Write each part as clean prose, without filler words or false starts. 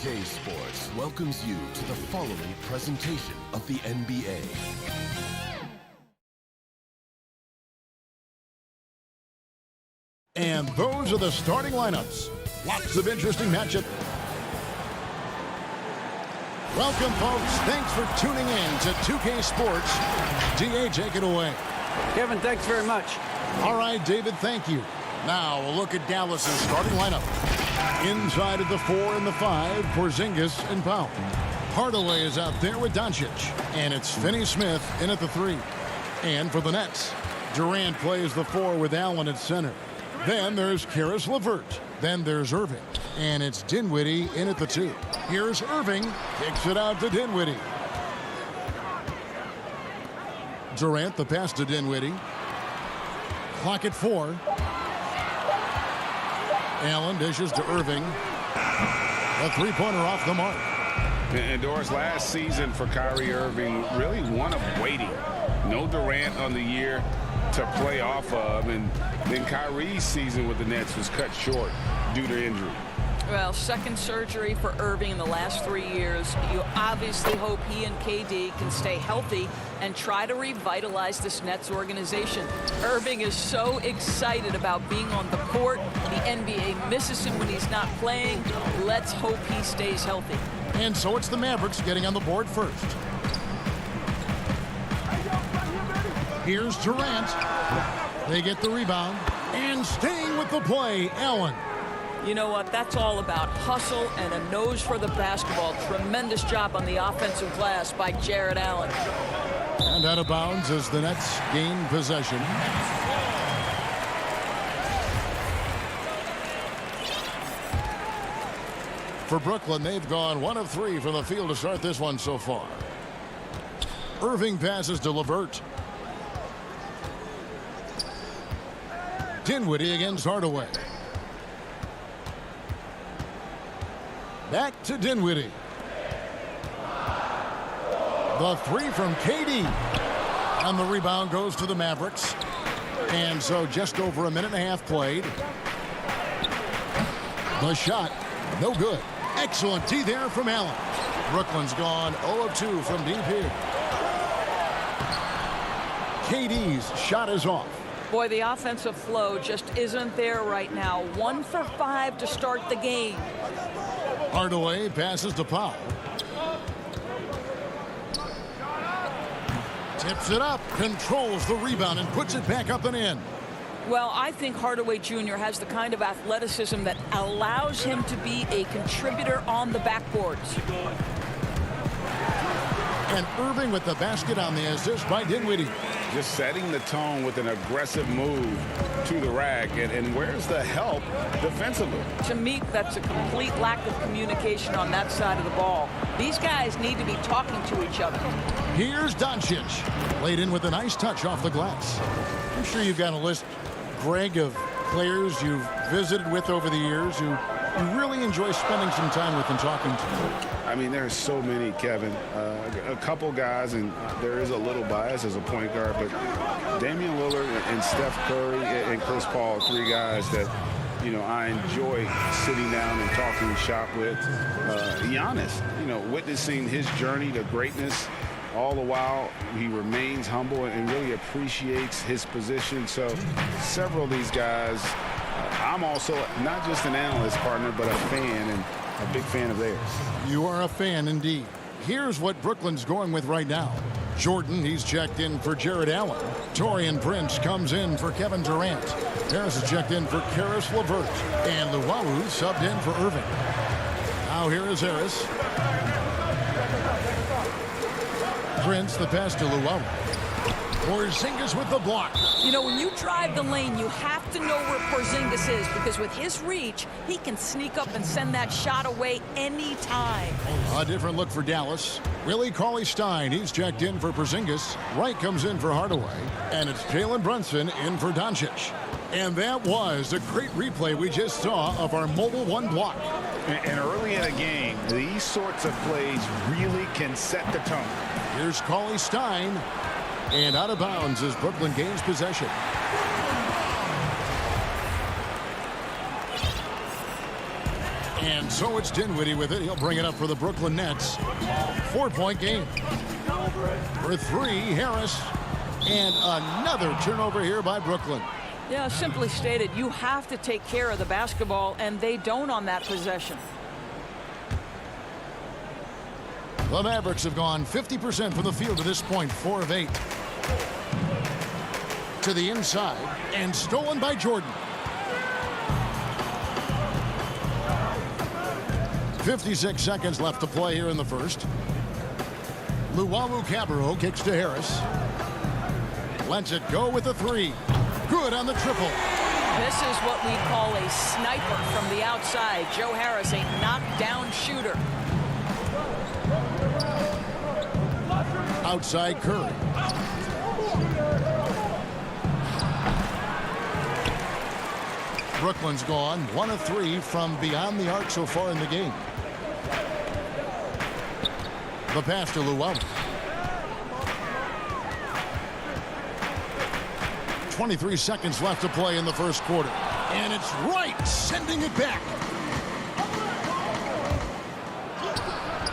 2K Sports welcomes you to the following presentation of the NBA. And those are the starting lineups. Lots of interesting matchups. Welcome, folks. Thanks for tuning in to 2K Sports. DA, take it away. Kevin, thanks very much. All right, David, thank you. Now we'll look at Dallas's starting lineup. Inside at the 4 and the 5, Porzingis and Powell. Hardaway is out there with Doncic. And it's Finney-Smith in at the 3. And for the Nets, Durant plays the 4 with Allen at center. Then there's Karis LeVert. Then there's Irving. And it's Dinwiddie in at the 2. Here's Irving. Kicks it out to Dinwiddie. Durant, the pass to Dinwiddie. Clock at 4. Allen dishes to Irving. A three-pointer off the mark. And Doris, last season for Kyrie Irving, really one of waiting. No Durant on the year to play off of. And then Kyrie's season with the Nets was cut short due to injury. Well, second surgery for Irving in the last 3 years. You obviously hope he and KD can stay healthy and try to revitalize this Nets organization. Irving is so excited about being on the court. The NBA misses him when he's not playing. Let's hope he stays healthy. And so it's the Mavericks getting on the board first. Here's Durant. They get the rebound. And staying with the play, Allen. You know what? That's all about hustle and a nose for the basketball. Tremendous job on the offensive glass by Jared Allen. And out of bounds as the Nets gain possession. For Brooklyn, they've gone 1 of 3 from the field to start this one so far. Irving passes to LeVert. Dinwiddie against Hardaway. Back to Dinwiddie. The 3 from KD. And the rebound goes to the Mavericks. And so just over a minute and a half played. The shot, no good. Excellent D there from Allen. Brooklyn's gone 0 of 2 from deep here. KD's shot is off. Boy, the offensive flow just isn't there right now. 1 for 5 to start the game. Hardaway passes to Powell. Tips it up, controls the rebound, and puts it back up and in. Well, I think Hardaway Jr. has the kind of athleticism that allows him to be a contributor on the backboards. And Irving with the basket on the assist by Dinwiddie. Just setting the tone with an aggressive move to the rack. And where's the help defensively? To me, that's a complete lack of communication on that side of the ball. These guys need to be talking to each other. Here's Doncic. Laid in with a nice touch off the glass. I'm sure you've got a list, Greg, of players you've visited with over the years who you really enjoy spending some time with and talking to. I mean, there's so many, Kevin. A couple guys, and there is a little bias as a point guard, but Damian Lillard and Steph Curry and Chris Paul, 3 guys that, you know, I enjoy sitting down and talking shop with. Giannis, you know, witnessing his journey to greatness. All the while, he remains humble and really appreciates his position. So several of these guys, I'm also not just an analyst partner, but a fan and a big fan of theirs. You are a fan indeed. Here's what Brooklyn's going with right now. Jordan, he's checked in for Jared Allen. Taurean Prince comes in for Kevin Durant. Harris is checked in for Karis LeVert. And Luwawu subbed in for Irving. Now here is Harris. Prince, the pass to Luwawu. Porzingis with the block. You know, when you drive the lane, you have to know where Porzingis is, because with his reach, he can sneak up and send that shot away anytime. A different look for Dallas. Willie Cauley-Stein, he's checked in for Porzingis. Wright comes in for Hardaway. And it's Jalen Brunson in for Doncic. And that was a great replay we just saw of our Mobile One block. And early in a game, these sorts of plays really can set the tone. Here's Cauley-Stein. And out of bounds as Brooklyn gains possession. And so it's Dinwiddie with it. He'll bring it up for the Brooklyn Nets. 4-point game. For three, Harris. And another turnover here by Brooklyn. Yeah, simply stated, you have to take care of the basketball, and they don't on that possession. The Mavericks have gone 50% from the field to this point, 4 of 8. To the inside, and stolen by Jordan. 56 seconds left to play here in the first. Luwawu-Cabarrot kicks to Harris. Lets it go with a three. Good on the triple. This is what we call a sniper from the outside. Joe Harris, a knockdown shooter. Outside Curry. Brooklyn's gone 1 of 3 from beyond the arc so far in the game. The pass to Luwawu. 23 seconds left to play in the first quarter. And it's Wright sending it back.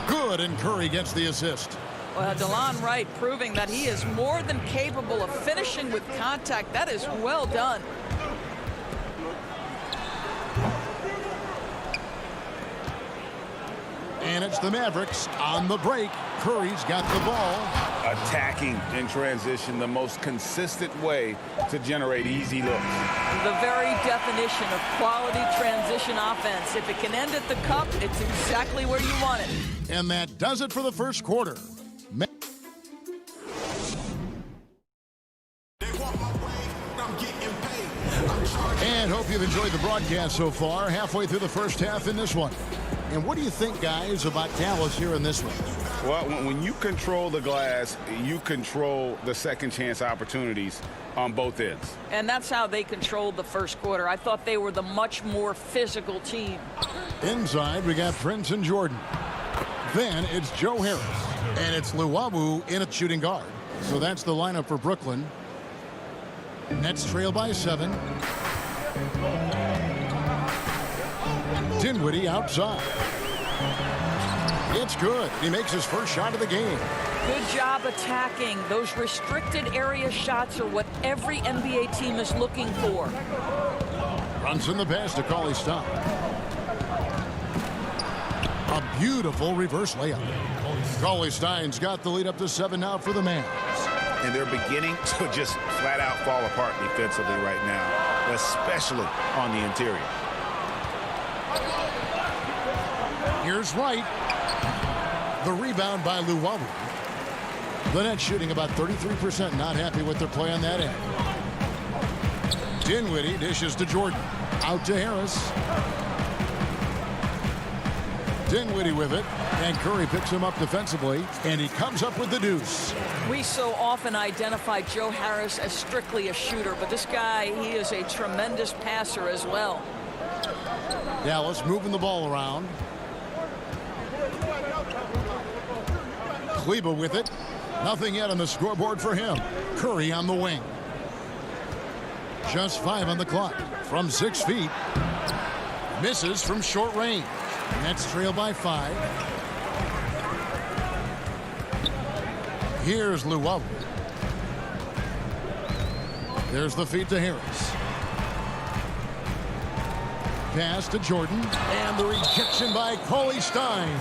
Good, and Curry gets the assist. Well, DeLon Wright proving that he is more than capable of finishing with contact. That is well done. And it's the Mavericks on the break. Curry's got the ball. Attacking in transition, the most consistent way to generate easy looks. The very definition of quality transition offense. If it can end at the cup, it's exactly where you want it. And that does it for the first quarter. And hope you've enjoyed the broadcast so far. Halfway through the first half in this one. And what do you think, guys, about Dallas here in this one? Well, when you control the glass, you control the second chance opportunities on both ends. And that's how they controlled the first quarter. I thought they were the much more physical team. Inside, we got Prince and Jordan. Then it's Joe Harris. And it's Luwawu in at shooting guard. So that's the lineup for Brooklyn. Nets trail by 7. Dinwiddie outside. It's good. He makes his first shot of the game. Good job attacking. Those restricted area shots are what every NBA team is looking for. Runs in the pass to Cauley Stein. A beautiful reverse layup. Cauley Stein's got the lead up to 7 now for the Mavs. And they're beginning to just flat out fall apart defensively right now, especially on the interior. Here's Wright. The rebound by Luwawu. The Nets shooting about 33%. Not happy with their play on that end. Dinwiddie dishes to Jordan. Out to Harris. Dinwiddie with it. And Curry picks him up defensively. And he comes up with the deuce. We so often identify Joe Harris as strictly a shooter, but this guy, he is a tremendous passer as well. Dallas moving the ball around. Kleber with it. Nothing yet on the scoreboard for him. Curry on the wing. Just 5 on the clock. From 6 feet. Misses from short range. Nets trail by 5. Here's Luwawu. There's the feed to Harris. Pass to Jordan. And the rejection by Cauley Stein.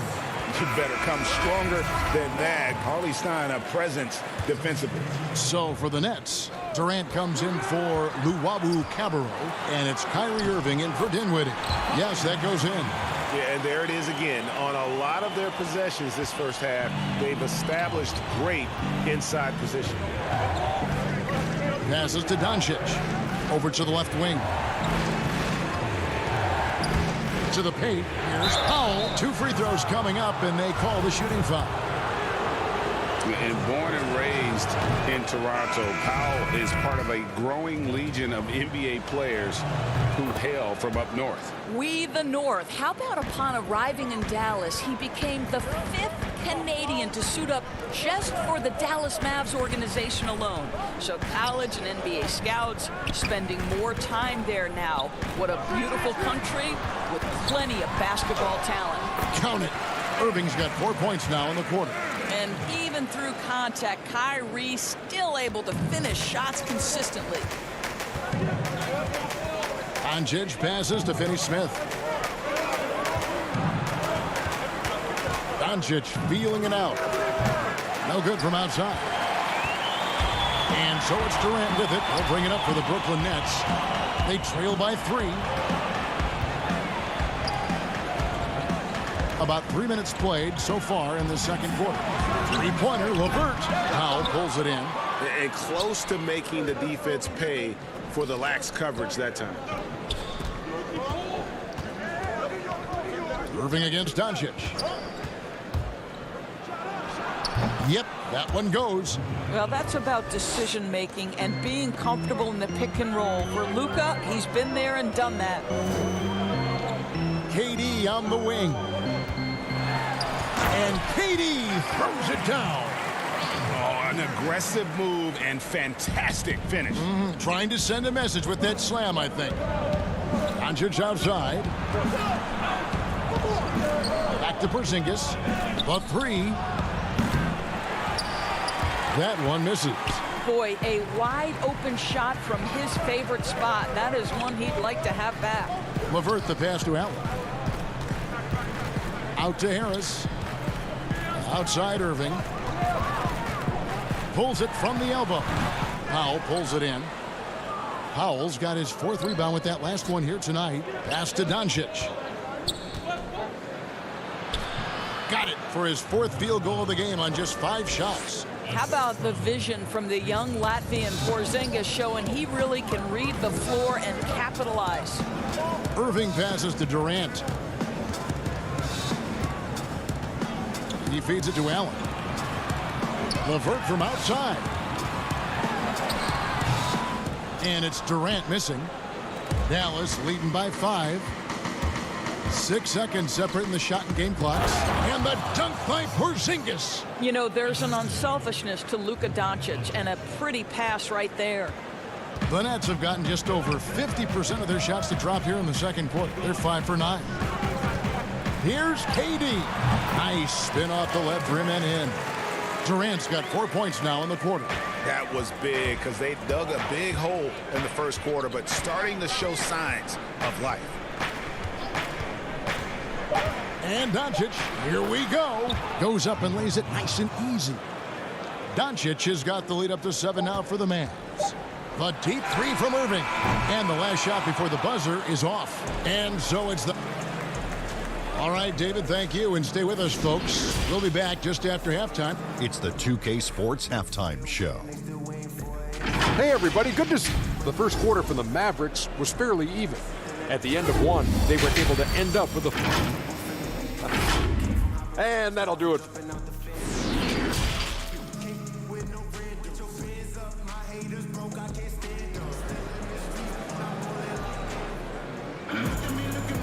You better come stronger than that. Cauley Stein, a presence defensively. So for the Nets, Durant comes in for Luwawu-Cabarrot, and it's Kyrie Irving in for Dinwiddie. Yes, that goes in. Yeah, and there it is again. On a lot of their possessions this first half, they've established great inside position. Passes to Doncic. Over to the left wing. To the paint. Here's Powell. 2 free throws coming up, and they call the shooting foul. And born and raised in Toronto, Powell is part of a growing legion of NBA players who hail from up north. We the North. How about upon arriving in Dallas, he became the 5th Canadian and to suit up just for the Dallas Mavs organization alone. So college and NBA scouts spending more time there now. What a beautiful country with plenty of basketball talent. Count it. Irving's got 4 points now in the quarter. And even through contact, Kyrie still able to finish shots consistently. Doncic passes to Finney-Smith. Doncic feeling it out. No good from outside. And so it's Durant with it. He'll bring it up for the Brooklyn Nets. They trail by 3. About 3 minutes played so far in the second quarter. Three-pointer, LeVert. Powell pulls it in. And close to making the defense pay for the lax coverage that time. Irving against Doncic. Yep, that one goes. Well, that's about decision making and being comfortable in the pick and roll. For Luka, he's been there and done that. KD on the wing. And KD throws it down. Oh, an aggressive move and fantastic finish. Trying to send a message with that slam, I think. Doncic outside. Back to Porzingis. The 3. That one misses. Boy, a wide open shot from his favorite spot. That is one he'd like to have back. LeVert the pass to Allen. Out to Harris. Outside Irving. Pulls it from the elbow. Powell pulls it in. Powell's got his 4th rebound with that last one here tonight. Pass to Doncic. Got it for his 4th field goal of the game on just 5 shots. How about the vision from the young Latvian Porzingis showing he really can read the floor and capitalize. Irving passes to Durant. He feeds it to Allen. LeVert from outside. And it's Durant missing. Dallas leading by 5. 6 seconds separating the shot and game clocks. And the dunk by Porzingis. You know, there's an unselfishness to Luka Doncic and a pretty pass right there. The Nets have gotten just over 50% of their shots to drop here in the second quarter. They're 5 for 9. Here's KD. Nice spin off the left rim and in. Durant's got 4 points now in the quarter. That was big because they dug a big hole in the first quarter, but starting to show signs of life. And Doncic, here we go. Goes up and lays it nice and easy. Doncic has got the lead up to 7 now for the Mavs. The deep 3 from Irving. And the last shot before the buzzer is off. And so it's the... All right, David, thank you. And stay with us, folks. We'll be back just after halftime. It's the 2K Sports Halftime Show. Hey, everybody. Good to see. The first quarter for the Mavericks was fairly even. At the end of one, they were able to end up with a... And that'll do it.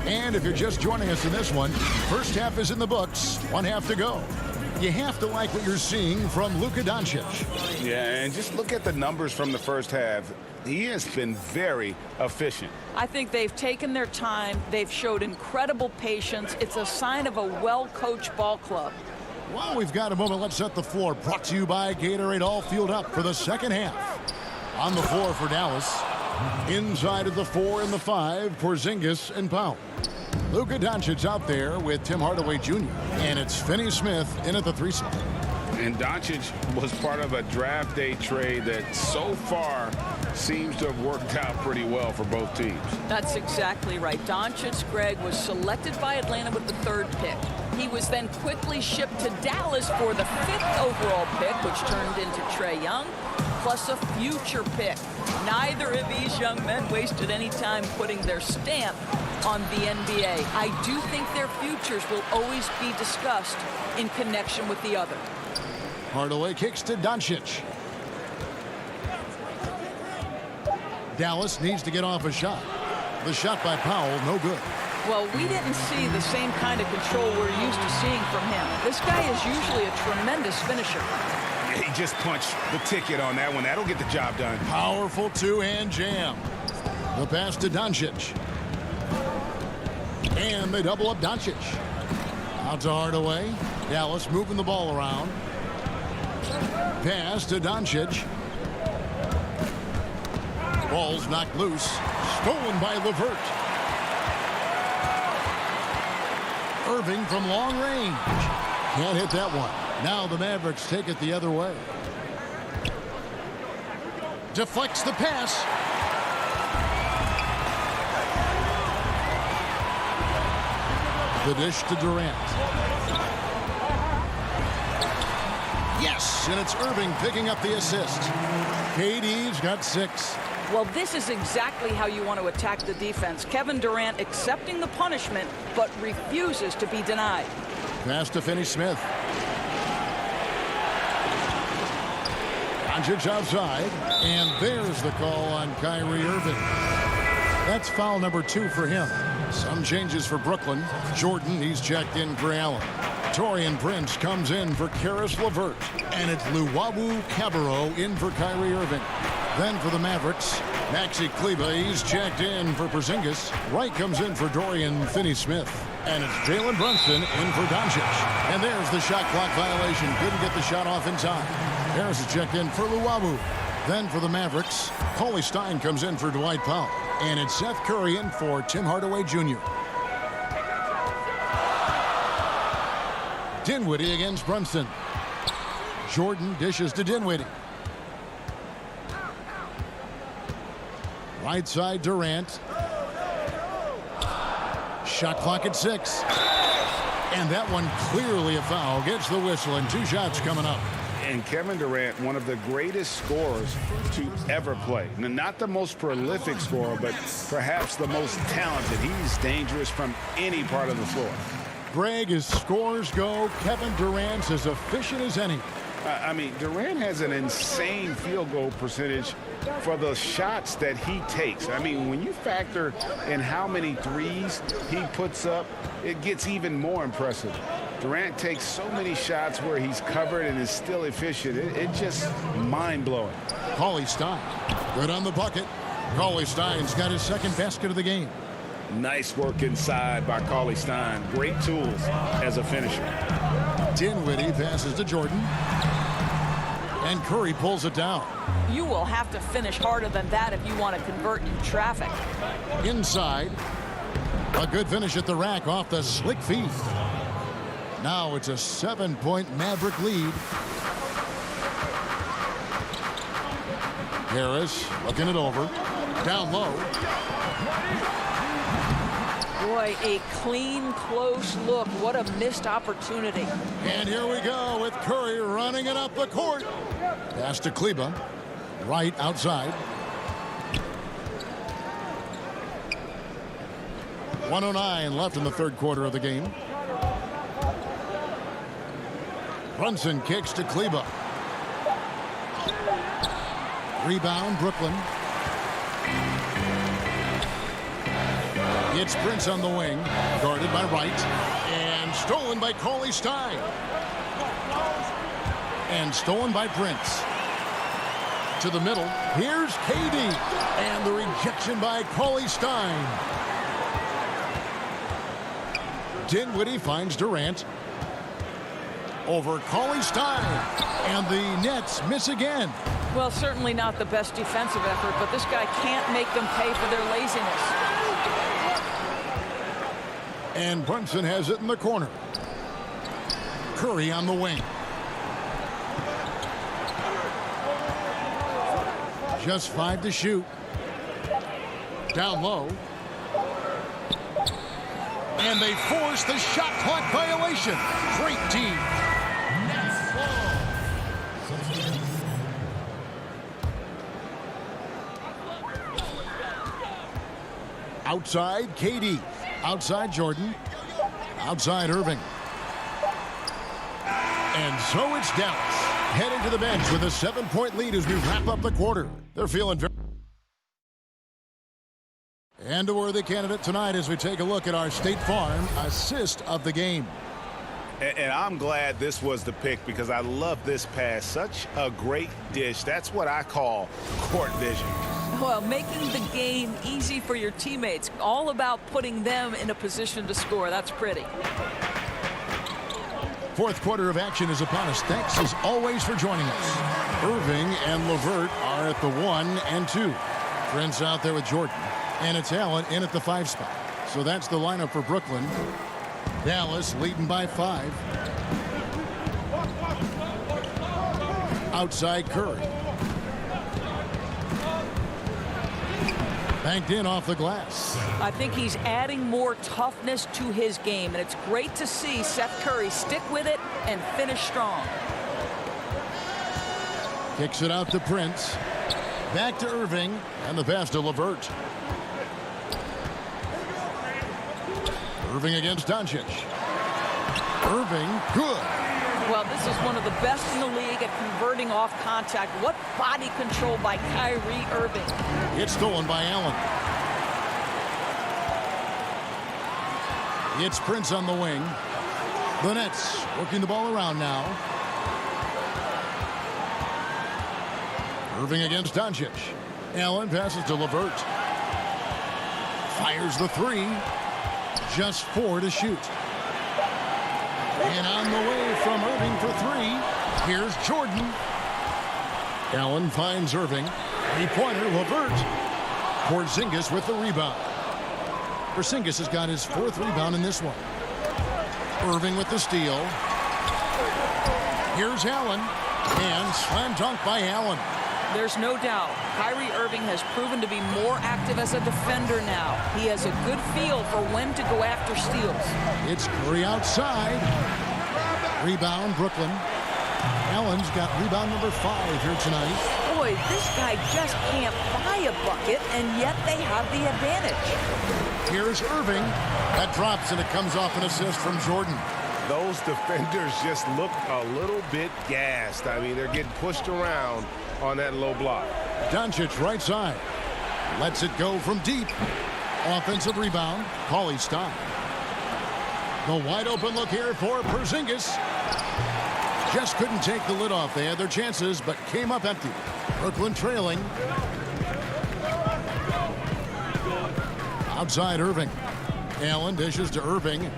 And if you're just joining us in this one, first half is in the books, 1 half to go. You have to like what you're seeing from Luka Doncic. Yeah, and just look at the numbers from the first half. He has been very efficient. I think they've taken their time. They've showed incredible patience. It's a sign of a well-coached ball club. Well, we've got a moment. Let's set the floor. Brought to you by Gatorade. All fueled up for the second half. On the floor for Dallas. Inside of the 4 and the 5, Porzingis and Powell. Luka Doncic out there with Tim Hardaway Jr. And it's Finney-Smith in at the 3 slot. And Doncic was part of a draft day trade that so far seems to have worked out pretty well for both teams. That's exactly right. Doncic, Greg, was selected by Atlanta with the 3rd pick. He was then quickly shipped to Dallas for the 5th overall pick, which turned into Trae Young, plus a future pick. Neither of these young men wasted any time putting their stamp on the NBA. I do think their futures will always be discussed in connection with the other. Hardaway kicks to Doncic. Dallas needs to get off a shot. The shot by Powell, no good. Well, we didn't see the same kind of control we're used to seeing from him. This guy is usually a tremendous finisher. He just punched the ticket on that one. That'll get the job done. Powerful two-hand jam. The pass to Doncic. And they double up Doncic. Out to Hardaway. Dallas moving the ball around. Pass to Doncic. Ball's knocked loose. Stolen by LeVert. Irving from long range. Can't hit that one. Now the Mavericks take it the other way. Deflects the pass. The dish to Durant. Yes, and it's Irving picking up the assist. KD's got 6. Well, this is exactly how you want to attack the defense. Kevin Durant accepting the punishment, but refuses to be denied. Pass to Finney-Smith. Doncic outside, and there's the call on Kyrie Irving. That's foul number 2 for him. Some changes for Brooklyn. Jordan, he's checked in for Allen. Taurean Prince comes in for Karis LeVert. And it's Luwawu Cabarrot in for Kyrie Irving. Then for the Mavericks, Maxi Kleber, he's checked in for Porzingis. Wright comes in for Dorian Finney-Smith. And it's Jalen Brunson in for Doncic. And there's the shot clock violation. Couldn't get the shot off in time. Harris is checked in for Luwawu. Then for the Mavericks, Cauley Stein comes in for Dwight Powell. And it's Seth Curry in for Tim Hardaway Jr. Dinwiddie against Brunson. Jordan dishes to Dinwiddie. Right side Durant. Shot clock at 6. And that one clearly a foul. Gets the whistle and 2 shots coming up. And Kevin Durant, one of the greatest scorers to ever play. Now, not the most prolific scorer, but perhaps the most talented. He's dangerous from any part of the floor. Greg, as scores go, Kevin Durant's as efficient as any. I mean, Durant has an insane field goal percentage for the shots that he takes. I mean, when you factor in how many threes he puts up, it gets even more impressive. Durant takes so many shots where he's covered and is still efficient. It's just mind-blowing. Cauley Stein, good on the bucket. Cauley Stein's got his second basket of the game. Nice work inside by Cauley Stein. Great tools as a finisher. Dinwiddie passes to Jordan. And Curry pulls it down. You will have to finish harder than that if you want to convert in traffic. Inside. A good finish at the rack off the slick feed. Now it's a 7-point Maverick lead. Harris looking it over. Down low. Boy, a clean, close look. What a missed opportunity. And here we go with Curry running it up the court. Pass to Kleber. Right outside. 1:09 left in the third quarter of the game. Brunson kicks to Kleber. Rebound, Brooklyn. It's Prince on the wing, guarded by Wright, and stolen by Cauley Stein. And stolen by Prince. To the middle, here's KD, and the rejection by Cauley Stein. Dinwiddie finds Durant. Over Cauley Stein, and the Nets miss again. Well, certainly not the best defensive effort, but this guy can't make them pay for their laziness. And Brunson has it in the corner. Curry on the wing. Just 5 to shoot. Down low. And they force the shot clock violation. Great team. Outside, KD. Outside, Jordan. Outside, Irving. And so it's Dallas heading to the bench with a 7-point lead as we wrap up the quarter. They're feeling very... And a worthy candidate tonight as we take a look at our State Farm assist of the game. And I'm glad this was the pick because I love this pass. Such a great dish. That's what I call court vision. Well, making the game easy for your teammates. All about putting them in a position to score. That's pretty. Fourth quarter of action is upon us. Thanks as always for joining us. Irving and Levert are at the 1 and 2. Prince out there with Jordan. And it's Allen in at the 5 spot. So that's the lineup for Brooklyn. Dallas leading by 5. Outside Curry. Banked in off the glass. I think he's adding more toughness to his game, and it's great to see Seth Curry stick with it and finish strong. Kicks it out to Prince. Back to Irving, and the pass to Levert. Irving against Doncic. Irving, good. Well, this is one of the best in the league at converting off contact. What body control by Kyrie Irving. It's stolen by Allen. It's Prince on the wing. The Nets working the ball around now. Irving against Doncic. Allen passes to Levert. Fires the 3. Just 4 to shoot. And on the way from Irving for 3. Here's Jordan. Allen finds Irving. 3-pointer, Levert. Porzingis with the rebound. Porzingis has got his 4th rebound in this one. Irving with the steal. Here's Allen. And slam dunk by Allen. There's no doubt Kyrie Irving has proven to be more active as a defender now. He has a good feel for when to go after steals. It's Curry outside. Rebound, Brooklyn. Allen's got rebound number 5 here tonight. Boy, this guy just can't buy a bucket, and yet they have the advantage. Here's Irving. That drops, and it comes off an assist from Jordan. Those defenders just look a little bit gassed. I mean, they're getting pushed around on that low block. Doncic right side. Lets it go from deep. Offensive rebound. Cauley stop. The wide open look here for Porzingis. Just couldn't take the lid off. They had their chances, but came up empty. Brooklyn trailing. Outside Irving. Allen dishes to Irving.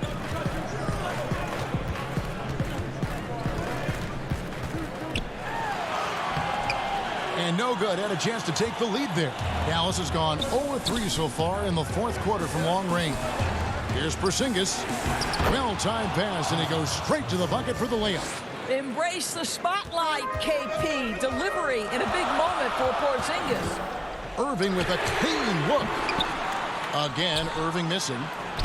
And no good. Had a chance to take the lead there. Dallas has gone 0-3 so far in the 4th quarter from long range. Here's Porzingis. Well-timed pass, and he goes straight to the bucket for the layup. Embrace the spotlight, KP. Delivery in a big moment for Porzingis. Irving with a clean look. Again, Irving missing.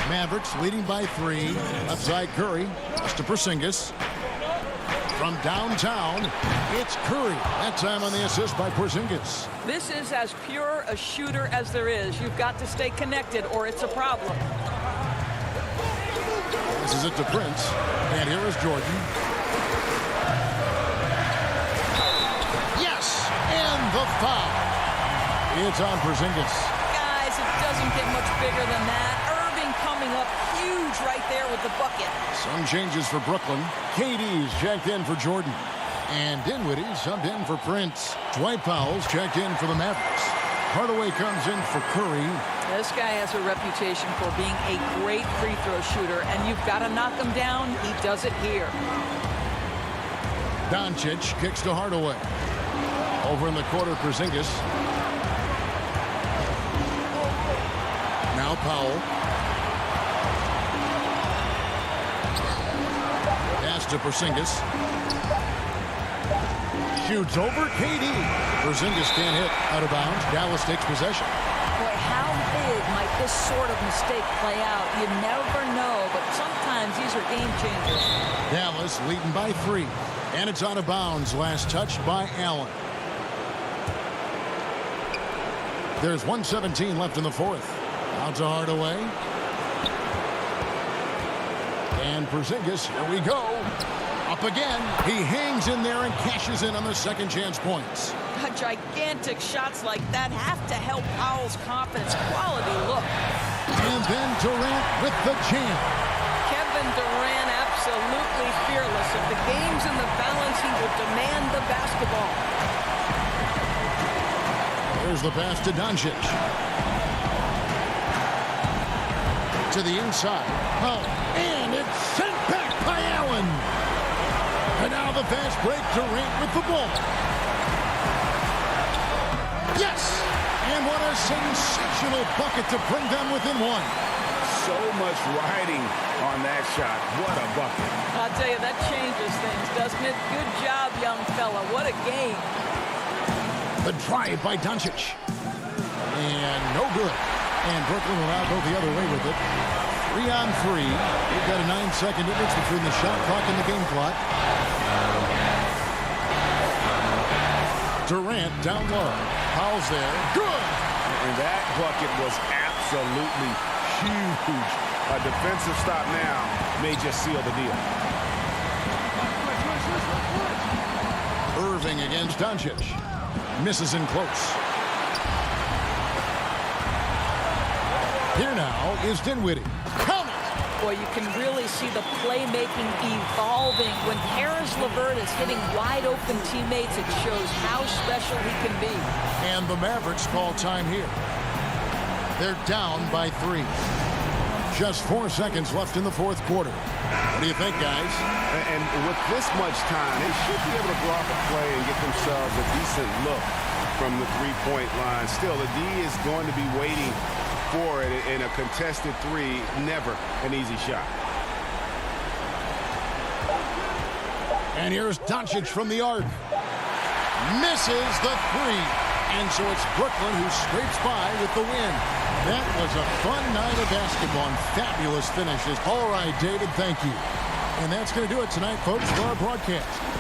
Mavericks leading by 3. Outside Curry. Just to Porzingis. From downtown, it's Curry. That time on the assist by Porzingis. This is as pure a shooter as there is. You've got to stay connected or it's a problem. This is it to Prince. And here is Jordan. Yes! And the foul. It's on Porzingis. Guys, it doesn't get much bigger than that. Irving coming up huge right there with the bucket. Some changes for Brooklyn. KD's checked in for Jordan. And Dinwiddie subbed in for Prince. Dwight Powell's checked in for the Mavericks. Hardaway comes in for Curry. This guy has a reputation for being a great free throw shooter, and you've got to knock him down. He does it here. Doncic kicks to Hardaway. Over in the corner, Porzingis. Now Powell. Pass to Porzingis. Shoots over KD. Porzingis can't hit. Out of bounds. Dallas takes possession. Boy, how big might this sort of mistake play out? You never know, but sometimes these are game changers. Dallas leading by 3. And it's out of bounds. Last touch by Allen. There's 1:17 left in the 4th. Out to Hardaway. And Porzingis, here we go. Up up again. He hangs in there and cashes in on the second chance points. Gigantic shots like that have to help Powell's confidence. Quality look. And then Durant with the jam. Kevin Durant absolutely fearless. If the game's in the balance, he will demand the basketball. There's the pass to Doncic. To the inside. Powell. And it's sent back by Allen. And now the fast break. Durant with the ball. Yes! And what a sensational bucket to bring them within one. So much riding on that shot. What a bucket. I'll tell you, that changes things, doesn't it? Good job, young fella. What a game. The drive by Doncic. And no good. And Brooklyn will now go the other way with it. 3 on 3. We've got a 9-second difference between the shot clock and the game clock. Durant down low. Powell's there. Good! And that bucket was absolutely huge. A defensive stop now may just seal the deal. Irving against Doncic. Misses in close. Here now is Dinwiddie. Count it! Boy, you can really see the playmaking evolving. When Harris LeVert is hitting wide-open teammates, it shows how special he can be. And the Mavericks call time here. They're down by 3. Just 4 seconds left in the fourth quarter. What do you think, guys? And with this much time, they should be able to go off a play and get themselves a decent look from the three-point line. Still, the D is going to be waiting for it in a contested three. Never an easy shot. And here's Doncic from the arc. Misses the 3. And so it's Brooklyn who scrapes by with the win. That was a fun night of basketball and fabulous finishes. All right, David, thank you. And that's going to do it tonight, folks, for our broadcast.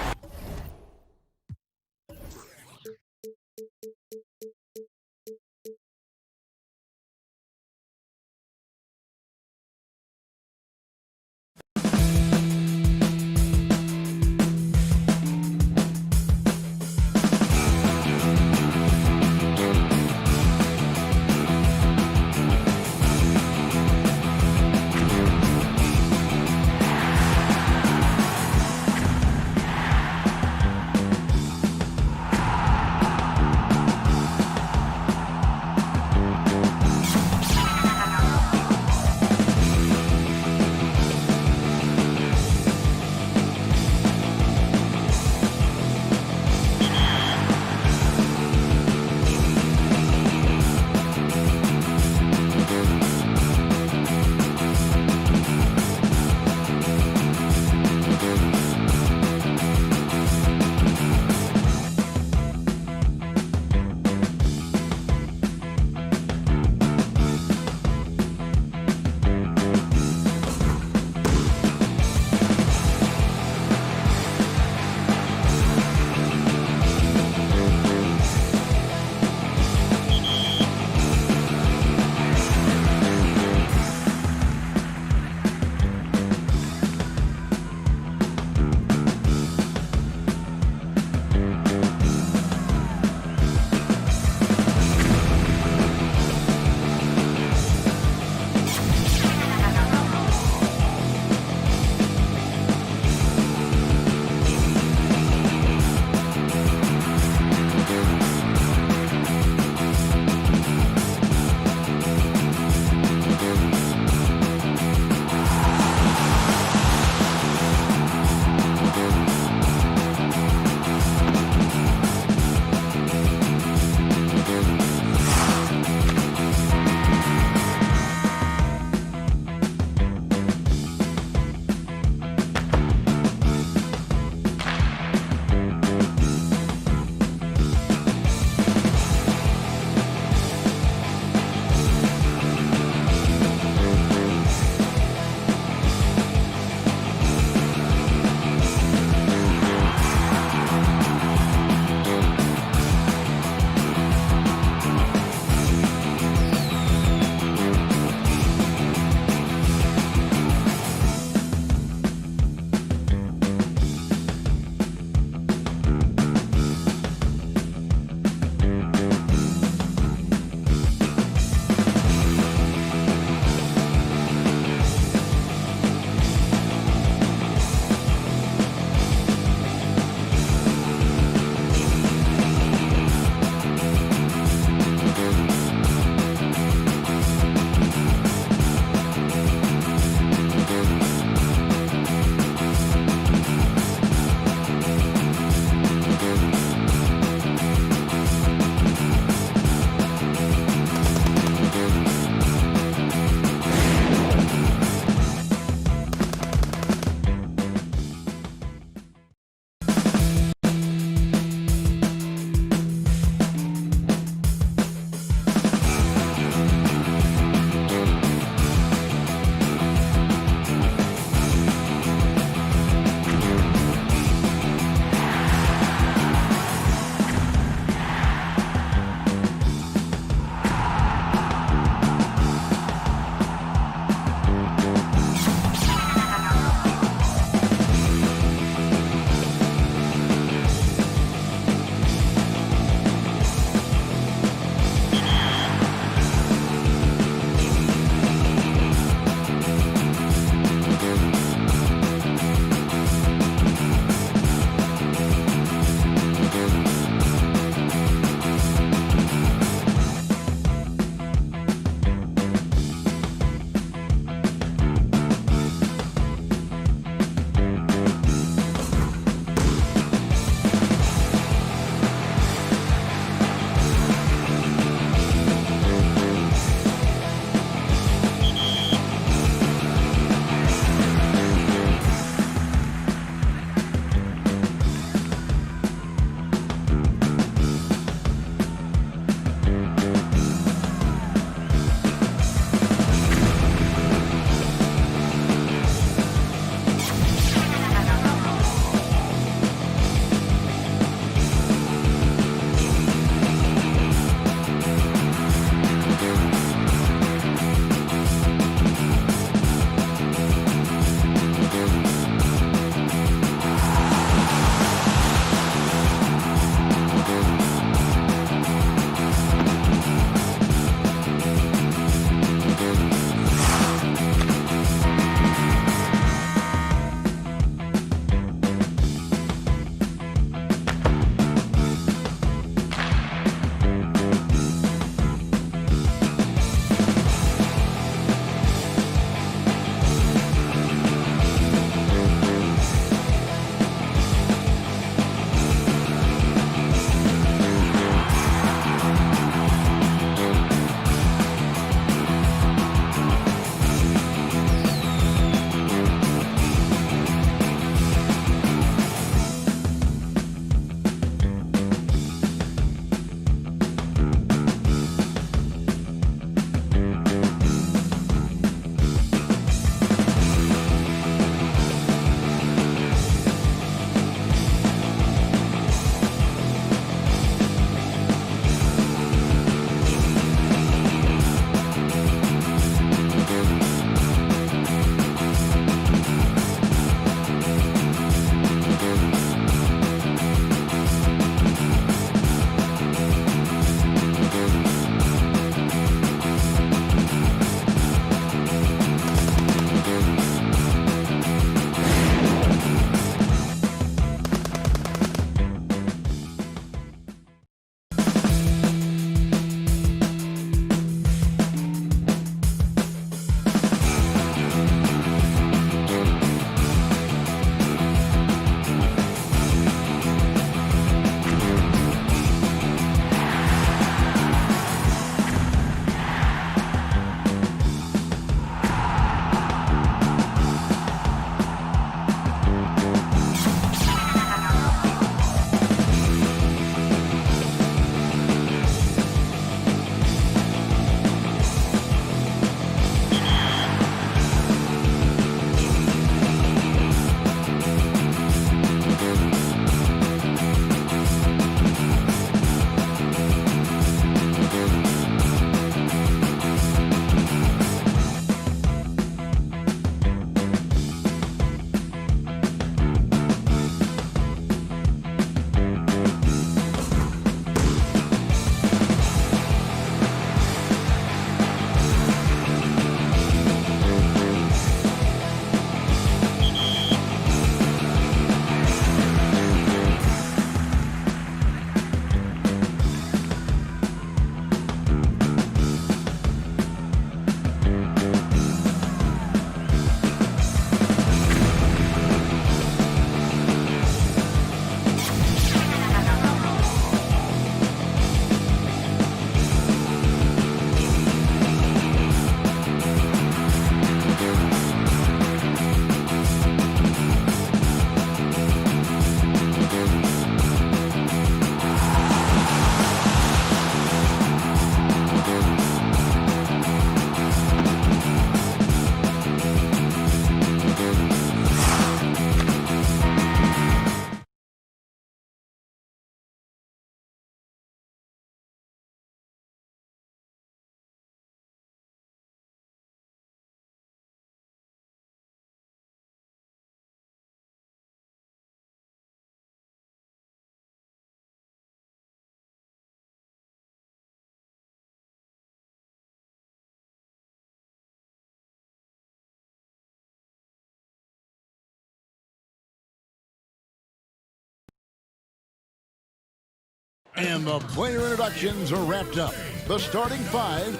And the player introductions are wrapped up. The starting five.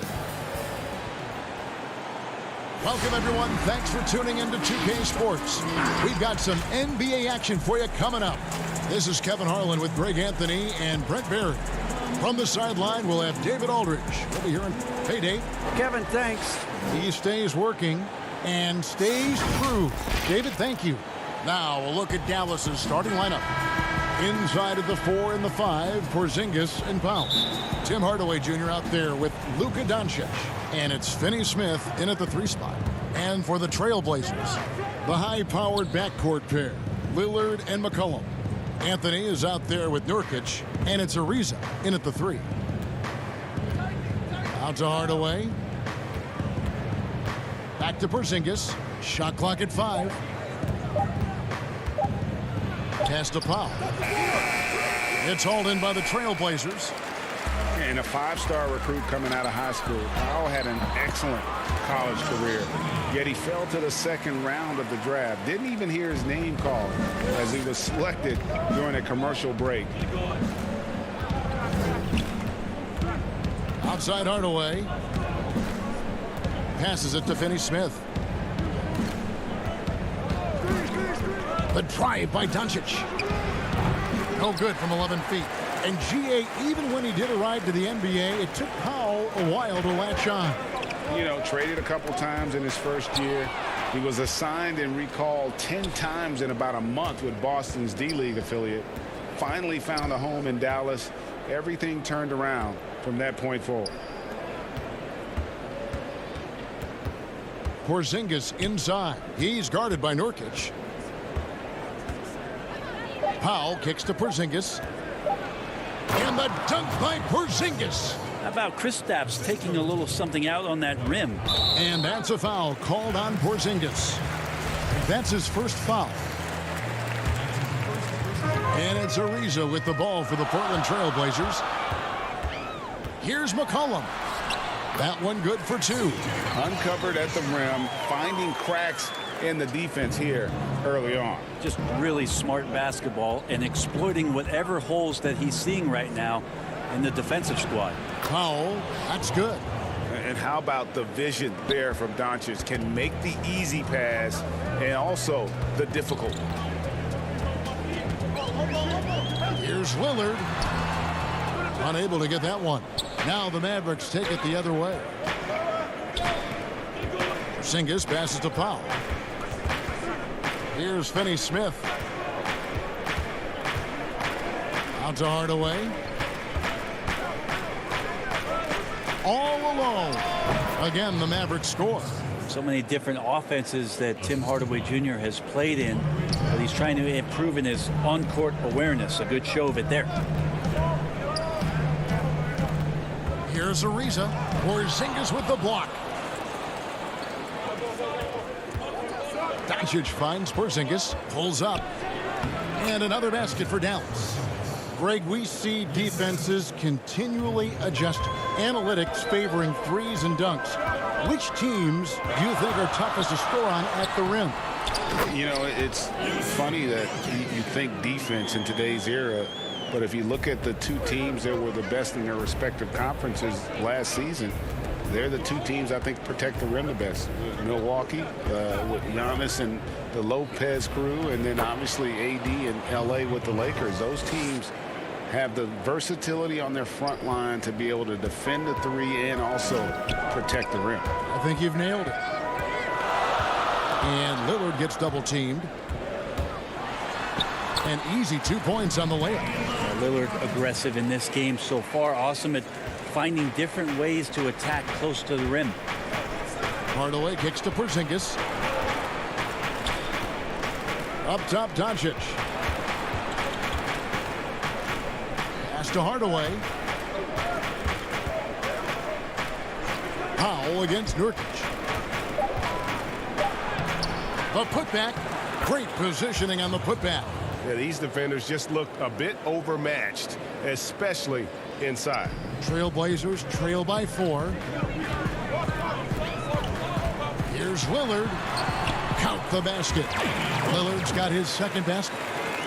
Welcome, everyone. Thanks for tuning in to 2K Sports. We've got some NBA action for you coming up. This is Kevin Harlan with Greg Anthony and Brent Barry. From the sideline, we'll have David Aldridge. We'll be hearing, hey, Dave. Kevin, thanks. He stays working and stays true. David, thank you. Now, a look at Dallas's starting lineup. Inside of the 4 and the 5, Porzingis and Powell. Tim Hardaway Jr. out there with Luka Doncic. And it's Finney Smith in at the 3 spot. And for the Trailblazers, the high-powered backcourt pair, Lillard and McCollum. Anthony is out there with Nurkic, and it's Ariza in at the 3. Out to Hardaway. Back to Porzingis. Shot clock at 5. Pass to Powell. It's hauled in by the Trailblazers. And a 5-star recruit coming out of high school. Powell had an excellent college career, yet he fell to the second round of the draft. Didn't even hear his name called as he was selected during a commercial break. Outside Hardaway. Passes it to Finney Smith. The drive by Doncic. No good from 11 feet. And GA, even when he did arrive to the NBA, it took Powell a while to latch on. You know, traded a couple times in his first year. He was assigned and recalled 10 times in about a month with Boston's D-League affiliate. Finally found a home in Dallas. Everything turned around from that point forward. Porzingis inside. He's guarded by Nurkic. Powell kicks to Porzingis. And the dunk by Porzingis. How about Kristaps taking a little something out on that rim? And that's a foul called on Porzingis. That's his first foul. And it's Ariza with the ball for the Portland Trailblazers. Here's McCollum. That one good for 2. Uncovered at the rim, finding cracks in the defense here early on. Just really smart basketball and exploiting whatever holes that he's seeing right now in the defensive squad. Powell, that's good. And how about the vision there from Doncic? Can make the easy pass and also the difficult. Here's Lillard. Unable to get that one. Now the Mavericks take it the other way. Porzingis passes to Powell. Here's Finney Smith. Out to Hardaway. All alone. Again, the Mavericks score. So many different offenses that Tim Hardaway Jr. has played in, but he's trying to improve in his on-court awareness. A good show of it there. Here's Ariza. Porzingis with the block. Doncic finds Porzingis, pulls up, and another basket for Dallas. Greg, we see defenses continually adjust. Analytics favoring threes and dunks. Which teams do you think are toughest to score on at the rim? You know, it's funny that you think defense in today's era, but if you look at the 2 teams that were the best in their respective conferences last season, they're the 2 teams I think protect the rim the best. Milwaukee with Giannis and the Lopez crew, and then obviously AD and LA with the Lakers. Those teams have the versatility on their front line to be able to defend the 3 and also protect the rim. I think you've nailed it. And Lillard gets double teamed. An easy 2 points on the layup. Lillard aggressive in this game so far. Awesome at finding different ways to attack close to the rim. Hardaway kicks to Porzingis. Up top, Doncic. Pass to Hardaway. Powell against Nurkic. The putback. Great positioning on the putback. Yeah, these defenders just looked a bit overmatched, especially inside. Trailblazers trail by 4. Here's Lillard. Count the basket. Lillard's got his second basket.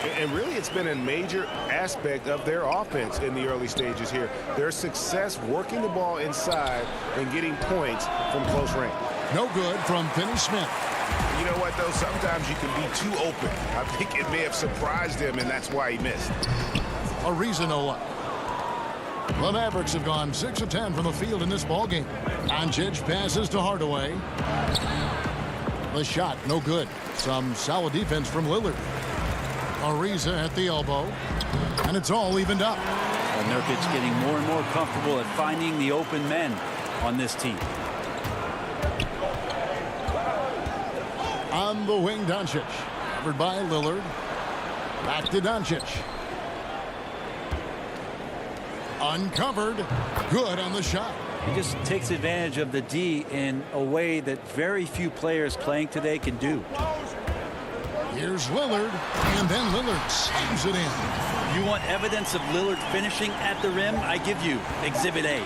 And really, it's been a major aspect of their offense in the early stages here. Their success working the ball inside and getting points from close range. No good from Finney Smith. You know what, though? Sometimes you can be too open. I think it may have surprised him, and that's why he missed. Ariza no luck. The Mavericks have gone 6 of 10 from the field in this ballgame. Doncic passes to Hardaway. The shot, no good. Some solid defense from Lillard. Ariza at the elbow. And it's all evened up. Well, Nurkic's getting more and more comfortable at finding the open men on this team. On the wing, Doncic. Covered by Lillard. Back to Doncic. Uncovered. Good on the shot. He just takes advantage of the D in a way that very few players playing today can do. Here's Lillard, and then Lillard slams it in. You want evidence of Lillard finishing at the rim? I give you Exhibit A.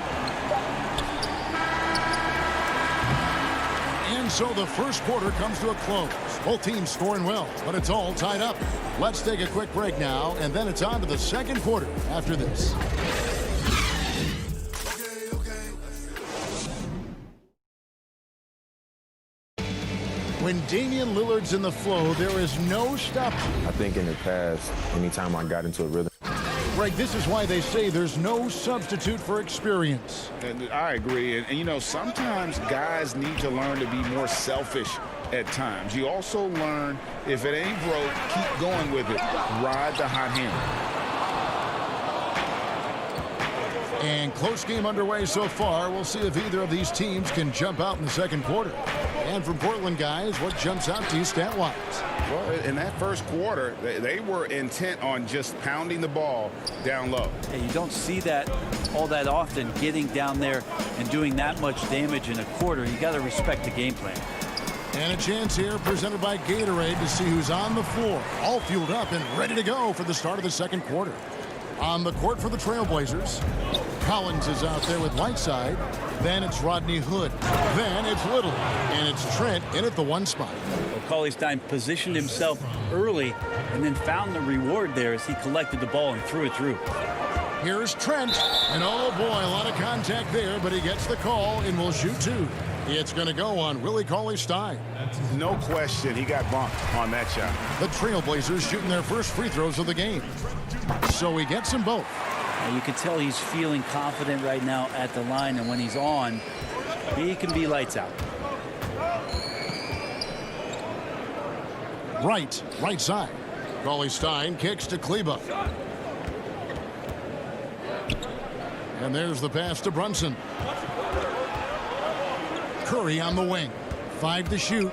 And so the first quarter comes to a close. Both teams scoring well, but it's all tied up. Let's take a quick break now, and then it's on to the second quarter after this. When Damian Lillard's in the flow, there is no stopping. I think in the past, anytime I got into a rhythm. Greg, this is why they say there's no substitute for experience. And I agree. And, you know, sometimes guys need to learn to be more selfish at times. You also learn if it ain't broke, keep going with it. Ride the hot hand. And close game underway so far. We'll see if either of these teams can jump out in the second quarter. And from Portland, guys, what jumps out to you stat-wise? Well, in that first quarter, they were intent on just pounding the ball down low. Hey, you don't see that all that often, getting down there and doing that much damage in a quarter. You got to respect the game plan. And a chance here presented by Gatorade to see who's on the floor. All fueled up and ready to go for the start of the second quarter. On the court for the Trailblazers, Collins is out there with Whiteside. Then it's Rodney Hood. Then it's Little. And it's Trent in at the 1 spot. Well, Cauley-Stein positioned himself early and then found the reward there as he collected the ball and threw it through. Here's Trent. And oh boy, a lot of contact there, but he gets the call and will shoot 2. It's going to go on Willie Cauley-Stein. No question, he got bumped on that shot. The Trailblazers shooting their first free throws of the game. So he gets them both. And you can tell he's feeling confident right now at the line, and when he's on, he can be lights out. Right side. Cauley-Stein kicks to Kleba. And there's the pass to Brunson. Curry on the wing. 5 to shoot.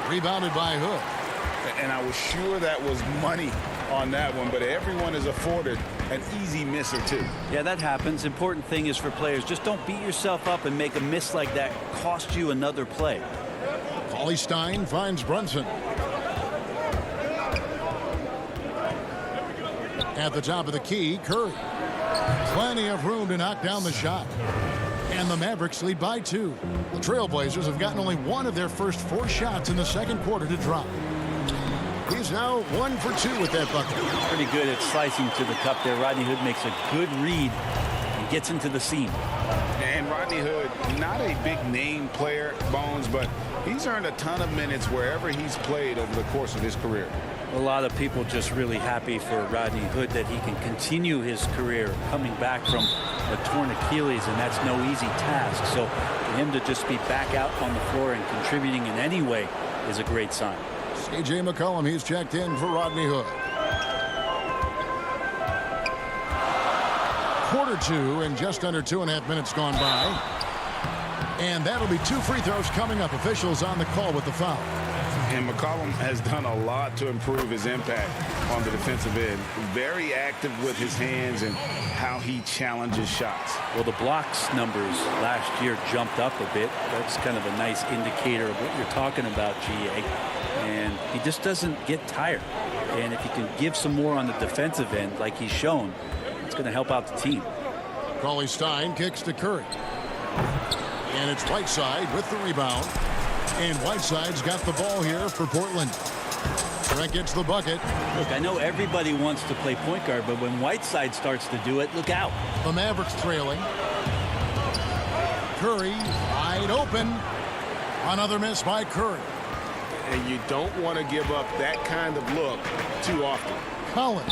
Rebounded by Hood. And I was sure that was money on that one, but everyone is afforded an easy miss or 2. Yeah, that happens. Important thing is for players, just don't beat yourself up and make a miss like that cost you another play. Cauley-Stein finds Brunson. At the top of the key, Curry. Plenty of room to knock down the shot. And the Mavericks lead by 2. The Trailblazers have gotten only 1 of their first 4 shots in the second quarter to drop. He's now 1 for 2 with that bucket. Pretty good at slicing to the cup there. Rodney Hood makes a good read and gets into the seam. And Rodney Hood, not a big name player, Bones, but he's earned a ton of minutes wherever he's played over the course of his career. A lot of people just really happy for Rodney Hood that he can continue his career coming back from a torn Achilles, and that's no easy task. So for him to just be back out on the floor and contributing in any way is a great sign. A.J. McCollum, he's checked in for Rodney Hood. Quarter 2 and just under 2.5 minutes gone by. And that'll be 2 free throws coming up. Officials on the call with the foul. And McCollum has done a lot to improve his impact on the defensive end. Very active with his hands and how he challenges shots. Well, the blocks numbers last year jumped up a bit. That's kind of a nice indicator of what you're talking about, GA. And he just doesn't get tired. And if he can give some more on the defensive end like he's shown, it's going to help out the team. Cauley-Stein kicks to Curry. And it's Whiteside with the rebound. And Whiteside's got the ball here for Portland. Trent gets the bucket. Look, I know everybody wants to play point guard, but when Whiteside starts to do it, look out. The Mavericks trailing. Curry wide open. Another miss by Curry. And you don't want to give up that kind of look too often. Collins.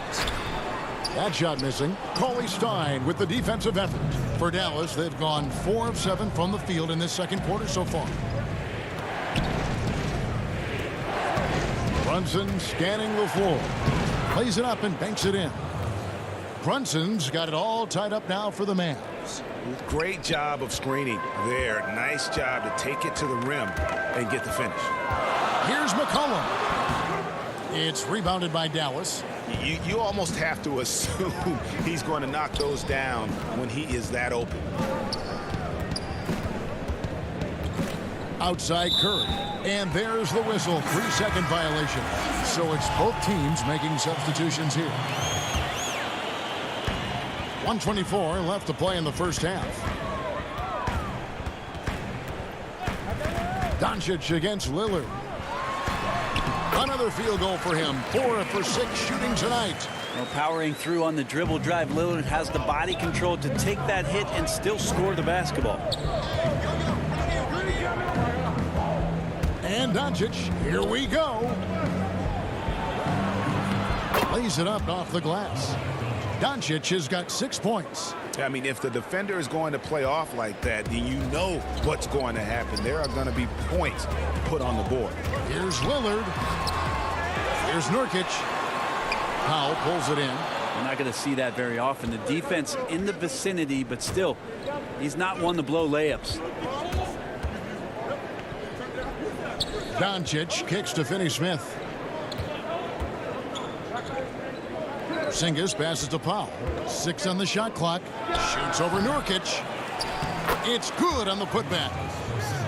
That shot missing. Cauley Stein with the defensive effort. For Dallas, they've gone 4 of 7 from the field in this second quarter so far. Brunson scanning the floor. Plays it up and banks it in. Brunson's got it all tied up now for the Mavs. Great job of screening there. Nice job to take it to the rim and get the finish. Here's McCollum. It's rebounded by Dallas. You almost have to assume he's going to knock those down when he is that open. Outside Curry. And there's the whistle. 3-second violation. So it's both teams making substitutions here. 1:24 left to play in the first half. Doncic against Lillard. Another field goal for him. 4 for 6 shooting tonight. Well, powering through on the dribble drive, Lillard has the body control to take that hit and still score the basketball. And Doncic, here we go. Lays it up off the glass. Doncic has got 6 points. I mean, if the defender is going to play off like that, then you know what's going to happen. There are going to be points put on the board. Here's Lillard. Here's Nurkic. Powell pulls it in. We're not going to see that very often. The defense in the vicinity, but still, he's not one to blow layups. Doncic kicks to Finney-Smith. Porzingis passes to Powell. 6 on the shot clock. Shoots over Nurkic. It's good on the putback.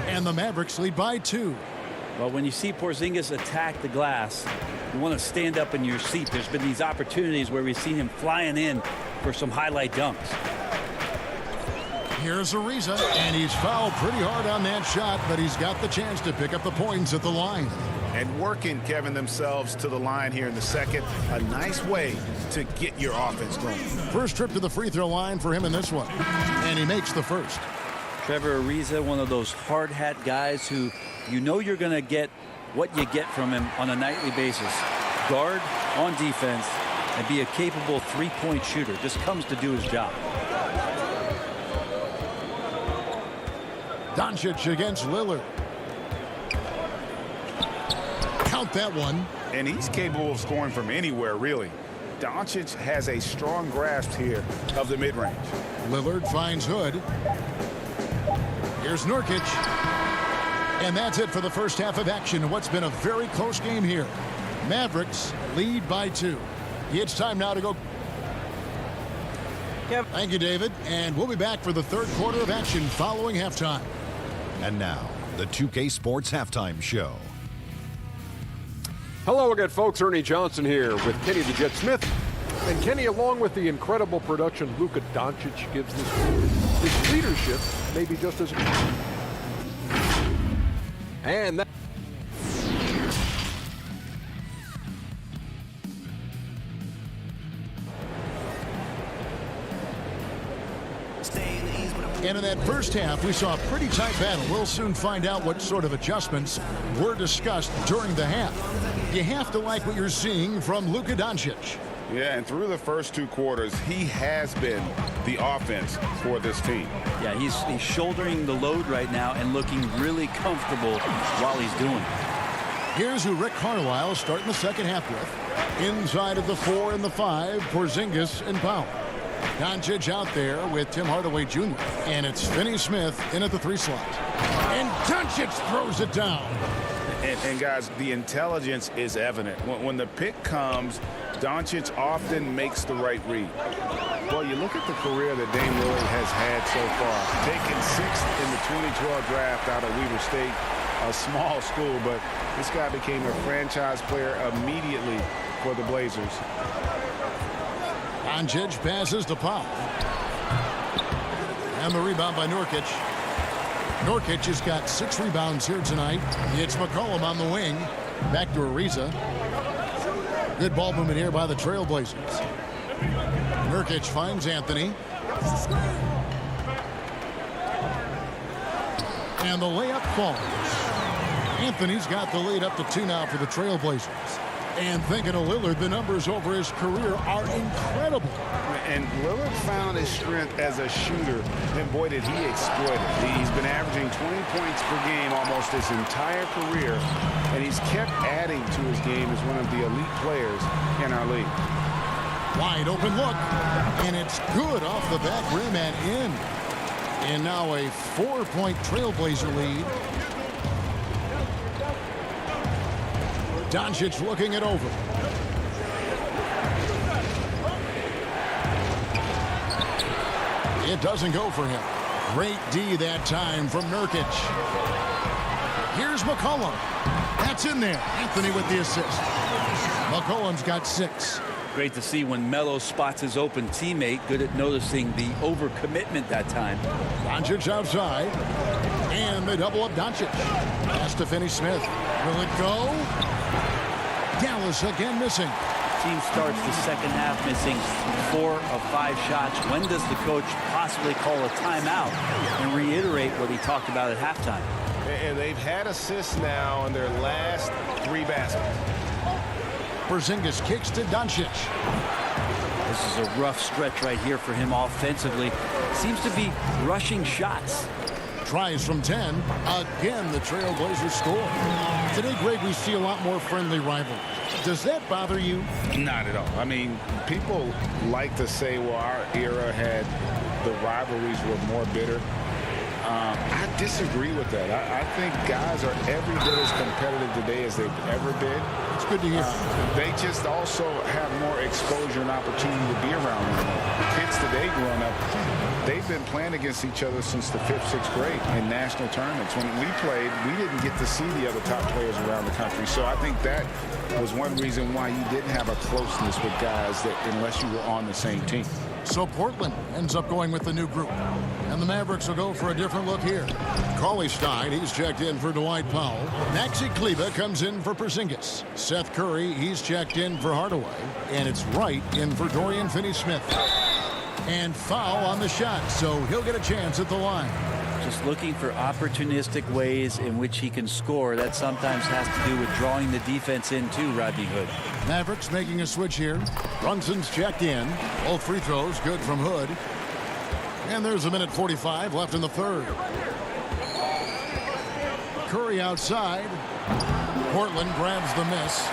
And the Mavericks lead by 2. Well, when you see Porzingis attack the glass, you want to stand up in your seat. There's been these opportunities where we've seen him flying in for some highlight dunks. Here's Ariza, and he's fouled pretty hard on that shot, but he's got the chance to pick up the points at the line. And working, Kevin, themselves to the line here in the second. A nice way to get your offense going. First trip to the free throw line for him in this one. And he makes the first. Trevor Ariza, one of those hard hat guys who you know you're going to get what you get from him on a nightly basis. Guard on defense and be a capable three-point shooter. Just comes to do his job. Doncic against Lillard. Count that one. And he's capable of scoring from anywhere, really. Doncic has a strong grasp here of the mid-range. Lillard finds Hood. Here's Nurkic. And that's it for the first half of action. What's been a very close game here. Mavericks lead by 2. It's time now to go. Yep. Thank you, David. And we'll be back for the third quarter of action following halftime. And now, the 2K Sports Halftime Show. Hello again, folks. Ernie Johnson here with Kenny the Jet Smith. And Kenny, along with the incredible production Luka Doncic gives this team, his leadership may be just as... And that... And in that first half, we saw a pretty tight battle. We'll soon find out what sort of adjustments were discussed during the half. You have to like what you're seeing from Luka Doncic. Yeah, and through the first 2 quarters, he has been the offense for this team. Yeah, he's shouldering the load right now and looking really comfortable while he's doing it. Here's who Rick Carlisle starting the second half with. Inside of the 4 and the 5, Porzingis and Powell. Doncic out there with Tim Hardaway Jr. And it's Finney-Smith in at the 3 slot. And Doncic throws it down. And guys, the intelligence is evident. When the pick comes, Doncic often makes the right read. Well, you look at the career that Dame Lillard has had so far. Taken 6th in the 2012 draft out of Weber State, a small school, but this guy became a franchise player immediately for the Blazers. Doncic passes to Powell. And the rebound by Nurkic. Nurkic has got 6 rebounds here tonight. It's McCollum on the wing. Back to Ariza. Good ball movement here by the Trailblazers. Nurkic finds Anthony. And the layup falls. Anthony's got the lead up to 2 now for the Trailblazers. And thinking of Lillard, the numbers over his career are incredible. And Lillard found his strength as a shooter, and boy, did he exploit it. He's been averaging 20 points per game almost his entire career, and he's kept adding to his game as one of the elite players in our league. Wide open look, and it's good off the back rim and in. And now a 4-point Trailblazer lead. Doncic looking it over. It doesn't go for him. Great D that time from Nurkic. Here's McCollum. That's in there. Anthony with the assist. McCollum's got 6. Great to see when Melo spots his open teammate. Good at noticing the overcommitment that time. Doncic outside. And they double up Doncic. Pass to Finney-Smith. Will it go? Dallas again missing. Team starts the second half missing 4 of 5 shots. When does the coach possibly call a timeout and reiterate what he talked about at halftime? And they've had assists now in their last 3 baskets. Porzingis kicks to Doncic. This is a rough stretch right here for him offensively. Seems to be rushing shots. Tries from 10. Again, the Trailblazers score. Today, Greg, we see a lot more friendly rivalries. Does that bother you? Not at all. I mean, people like to say, well, our era had the rivalries were more bitter. I disagree with that. I think guys are every bit as competitive today as they've ever been. It's good to hear. They just also have more exposure and opportunity to be around them. Kids today growing up, they've been playing against each other since the 5th, 6th grade in national tournaments. When we played, we didn't get to see the other top players around the country. So I think that was one reason why you didn't have a closeness with guys that unless you were on the same team. So Portland ends up going with the new group. And the Mavericks will go for a different look here. Cauley Stein, he's checked in for Dwight Powell. Maxi Kleber comes in for Porzingis. Seth Curry, he's checked in for Hardaway. And it's Wright in for Dorian Finney-Smith. And foul on the shot, so he'll get a chance at the line. Just looking for opportunistic ways in which he can score. That sometimes has to do with drawing the defense in too, Rodney Hood. Mavericks making a switch here. Brunson's checked in. Both free throws good from Hood. And there's a minute 45 left in the third. Curry outside. Portland grabs the miss.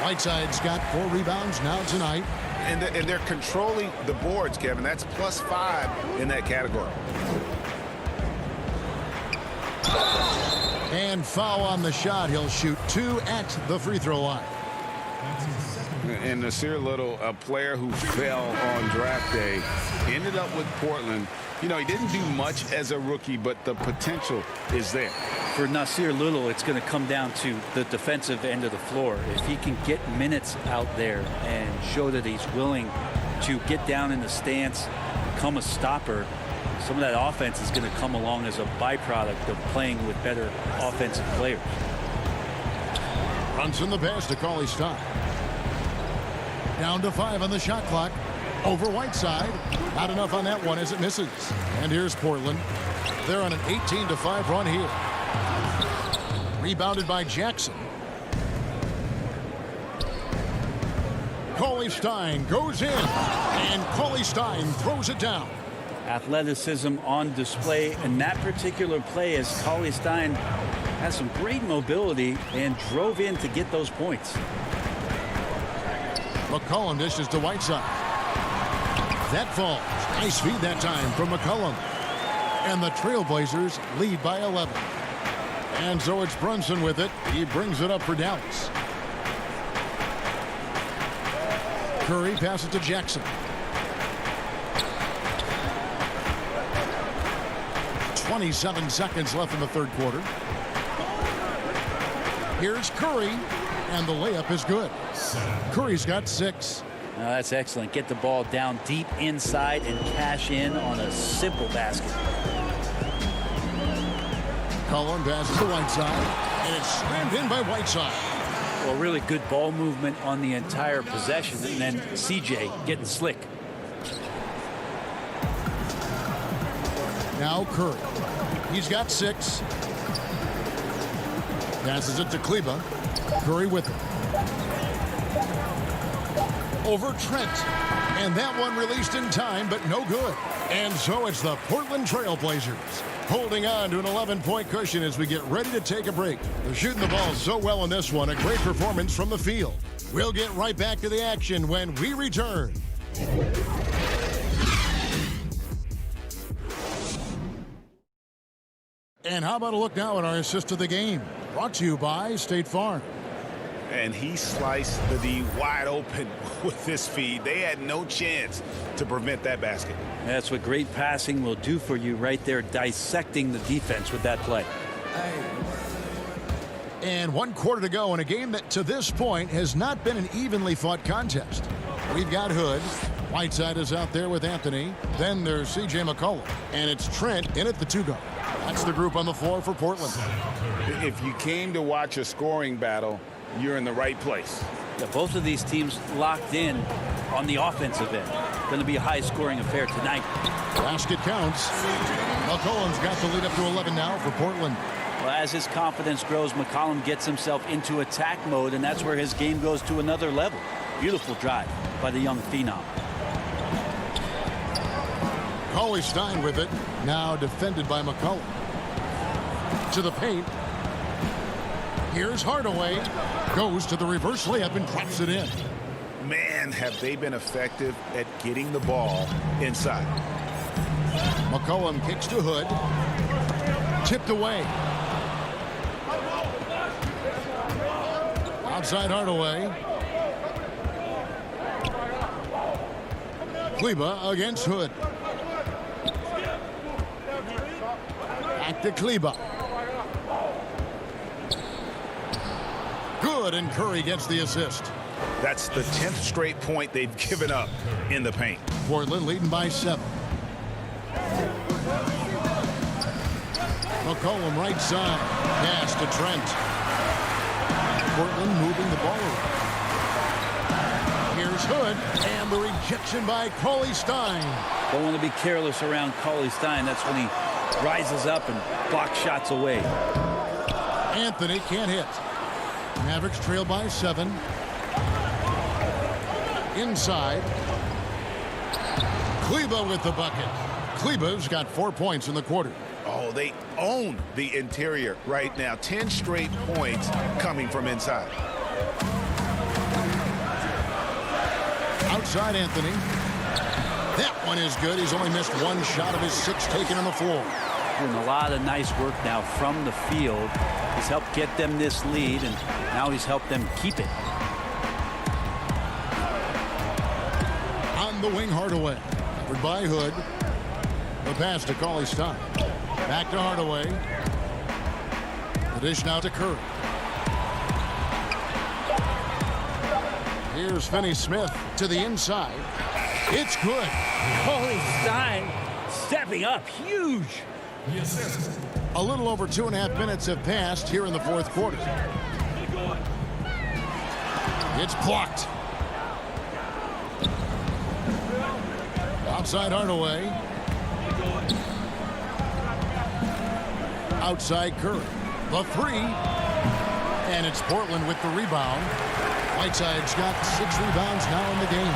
Whiteside's got 4 rebounds now tonight. And they're controlling the boards, Kevin. That's +5 in that category. And foul on the shot. He'll shoot 2 at the free throw line. And Nasir Little, a player who fell on draft day, ended up with Portland. You know, he didn't do much as a rookie, but the potential is there. For Nasir Little, it's going to come down to the defensive end of the floor. If he can get minutes out there and show that he's willing to get down in the stance, become a stopper, some of that offense is going to come along as a byproduct of playing with better offensive players. Brunson the pass to Cauley Stein. Down to 5 on the shot clock. Over Whiteside. Not enough on that one as it misses. And here's Portland. They're on an 18-5 run here. Rebounded by Jackson. Cauley Stein goes in. And Cauley Stein throws it down. Athleticism on display in that particular play as Cauley Stein has some great mobility and drove in to get those points. McCollum dishes to Whiteside. That falls. Nice feed that time from McCollum. And the Trailblazers lead by 11. And so it's Brunson with it. He brings it up for Dallas. Curry passes to Jackson. 27 seconds left in the third quarter. Here's Curry, and the layup is good. Curry's got 6. Now that's excellent. Get the ball down deep inside and cash in on a simple basket. McCollum passes to Whiteside, and it's slammed in by Whiteside. Well, really good ball movement on the entire possession, and then CJ getting slick. Now Curry. He's got 6. Passes it to Kleba. Curry with it. Over Trent. And that one released in time, but no good. And so it's the Portland Trail Blazers holding on to an 11-point cushion as we get ready to take a break. They're shooting the ball so well in this one. A great performance from the field. We'll get right back to the action when we return. And how about a look now at our assist of the game? Brought to you by State Farm. And he sliced the D wide open with this feed. They had no chance to prevent that basket. That's what great passing will do for you right there, dissecting the defense with that play. And 1 quarter to go in a game that to this point has not been an evenly fought contest. We've got Hood. Whiteside is out there with Anthony. Then there's C.J. McCollum. And it's Trent in at the 2 guard. That's the group on the floor for Portland. If you came to watch a scoring battle, you're in the right place. Yeah, both of these teams locked in on the offensive end. Going to be a high-scoring affair tonight. Basket counts. McCollum's got the lead up to 11 now for Portland. Well, as his confidence grows, McCollum gets himself into attack mode, and that's where his game goes to another level. Beautiful drive by the young phenom. Cauley-Stein with it. Now defended by McCollum. To the paint. Here's Hardaway. Goes to the reverse layup and drops it in. Man, have they been effective at getting the ball inside. McCollum kicks to Hood. Tipped away. Outside Hardaway. Kleba against Hood. Back to Kleba. Good, and Curry gets the assist. That's the 10th straight point they've given up in the paint. Portland leading by 7. McCollum right side. Pass to Trent. Portland moving the ball around. Here's Hood, and the rejection by Cauley-Stein. Don't want to be careless around Cauley-Stein. That's when he rises up and blocks shots away. Anthony can't hit. Mavericks trail by 7. Inside. Kleba with the bucket. Kleba's got 4 points in the quarter. Oh, they own the interior right now. 10 straight points coming from inside. Outside Anthony. That one is good. He's only missed 1 shot of his 6 taken on the floor. Doing a lot of nice work now from the field. He's helped get them this lead, and now he's helped them keep it. On the wing, Hardaway. Covered by Hood. The pass to Cauley-Stein. Back to Hardaway. The dish now to Curry. Here's Finney-Smith to the inside. It's good. Cauley-Stein stepping up huge. A little over 2.5 minutes have passed here in the 4th quarter. It's blocked. Outside Hardaway. Outside Curry. The 3. And it's Portland with the rebound. Whiteside's got 6 rebounds now in the game.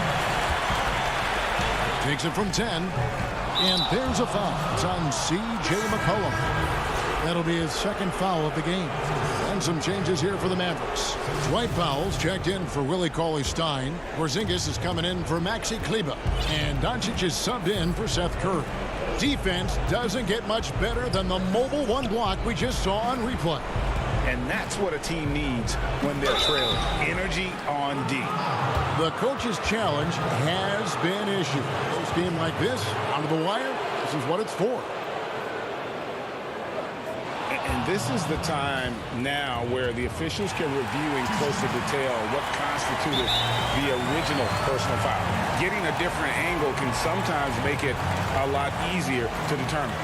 Takes it from 10. And there's a foul. It's on C.J. McCollum. That'll be his 2nd foul of the game. And some changes here for the Mavericks. Dwight Powell's checked in for Willie Cauley-Stein. Porzingis is coming in for Maxi Kleba. And Doncic is subbed in for Seth Curry. Defense doesn't get much better than the mobile 1 block we just saw on replay. And that's what a team needs when they're trailing. Energy on D. The coach's challenge has been issued. A scheme like this, out of the wire, this is what it's for. And this is the time now where the officials can review in closer detail what constituted the original personal foul. Getting a different angle can sometimes make it a lot easier to determine.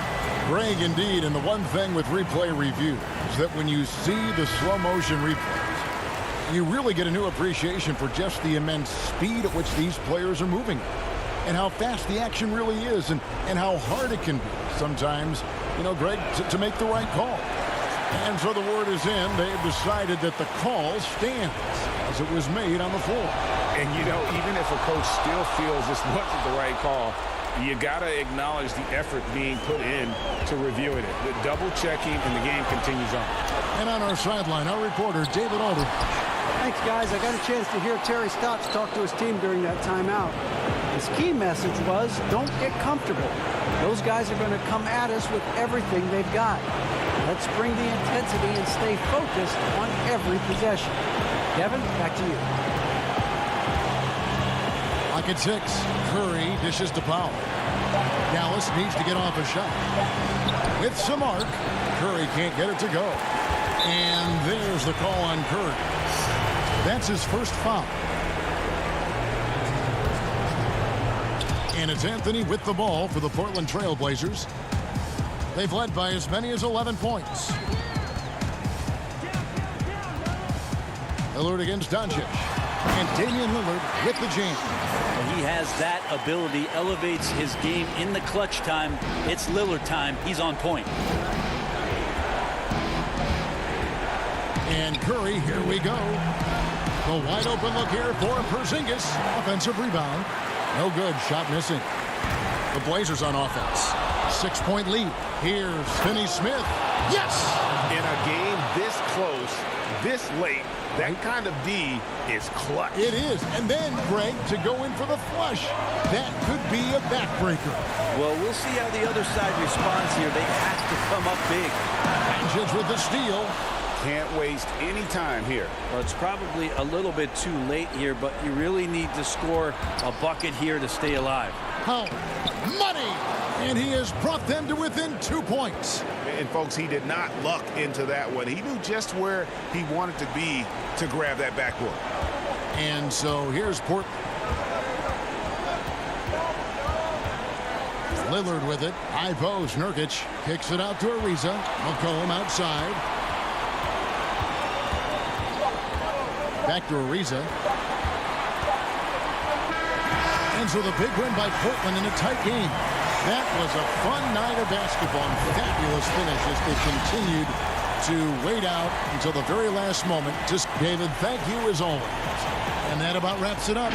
Greg, indeed, and the one thing with replay review is that when you see the slow motion replays, you really get a new appreciation for just the immense speed at which these players are moving and how fast the action really is and how hard it can be sometimes, you know, Greg, to make the right call. And so the word is in. They've decided that the call stands as it was made on the floor. And, you know, even if a coach still feels this wasn't the right call, you got to acknowledge the effort being put in to reviewing it. The double-checking, and the game continues on. And on our sideline, our reporter, David Aldridge. Thanks, guys. I got a chance to hear Terry Stotts talk to his team during that timeout. His key message was, don't get comfortable. Those guys are going to come at us with everything they've got. Let's bring the intensity and stay focused on every possession. Kevin, back to you. Clock at 6. Curry dishes to Powell. Dallas needs to get off a shot. With some arc, Curry can't get it to go. And there's the call on Curry. That's his first foul. And it's Anthony with the ball for the Portland Trail Blazers. They've led by as many as 11 points. Lillard against Doncic. And Damian Lillard with the jam. He has that ability, elevates his game in the clutch time. It's Lillard time. He's on point. And Curry, here we go. The wide open look here for Porzingis. Offensive rebound. No good. Shot missing. The Blazers on offense. 6-point lead. Here's Finney-Smith. Yes! In a game this close, this late, that kind of D is clutch. It is. And then, Greg, to go in for the flush. That could be a backbreaker. Well, we'll see how the other side responds here. They have to come up big. Doncic with the steal. Can't waste any time here. Well, it's probably a little bit too late here, but you really need to score a bucket here to stay alive. How? Money! And he has brought them to within 2 points. And, folks, he did not luck into that one. He knew just where he wanted to be to grab that backboard. And so here's Portland. Lillard with it. High post. Nurkic kicks it out to Ariza. McCollum outside. Back to Ariza. And so the big win by Portland in a tight game. That was a fun night of basketball and fabulous finish as they continued to wait out until the very last moment. Just David, thank you as always. And that about wraps it up.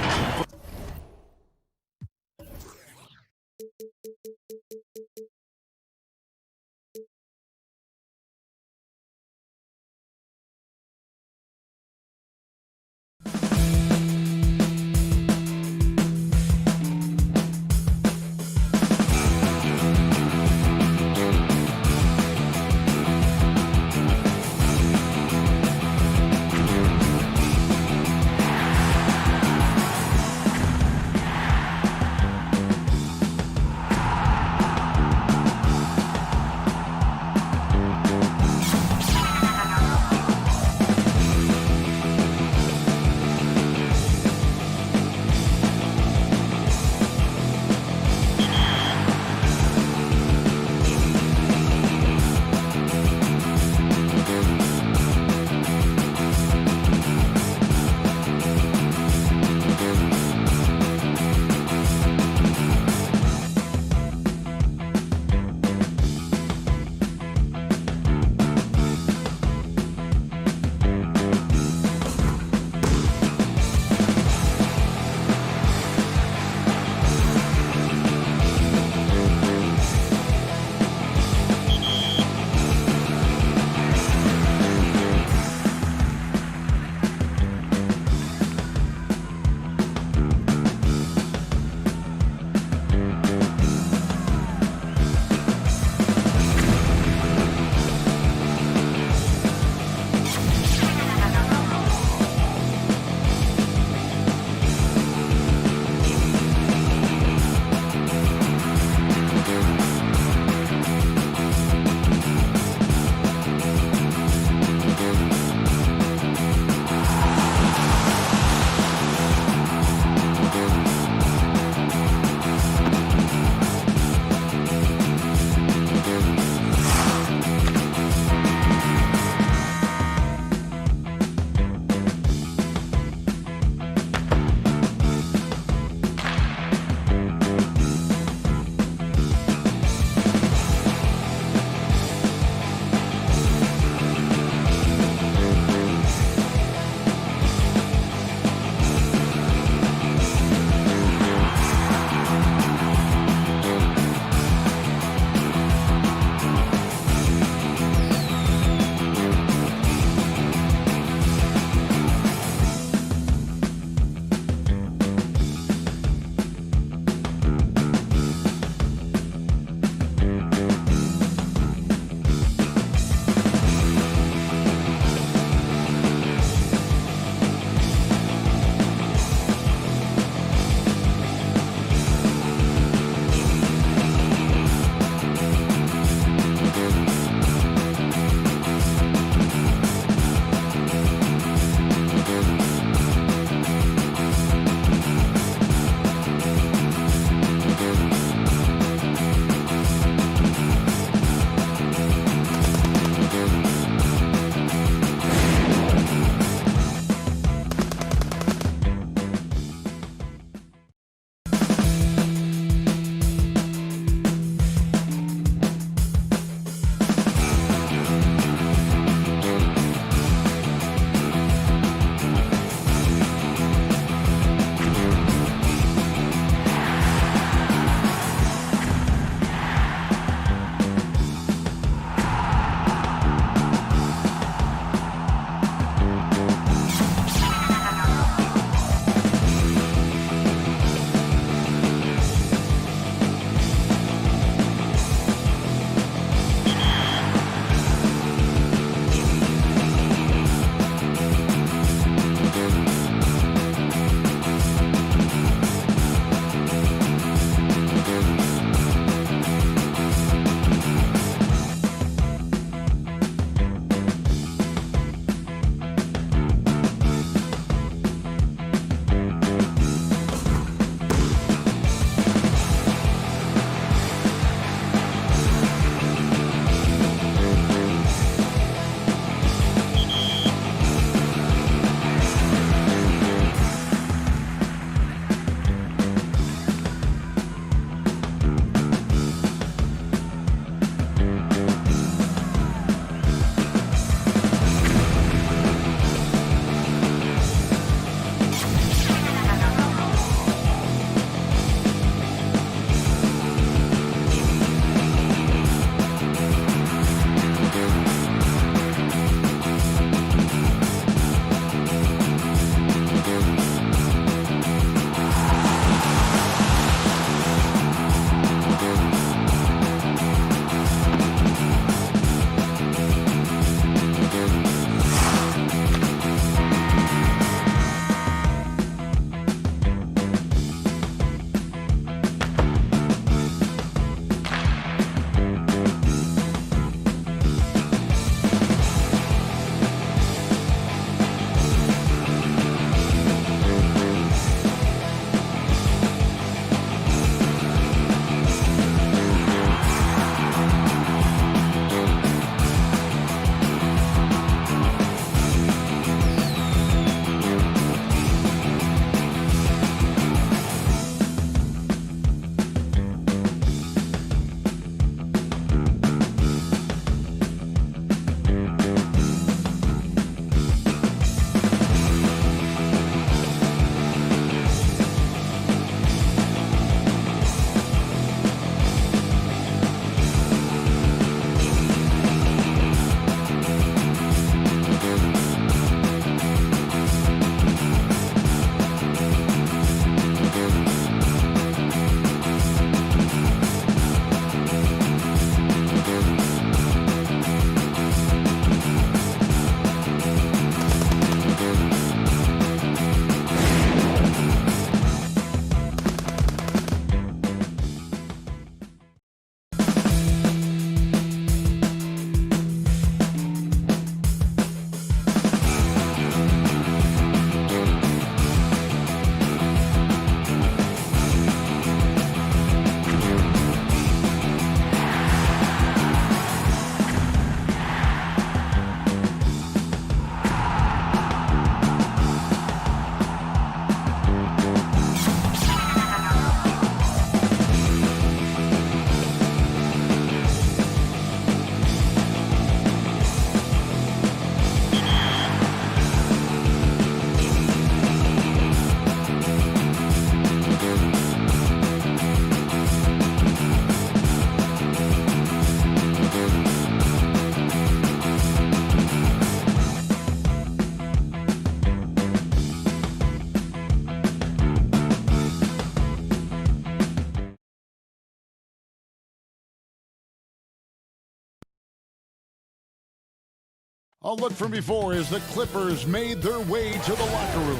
A look from before as the Clippers made their way to the locker room.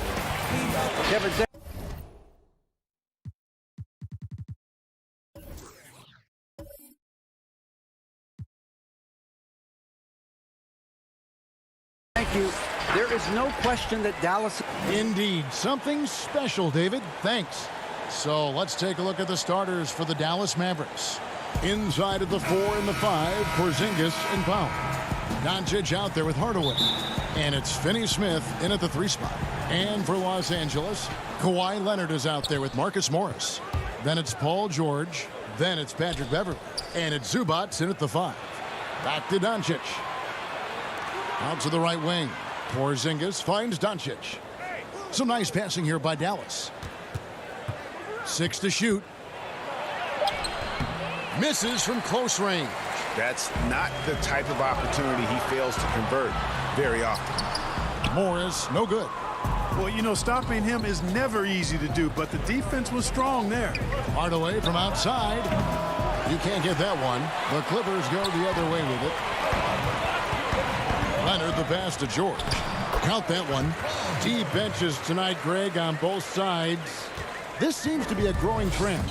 Kevin, thank you. There is no question that Dallas... Indeed, something special, David. Thanks. So let's take a look at the starters for the Dallas Mavericks. Inside of the 4 and the 5, Porzingis and Powell. Doncic out there with Hardaway. And it's Finney Smith in at the 3 spot. And for Los Angeles, Kawhi Leonard is out there with Marcus Morris. Then it's Paul George. Then it's Patrick Beverley. And it's Zubac in at the 5. Back to Doncic. Out to the right wing. Porzingis finds Doncic. Some nice passing here by Dallas. 6 to shoot. Misses from close range. That's not the type of opportunity he fails to convert very often. Morris, no good. Well, you know, stopping him is never easy to do, but the defense was strong there. Hardaway from outside. You can't get that one. The Clippers go the other way with it. Leonard the pass to George. Count that one. Deep benches tonight, Greg, on both sides. This seems to be a growing trend.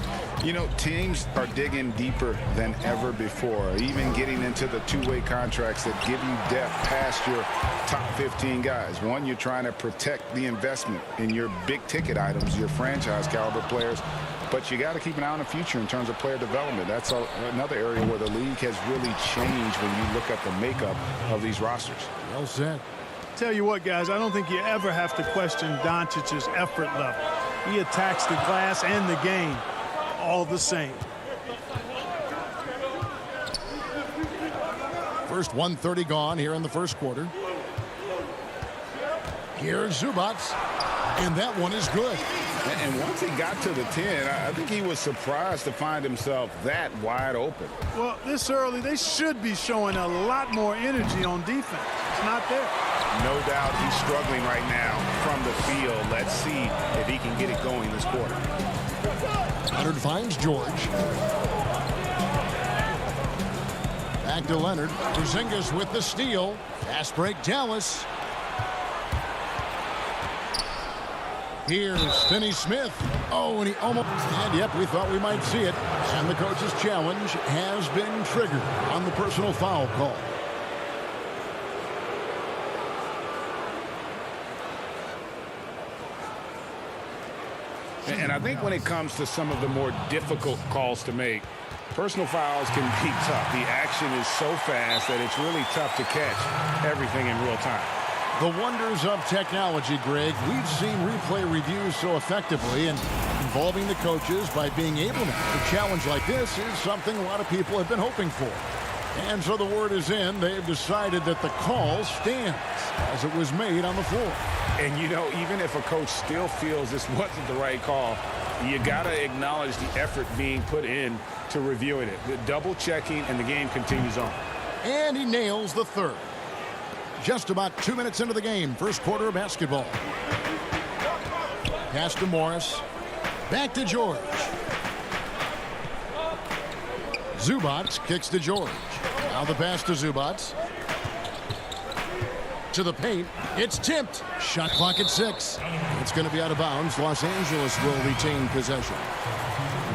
You know, teams are digging deeper than ever before, even getting into the two-way contracts that give you depth past your top 15 guys. One, you're trying to protect the investment in your big-ticket items, your franchise-caliber players, but you got to keep an eye on the future in terms of player development. That's another area where the league has really changed when you look at the makeup of these rosters. Well said. Tell you what, guys, I don't think you ever have to question Doncic's effort level. He attacks the glass and the game all the same. First 1:30 gone here in the first quarter. Here's Zubac, and that one is good. And once he got to the 10, I think he was surprised to find himself that wide open. Well, this early, they should be showing a lot more energy on defense. It's not there. No doubt he's struggling right now from the field. Let's see if he can get it going this quarter. Leonard finds George. Back to Leonard. Porzingis with the steal. Fast break, Dallas. Here's Finney Smith. Oh, and he almost... And yep, we thought we might see it. And the coach's challenge has been triggered on the personal foul call. And I think when it comes to some of the more difficult calls to make, personal fouls can be tough. The action is so fast that it's really tough to catch everything in real time. The wonders of technology, Greg. We've seen replay reviews so effectively, and involving the coaches by being able to a challenge like this is something a lot of people have been hoping for. And so the word is in. They've decided that the call stands as it was made on the floor. And, you know, even if a coach still feels this wasn't the right call, you got to acknowledge the effort being put in to reviewing it. The double checking, and the game continues on. And he nails the third. Just about 2 minutes into the game, first quarter of basketball. Pass to Morris. Back to George. Zubac kicks to George. Now the pass to Zubac. To the paint. It's tipped. Shot clock at 6. It's going to be out of bounds. Los Angeles will retain possession.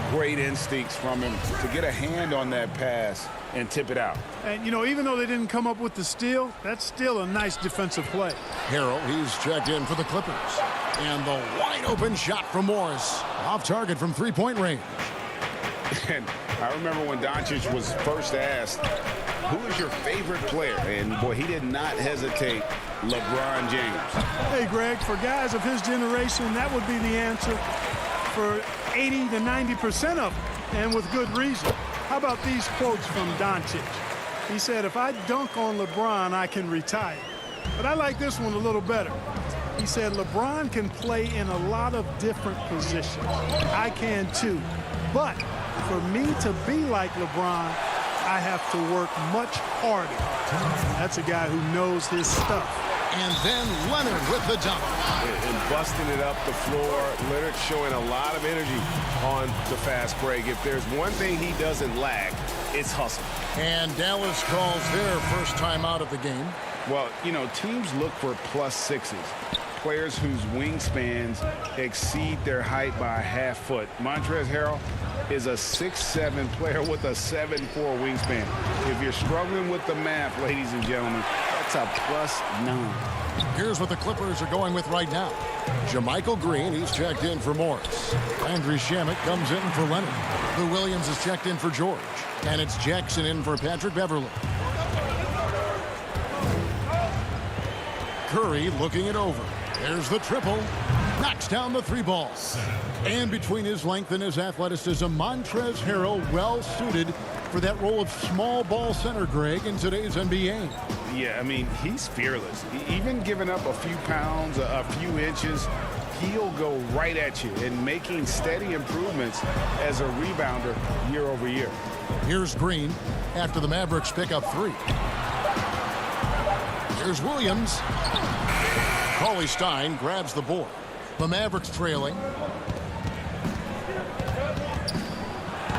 Great instincts from him to get a hand on that pass and tip it out. And, you know, even though they didn't come up with the steal, that's still a nice defensive play. Harrell, he's checked in for the Clippers. And the wide open shot from Morris. Off target from three-point range. And I remember when Doncic was first asked, who is your favorite player? And, boy, he did not hesitate. LeBron James. Hey, Greg, for guys of his generation, that would be the answer for 80 to 90% of them, and with good reason. How about these quotes from Doncic? He said, if I dunk on LeBron, I can retire. But I like this one a little better. He said, LeBron can play in a lot of different positions. I can too. But for me to be like LeBron, I have to work much harder. That's a guy who knows his stuff. And then Leonard with the dunk. And busting it up the floor. Leonard showing a lot of energy on the fast break. If there's one thing he doesn't lack, it's hustle. And Dallas calls their first time out of the game. Well, you know, teams look for +6s, players whose wingspans exceed their height by a half foot. Montrezl Harrell is a 6'7" player with a 7'4" wingspan. If you're struggling with the math, ladies and gentlemen, that's a +9. Here's what the Clippers are going with right now. Jermichael Green, he's checked in for Morris. Landry Shamet comes in for Leonard. Lou Williams is checked in for George. And it's Jackson in for Patrick Beverly. Curry looking it over. There's the triple. Knocks down the 3 ball. And between his length and his athleticism, Montrezl Harrell well suited for that role of small ball center, Greg, in today's NBA. Yeah, I mean, he's fearless. Even giving up a few pounds, a few inches, he'll go right at you and making steady improvements as a rebounder year over year. Here's Green after the Mavericks pick up 3. Here's Williams. Cauley Stein grabs the board. The Mavericks trailing.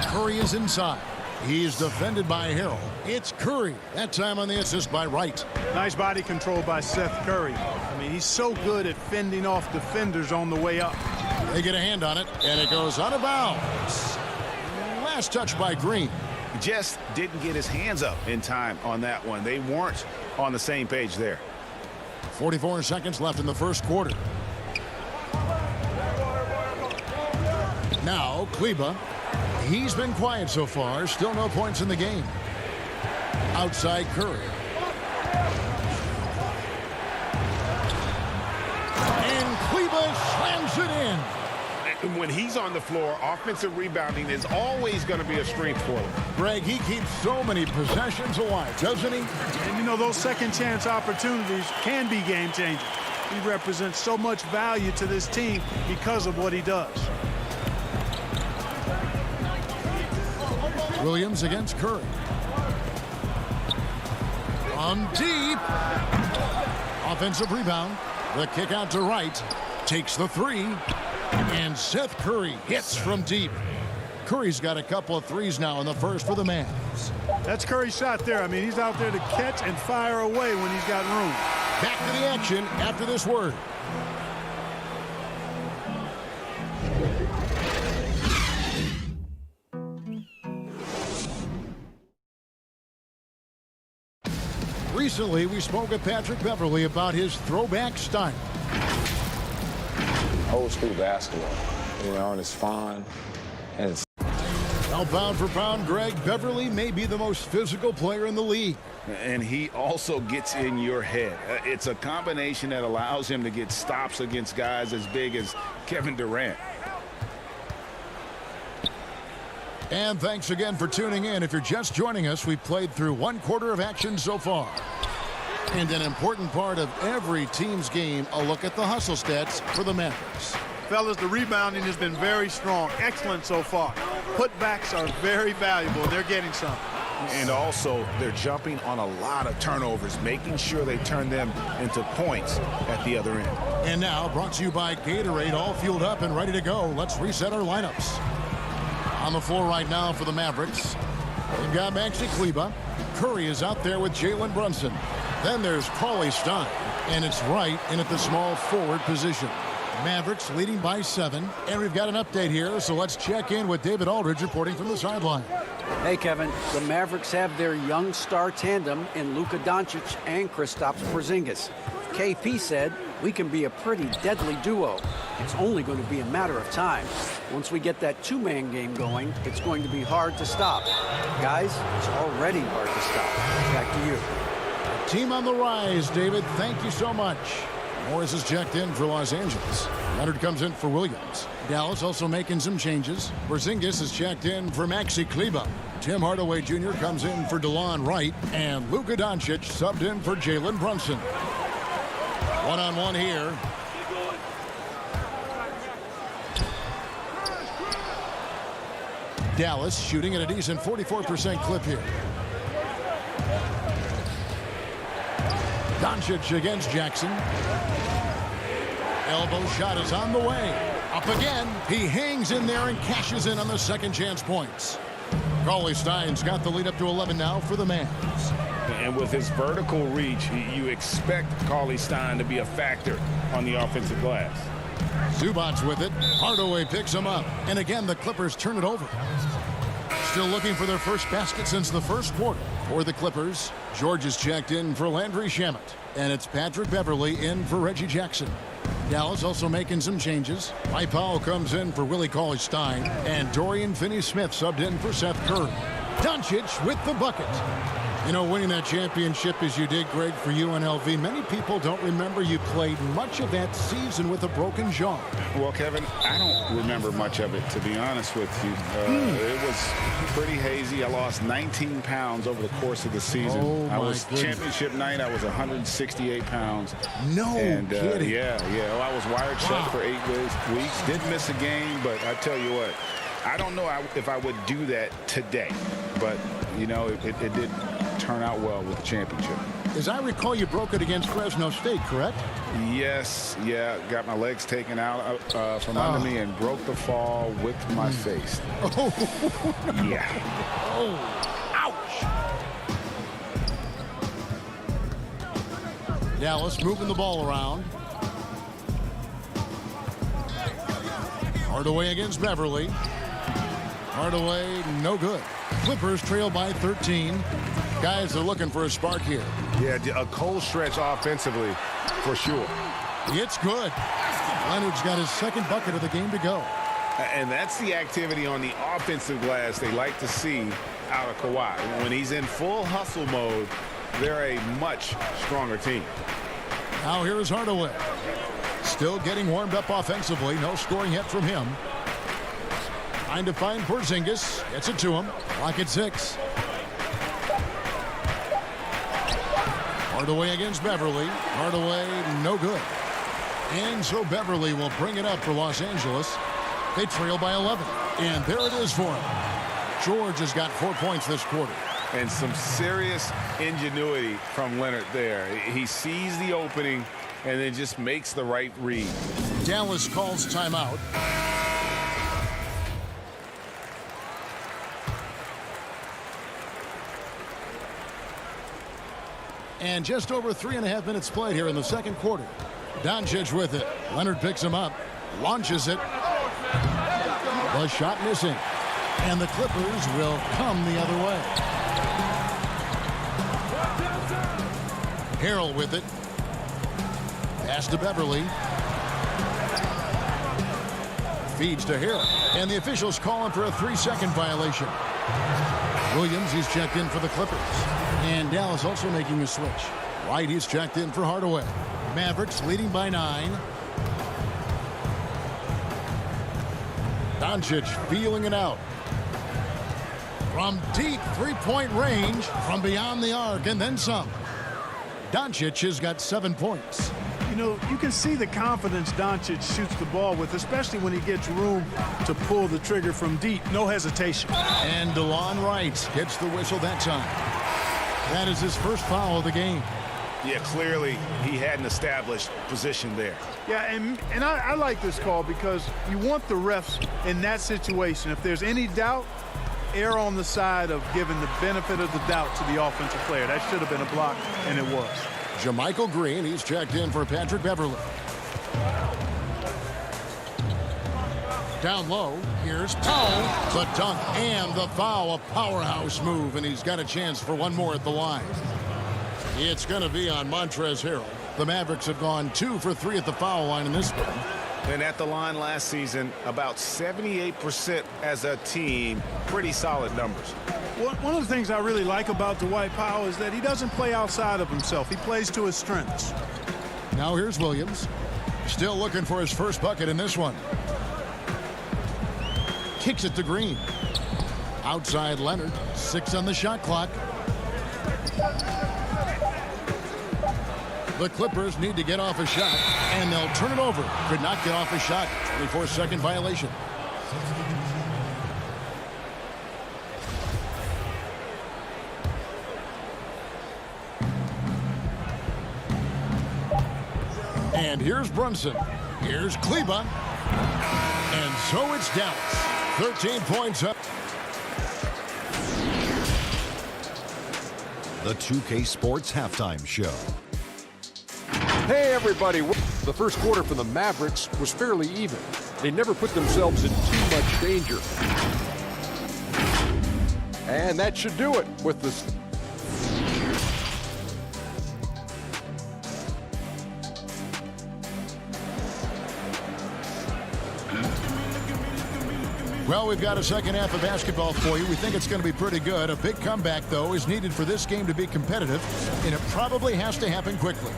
Curry is inside. He's defended by Harrell. It's Curry. That time on the assist by Wright. Nice body control by Seth Curry. I mean, he's so good at fending off defenders on the way up. They get a hand on it, and it goes out of bounds. Last touch by Green. Just didn't get his hands up in time on that one. They weren't on the same page there. 44 seconds left in the first quarter. Now, Kleba. He's been quiet so far. Still no points in the game. Outside Curry. And Kleba slams it in. When he's on the floor, offensive rebounding is always going to be a strength for him. Greg, he keeps so many possessions alive, doesn't he? And, you know, those second chance opportunities can be game changers. He represents so much value to this team because of what he does. Williams against Curry. On deep. Offensive rebound. The kick out to Wright. Takes the 3. And Seth Curry hits from deep. Curry's got a couple of threes now in the first for the Mavs. That's Curry's shot there. I mean, he's out there to catch and fire away when he's got room. Back to the action after this word. Recently, we spoke with Patrick Beverly about his throwback style. Old school basketball, you know, and it's fun. And it's Now, pound for pound, Greg, Beverly may be the most physical player in the league. And he also gets in your head. It's a combination that allows him to get stops against guys as big as Kevin Durant. And thanks again for tuning in. If you're just joining us, we played through 1 quarter of action so far. And an important part of every team's game, a look at the hustle stats for the Mavericks. Fellas, the rebounding has been very strong. Excellent so far. Putbacks are very valuable, and they're getting some. And also, they're jumping on a lot of turnovers, making sure they turn them into points at the other end. And now, brought to you by Gatorade, all fueled up and ready to go. Let's reset our lineups. On the floor right now for the Mavericks, we've got Maxi Kleba. Curry is out there with Jalen Brunson. Then there's Cauley Stein, and it's Wright in at the small forward position. Mavericks leading by 7, and we've got an update here, so let's check in with David Aldridge reporting from the sideline. Hey, Kevin, the Mavericks have their young star tandem in Luka Doncic and Kristaps Porzingis. KP said, we can be a pretty deadly duo. It's only going to be a matter of time. Once we get that two-man game going, it's going to be hard to stop. Guys, it's already hard to stop. Back to you. Team on the rise, David. Thank you so much. Morris is checked in for Los Angeles. Leonard comes in for Williams. Dallas also making some changes. Porzingis is checked in for Maxi Kleba. Tim Hardaway Jr. comes in for DeLon Wright. And Luka Doncic subbed in for Jalen Brunson. One-on-one here. Dallas shooting at a decent 44% clip here. Doncic against Jackson. Elbow shot is on the way. Up again. He hangs in there and cashes in on the second chance points. Cauley Stein's got the lead up to 11 now for the Mavs. And with his vertical reach, you expect Cauley Stein to be a factor on the offensive glass. Zubac's with it. Hardaway picks him up. And again, the Clippers turn it over. Still looking for their first basket since the first quarter. For the Clippers, George is checked in for Landry Shamet. And it's Patrick Beverley in for Reggie Jackson. Dallas also making some changes. Mike Powell comes in for Willie Cauley-Stein. And Dorian Finney-Smith subbed in for Seth Curry. Doncic with the bucket. You know, winning that championship as you did, Greg, for UNLV, many people don't remember you played much of that season with a broken jaw. Well, Kevin, I don't remember much of it, to be honest with you. It was pretty hazy. I lost 19 pounds over the course of the season. Oh, I was goodness. Championship night, I was 168 pounds. No kidding. Yeah. Well, I was wired shut for 8 weeks. Did miss a game, but I tell you what, I don't know if I would do that today. But, you know, it did turn out well with the championship. As I recall, you broke it against Fresno State, correct? Yes, yeah. Got my legs taken out from under me and broke the fall with my face. Oh, yeah. oh, ouch. Dallas moving the ball around. Hardaway against Beverley. Hardaway, no good. Clippers trail by 13. Guys are looking for a spark here. Yeah, a cold stretch offensively for sure. It's good. Leonard's got his second bucket of the game to go. And that's the activity on the offensive glass they like to see out of Kawhi. When he's in full hustle mode, they're a much stronger team. Now here's Hardaway. Still getting warmed up offensively. No scoring yet from him. Trying to find Porzingis. Gets it to him. Clock at 6. Hardaway against Beverley. Hardaway, no good. And so Beverley will bring it up for Los Angeles. They trail by 11. And there it is for him. George has got 4 points this quarter. And some serious ingenuity from Leonard there. He sees the opening and then just makes the right read. Dallas calls timeout. And just over 3.5 minutes played here in the second quarter. Doncic with it. Leonard picks him up. Launches it. The shot missing. And the Clippers will come the other way. Harrell with it. Pass to Beverley. Feeds to Harrell. And the officials calling for a 3-second violation. Williams, he's checked in for the Clippers. And Dallas also making a switch. White, he's checked in for Hardaway. Mavericks leading by 9. Doncic feeling it out. From deep three-point range, from beyond the arc, and then some. Doncic has got 7 points. You know, you can see the confidence Doncic shoots the ball with, especially when he gets room to pull the trigger from deep. No hesitation. And DeLon Wright gets the whistle that time. That is his first foul of the game. Yeah, clearly he had an established position there. Yeah, and I like this call because you want the refs in that situation. If there's any doubt, err on the side of giving the benefit of the doubt to the offensive player. That should have been a block, and it was. JaMychal Green, he's checked in for Patrick Beverley. Down low, here's Powell. The dunk and the foul, a powerhouse move, and he's got a chance for one more at the line. It's going to be on Montrezl Harrell. The Mavericks have gone 2 for 3 at the foul line in this one. And at the line last season, about 78% as a team. Pretty solid numbers. One of the things I really like about Dwight Powell is that he doesn't play outside of himself. He plays to his strengths. Now here's Williams. Still looking for his first bucket in this one. Kicks it to Green. Outside Leonard. 6 on the shot clock. The Clippers need to get off a shot, and they'll turn it over. Could not get off a shot. 24-second violation. And here's Brunson. Here's Kleba. And so it's Dallas. 13 points up. the 2K Sports Halftime Show. Hey, everybody. The first quarter for the Mavericks was fairly even. They never put themselves in too much danger. And that should do it with this. Well, we've got a second half of basketball for you. We think it's going to be pretty good. A big comeback, though, is needed for this game to be competitive, and it probably has to happen quickly.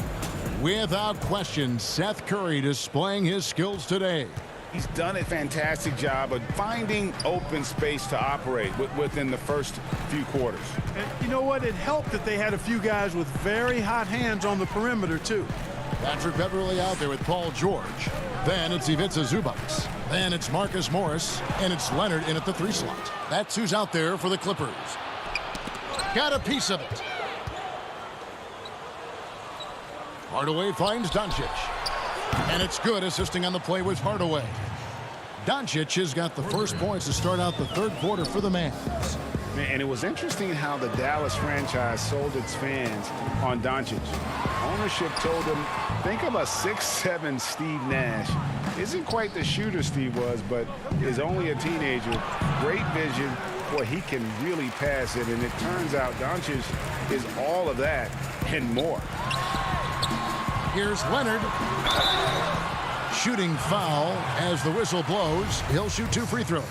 Without question, Seth Curry displaying his skills today. He's done a fantastic job of finding open space to operate within the first few quarters. And you know what? It helped that they had a few guys with very hot hands on the perimeter, too. Patrick Beverley out there with Paul George. Then it's Ivica Zubac. Then it's Marcus Morris. And it's Leonard in at the 3 slot. That's who's out there for the Clippers. Got a piece of it. Hardaway finds Doncic. And it's good, assisting on the play with Hardaway. Doncic has got the first points to start out the third quarter for the Mavs. And it was interesting how the Dallas franchise sold its fans on Doncic. Ownership told them, think of a 6'7" Steve Nash. Isn't quite the shooter Steve was, but is only a teenager. Great vision. Boy, he can really pass it. And it turns out Doncic is all of that and more. Here's Leonard. Shooting foul as the whistle blows. He'll shoot 2 free throws.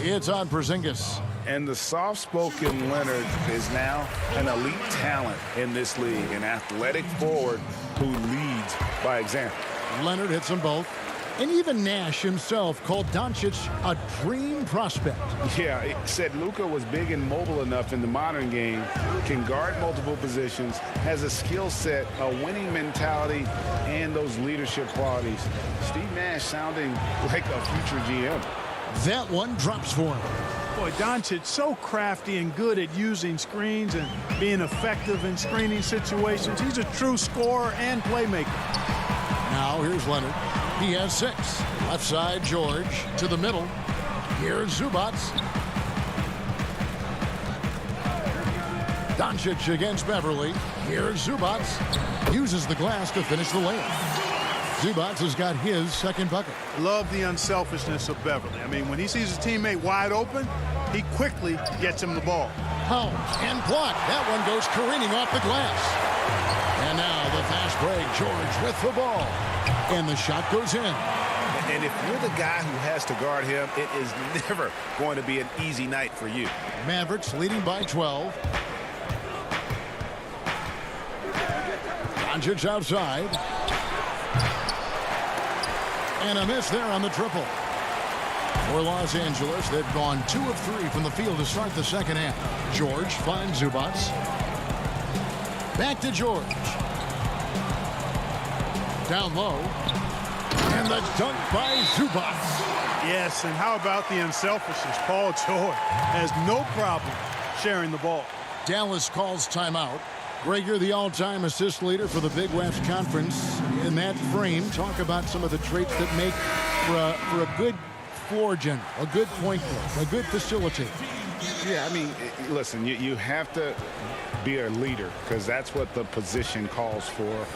It's on Porzingis. And the soft-spoken Leonard is now an elite talent in this league, an athletic forward who leads by example. Leonard hits them both. And even Nash himself called Doncic a dream prospect. Yeah, it said Luka was big and mobile enough in the modern game, can guard multiple positions, has a skill set, a winning mentality, and those leadership qualities. Steve Nash sounding like a future GM. That one drops for him. Boy, Doncic so crafty and good at using screens and being effective in screening situations. He's a true scorer and playmaker. Now here's Leonard. He has 6. Left side, George to the middle. Here's Zubac. Doncic against Beverley. Here's Zubac. Uses the glass to finish the layup. Zubac has got his second bucket. Love the unselfishness of Beverley. I mean, when he sees his teammate wide open, he quickly gets him the ball. Pound and block. That one goes careening off the glass. And now the fast break. George with the ball. And the shot goes in. And if you're the guy who has to guard him, it is never going to be an easy night for you. Mavericks leading by 12. Doncic outside. And a miss there on the triple. For Los Angeles, they've gone 2 of 3 from the field to start the second half. George finds Zubac. Back to George. Down low. And the dunk by Zubac. Yes, and how about the unselfishness? Paul George has no problem sharing the ball. Dallas calls timeout. Greg, you're the all-time assist leader for the Big West Conference. In that frame, talk about some of the traits that make for a good floor general, a good point guard, a good facilitator. Yeah, I mean, listen, you have to be a leader because that's what the position calls for.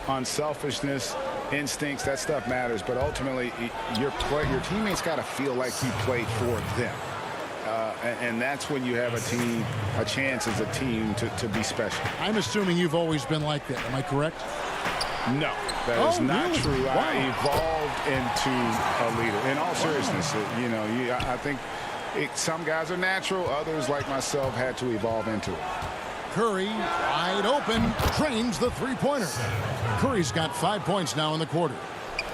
Unselfishness, instincts, that stuff matters. But ultimately, your teammates got to feel like you played for them. And that's when you have a chance as a team to be special. I'm assuming you've always been like that. Am I correct? No, that is not really? true. Wow. I evolved into a leader. In all seriousness, I think some guys are natural. Others, like myself, had to evolve into it. Curry, wide open, trains the three-pointer. Curry's got 5 points now in the quarter.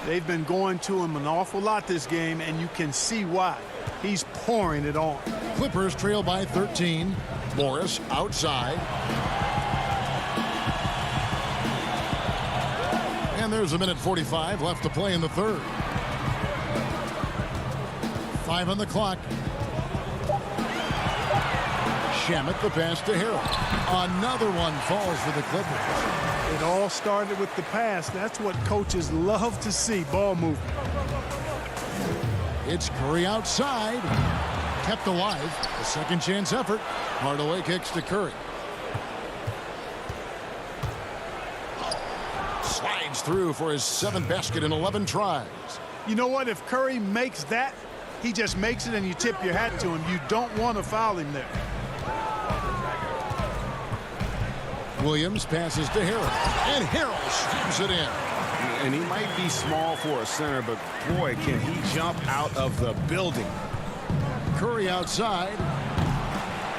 They've been going to him an awful lot this game, and you can see why. He's pouring it on. Clippers trail by 13. Morris outside. And there's a minute 45 left to play in the third. 5 on the clock. Shamet the pass to Harrell. Another one falls for the Clippers. It all started with the pass. That's what coaches love to see, ball movement. It's Curry outside. Kept alive. A second chance effort. Hardaway kicks to Curry. through for his 7th basket in 11 tries. You know what? If Curry makes that, he just makes it and you tip your hat to him. You don't want to foul him there. Williams passes to Harrell, and Harrell slams it in. And he might be small for a center, but boy, can he jump out of the building. Curry outside.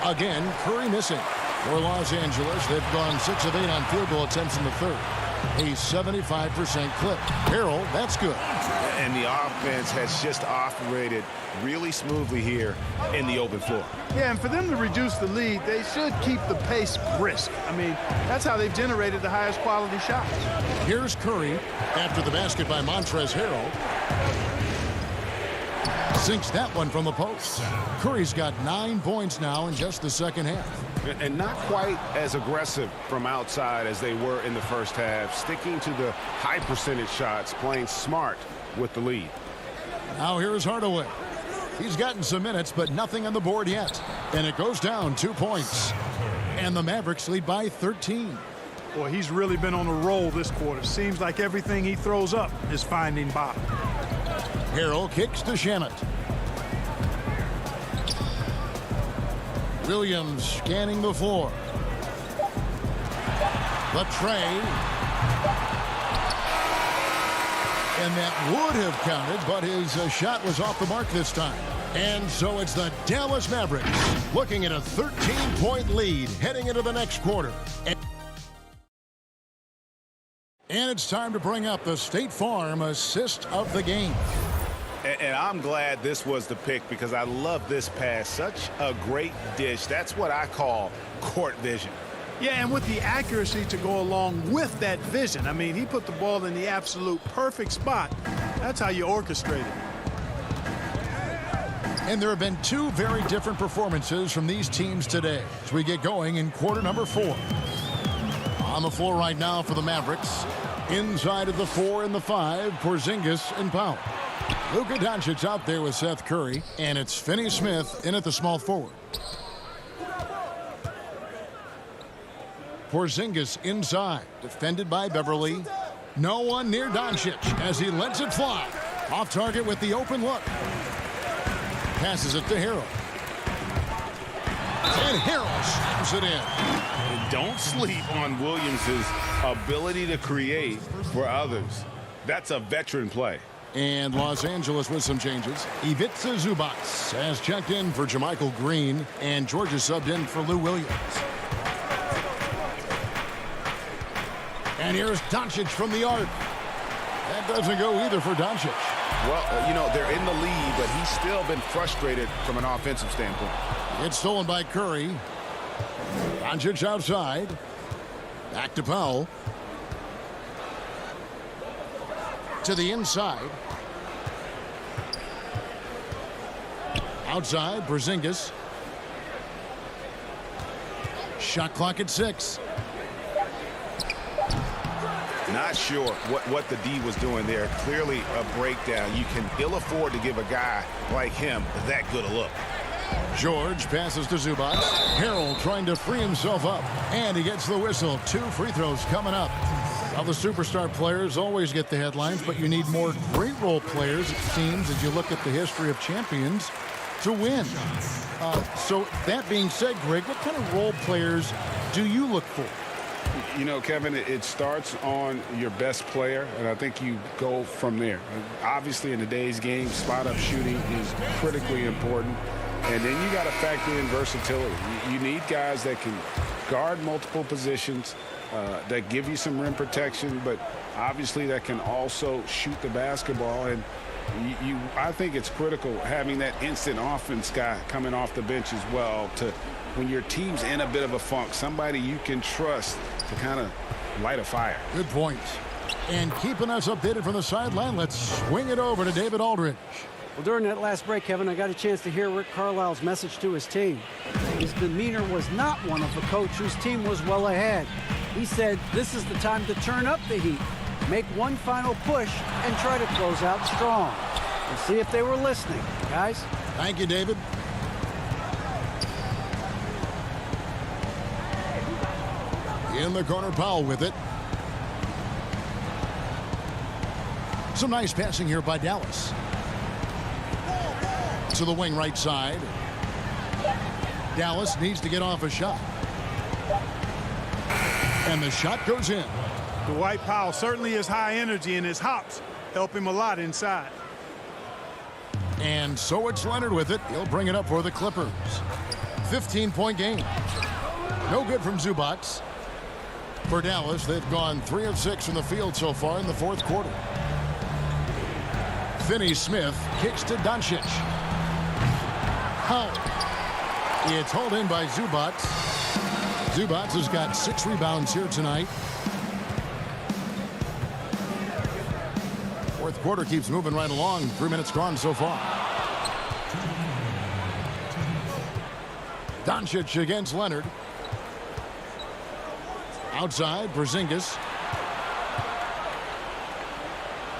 Again, Curry missing. For Los Angeles, they've gone 6 of 8 on field goal attempts in the third. A 75% clip. Harrell, that's good. And the offense has just operated really smoothly here in the open floor. Yeah, and for them to reduce the lead, they should keep the pace brisk. I mean, that's how they've generated the highest quality shots. Here's Curry after the basket by Montrezl Harrell. Sinks that one from the post. Curry's got 9 points now in just the second half. And not quite as aggressive from outside as they were in the first half. Sticking to the high percentage shots, playing smart with the lead. Now here's Hardaway. He's gotten some minutes, but nothing on the board yet. And it goes down 2 points. And the Mavericks lead by 13. Boy, he's really been on a roll this quarter. Seems like everything he throws up is finding bottom. Harrell kicks to Shannon. Williams scanning the floor. The tray. And that would have counted, but his shot was off the mark this time. And so it's the Dallas Mavericks looking at a 13-point lead heading into the next quarter. And it's time to bring up the State Farm assist of the game. And I'm glad this was the pick because I love this pass. Such a great dish. That's what I call court vision. Yeah, and with the accuracy to go along with that vision. I mean, he put the ball in the absolute perfect spot. That's how you orchestrate it. And there have been 2 very different performances from these teams today as we get going in quarter number 4. On the floor right now for the Mavericks. Inside of the 4 and the 5, Porzingis and Powell. Luka Doncic out there with Seth Curry, and it's Finney-Smith in at the small forward. Porzingis inside, defended by Beverly. No one near Doncic as he lets it fly. Off target with the open look. Passes it to Harrell. And Harrell slams it in. And don't sleep on Williams' ability to create for others. That's a veteran play. And Los Angeles with some changes. Ivica Zubac has checked in for JaMychal Green, and Georgia subbed in for Lou Williams. And here's Doncic from the arc. That doesn't go either for Doncic. Well, you know, they're in the lead, but he's still been frustrated from an offensive standpoint. It's stolen by Curry. Doncic outside. Back to Powell. To the inside. Outside, Porzingis. Shot clock at 6. Not sure what the D was doing there. Clearly a breakdown. You can ill afford to give a guy like him that good a look. George passes to Zubac. Harrell trying to free himself up. And he gets the whistle. 2 free throws coming up. Well, the superstar players always get the headlines, but you need more great role players, it seems, as you look at the history of champions, to win. So that being said, Greg, what kind of role players do you look for? You know, Kevin, it starts on your best player, and I think you go from there. Obviously, in today's game, spot-up shooting is critically important. And then you got to factor in versatility. You need guys that can guard multiple positions, that give you some rim protection, but obviously that can also shoot the basketball. And I think it's critical having that instant offense guy coming off the bench as well to when your team's in a bit of a funk, somebody you can trust to kind of light a fire. Good point. And keeping us updated from the sideline, let's swing it over to David Aldridge. Well, during that last break, Kevin, I got a chance to hear Rick Carlisle's message to his team. His demeanor was not one of a coach whose team was well ahead. He said, this is the time to turn up the heat, make one final push, and try to close out strong. We'll see if they were listening, guys. Thank you, David. In the corner, Powell with it. Some nice passing here by Dallas. To the wing right side. Dallas needs to get off a shot. And the shot goes in. Dwight Powell certainly has high energy, and his hops help him a lot inside. And so it's Leonard with it. He'll bring it up for the Clippers. 15-point game. No good from Zubac. For Dallas, they've gone 3 of 6 from the field so far in the fourth quarter. Finney-Smith kicks to Doncic. Powell. It's hauled in by Zubac. Zubac has got 6 rebounds here tonight. Fourth quarter keeps moving right along. 3 minutes gone so far. Doncic against Leonard. Outside, Porzingis.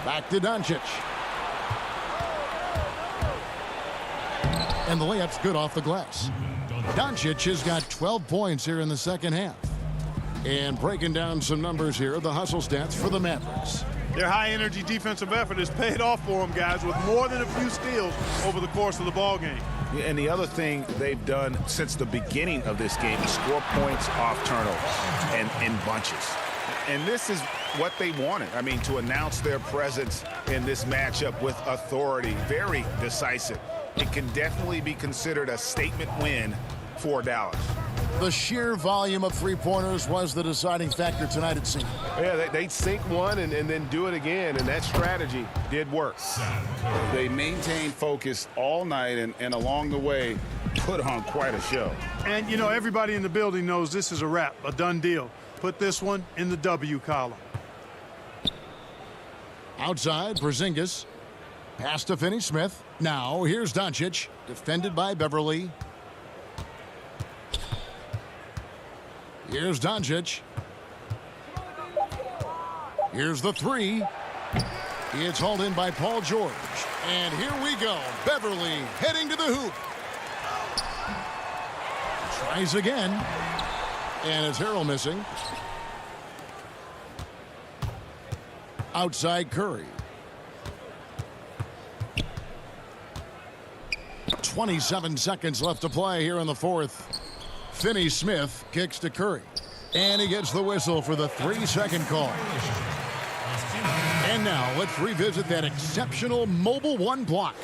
Back to Doncic. And the layup's good off the glass. Doncic has got 12 points here in the second half. And breaking down some numbers here, the hustle stats for the Mavericks. Their high-energy defensive effort has paid off for them, guys, with more than a few steals over the course of the ballgame. Yeah, and the other thing they've done since the beginning of this game is score points off turnovers and in bunches. And this is what they wanted. I mean, to announce their presence in this matchup with authority, very decisive. It can definitely be considered a statement win for Dallas. The sheer volume of three-pointers was the deciding factor tonight, it seemed. Yeah, they'd sink one and then do it again, and that strategy did work. They maintained focus all night and along the way put on quite a show. And, you know, everybody in the building knows this is a wrap, a done deal. Put this one in the W column. Outside, Porzingis. Pass to Finney-Smith. Now, here's Doncic, defended by Beverly. Here's Doncic. Here's the three. It's hauled in by Paul George. And here we go. Beverly heading to the hoop. Tries again. And it's Harrell missing. Outside Curry. 27 seconds left to play here in the fourth. Finney-Smith kicks to Curry. And he gets the whistle for the 3-second call. And now let's revisit that exceptional mobile one block.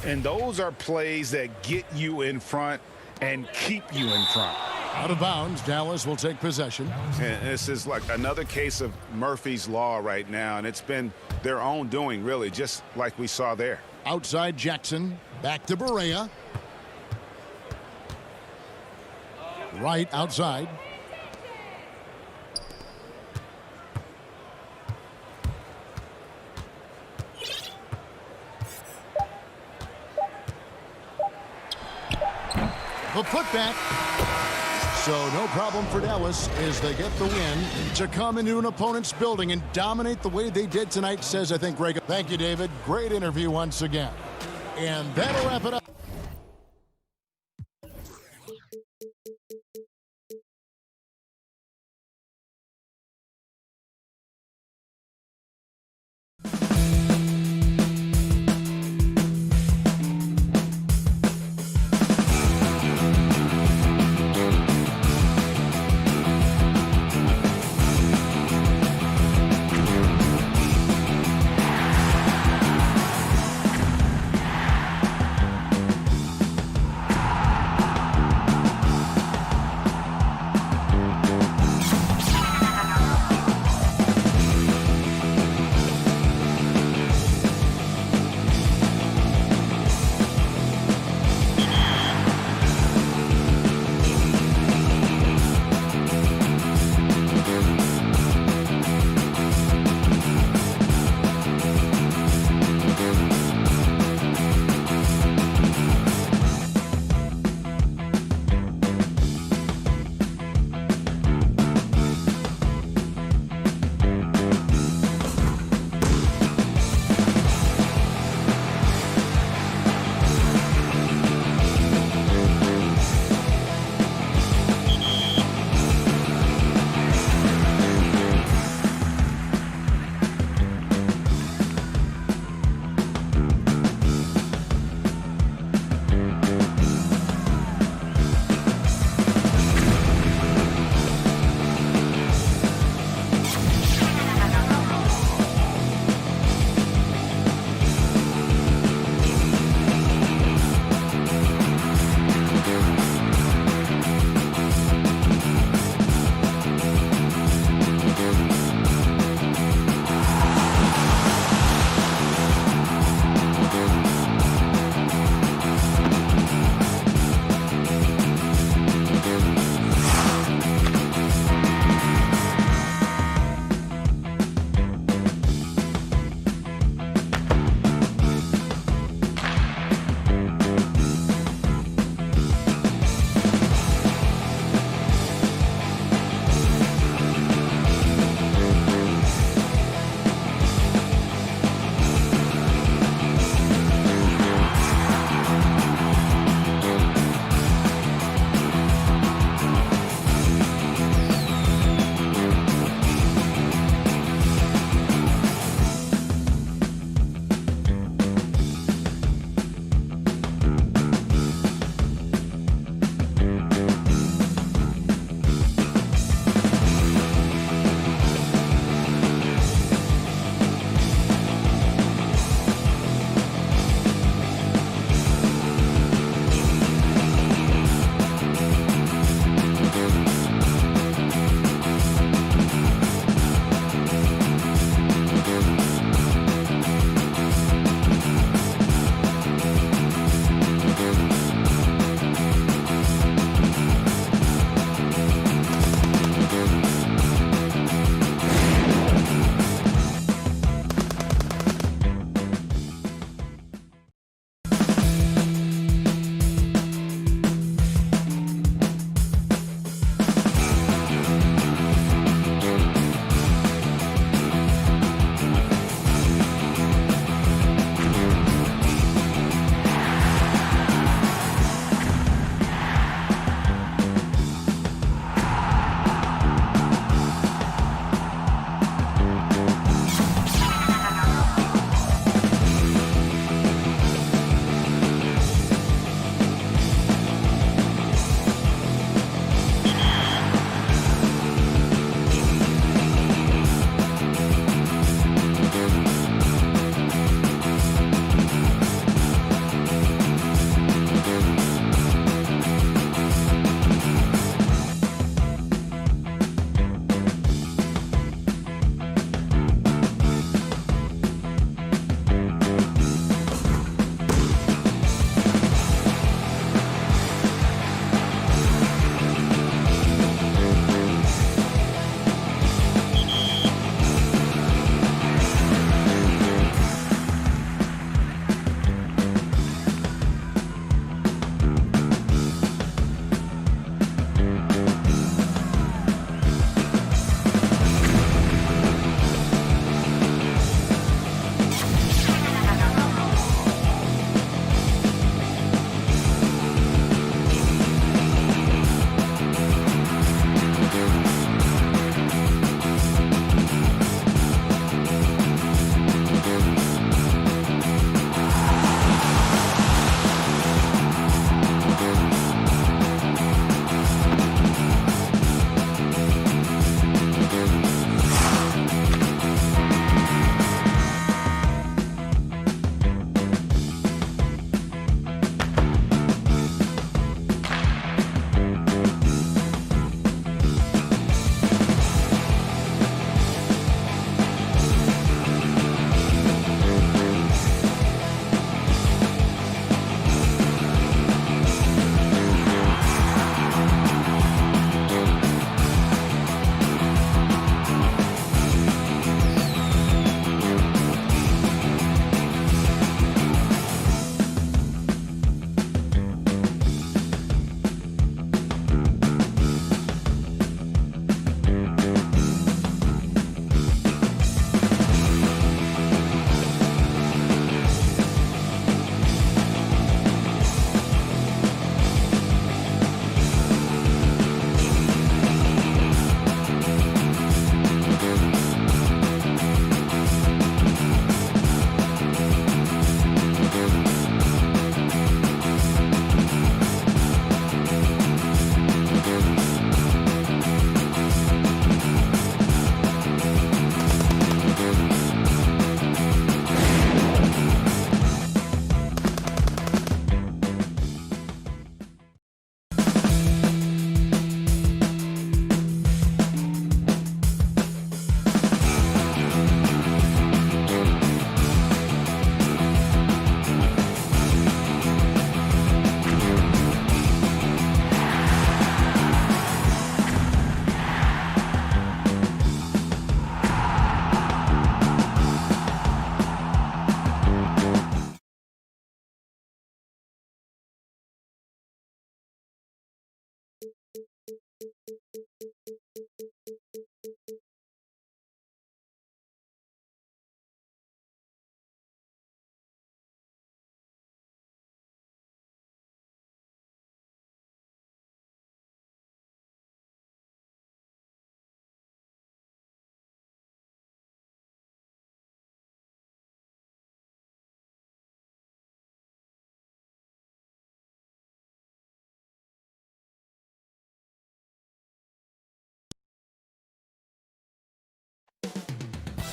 And those are plays that get you in front and keep you in front. Out of bounds, Dallas will take possession. And this is like another case of Murphy's Law right now, and it's been their own doing, really, just like we saw there. Outside Jackson, back to Barea. Right outside. The putback. So no problem for Dallas as they get the win. To come into an opponent's building and dominate the way they did tonight says, I think, Greg. Thank you, David. Great interview once again. And that'll wrap it up.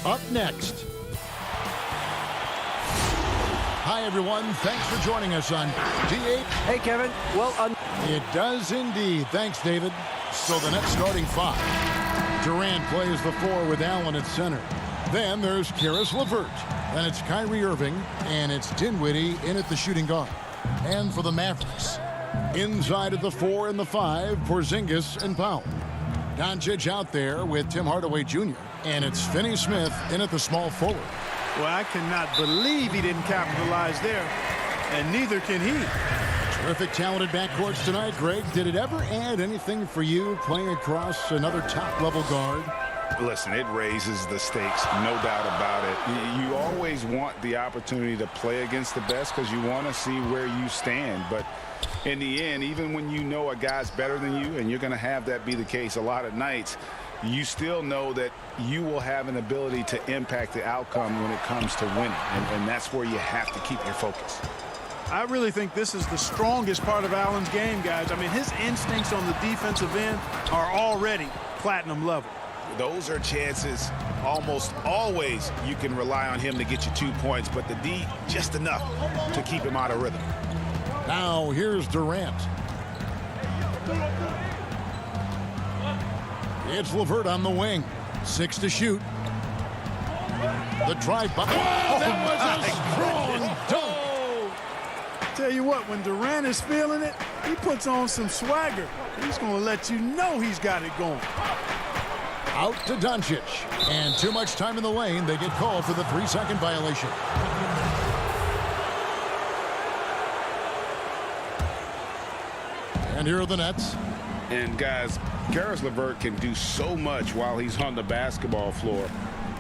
Up next. Hi, everyone. Thanks for joining us on DH. Hey, Kevin. Well, It does indeed. Thanks, David. So the Nets starting 5. Durant plays the 4 with Allen at center. Then there's Karis LeVert. Then it's Kyrie Irving. And it's Dinwiddie in at the shooting guard. And for the Mavericks, inside of the 4 and the 5, Porzingis and Powell. Doncic out there with Tim Hardaway Jr. And it's Finney Smith in at the small forward. Well, I cannot believe he didn't capitalize there, and neither can he. Terrific, talented backcourts tonight, Greg. Did it ever add anything for you playing across another top-level guard? Listen, it raises the stakes, no doubt about it. You always want the opportunity to play against the best because you want to see where you stand. But in the end, even when you know a guy's better than you, and you're going to have that be the case a lot of nights, you still know that you will have an ability to impact the outcome when it comes to winning. And that's where you have to keep your focus. I really think this is the strongest part of Allen's game, guys. I mean, his instincts on the defensive end are already platinum level. Those are chances almost always you can rely on him to get you 2 points, but the D just enough to keep him out of rhythm. Now here's Durant. It's LeVert on the wing. 6 to shoot. The drive by. Oh, that was a strong dunk. Tell you what, when Durant is feeling it, he puts on some swagger. He's going to let you know he's got it going. Out to Doncic. And too much time in the lane. They get called for the 3-second violation. And here are the Nets. And guys, Karis LeVert can do so much while he's on the basketball floor.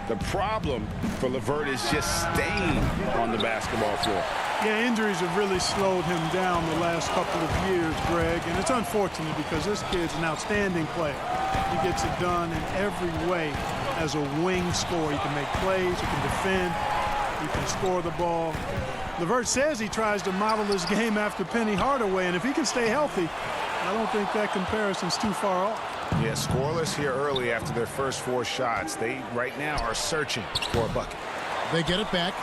The problem for LeVert is just staying on the basketball floor. Yeah, injuries have really slowed him down the last couple of years, Greg, and it's unfortunate because this kid's an outstanding player. He gets it done in every way as a wing scorer. He can make plays, he can defend, he can score the ball. LeVert says he tries to model his game after Penny Hardaway, and if he can stay healthy, I don't think that comparison's too far off. Yeah, scoreless here early after their first 4 shots. They right now are searching for a bucket. They get it back.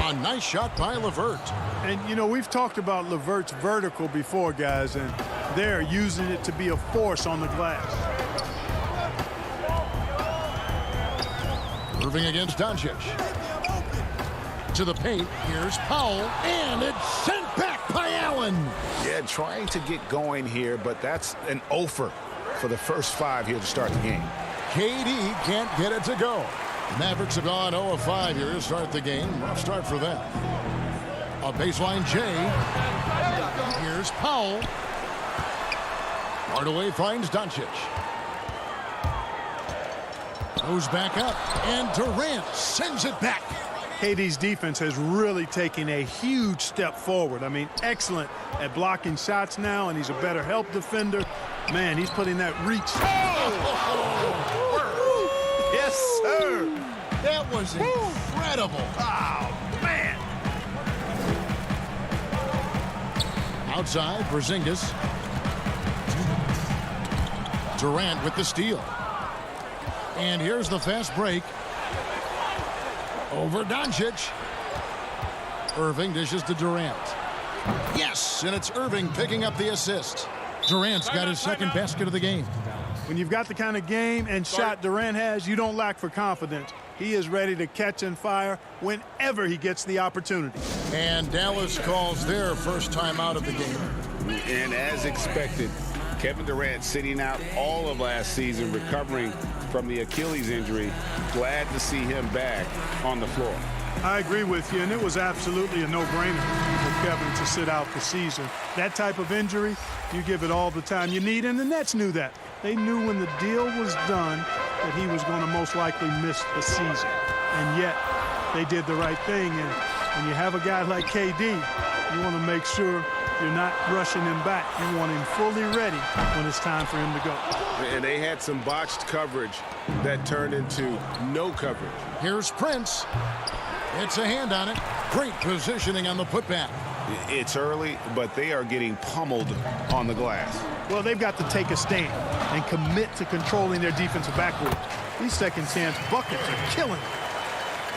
A nice shot by LeVert. And, you know, we've talked about LeVert's vertical before, guys, and they're using it to be a force on the glass. Irving against Doncic. To the paint. Here's Powell. And it's sent back by Allen. Yeah, trying to get going here, but that's an offer for the first 5 here to start the game. KD can't get it to go. Mavericks have gone 0 of 5 here to start the game. Rough start for them. A baseline J. Here's Powell. Hardaway finds Doncic. Goes back up. And Durant sends it back. KD's defense has really taken a huge step forward. I mean, excellent at blocking shots now, and he's a better help defender. Man, he's putting that reach. Oh! Yes, sir. That was incredible. Oh, man. Outside, Porzingis. Durant with the steal. And here's the fast break. Over Doncic. Irving dishes to Durant. Yes, and it's Irving picking up the assist. Durant's got his second basket of the game. When you've got the kind of game and shot Durant has, you don't lack for confidence. He is ready to catch and fire whenever he gets the opportunity. And Dallas calls their first time out of the game. And as expected, Kevin Durant sitting out all of last season, recovering from the Achilles injury. Glad to see him back on the floor. I agree with you, and it was absolutely a no-brainer. The Kevin, to sit out the season. That type of injury, you give it all the time you need, and the Nets knew that. They knew when the deal was done that he was going to most likely miss the season. And yet, they did the right thing. And when you have a guy like KD, you want to make sure you're not rushing him back. You want him fully ready when it's time for him to go. And they had some botched coverage that turned into no coverage. Here's Prince. It's a hand on it. Great positioning on the putback. It's early, but they are getting pummeled on the glass. Well, they've got to take a stand and commit to controlling their defensive backboard. These second-chance buckets are killing them.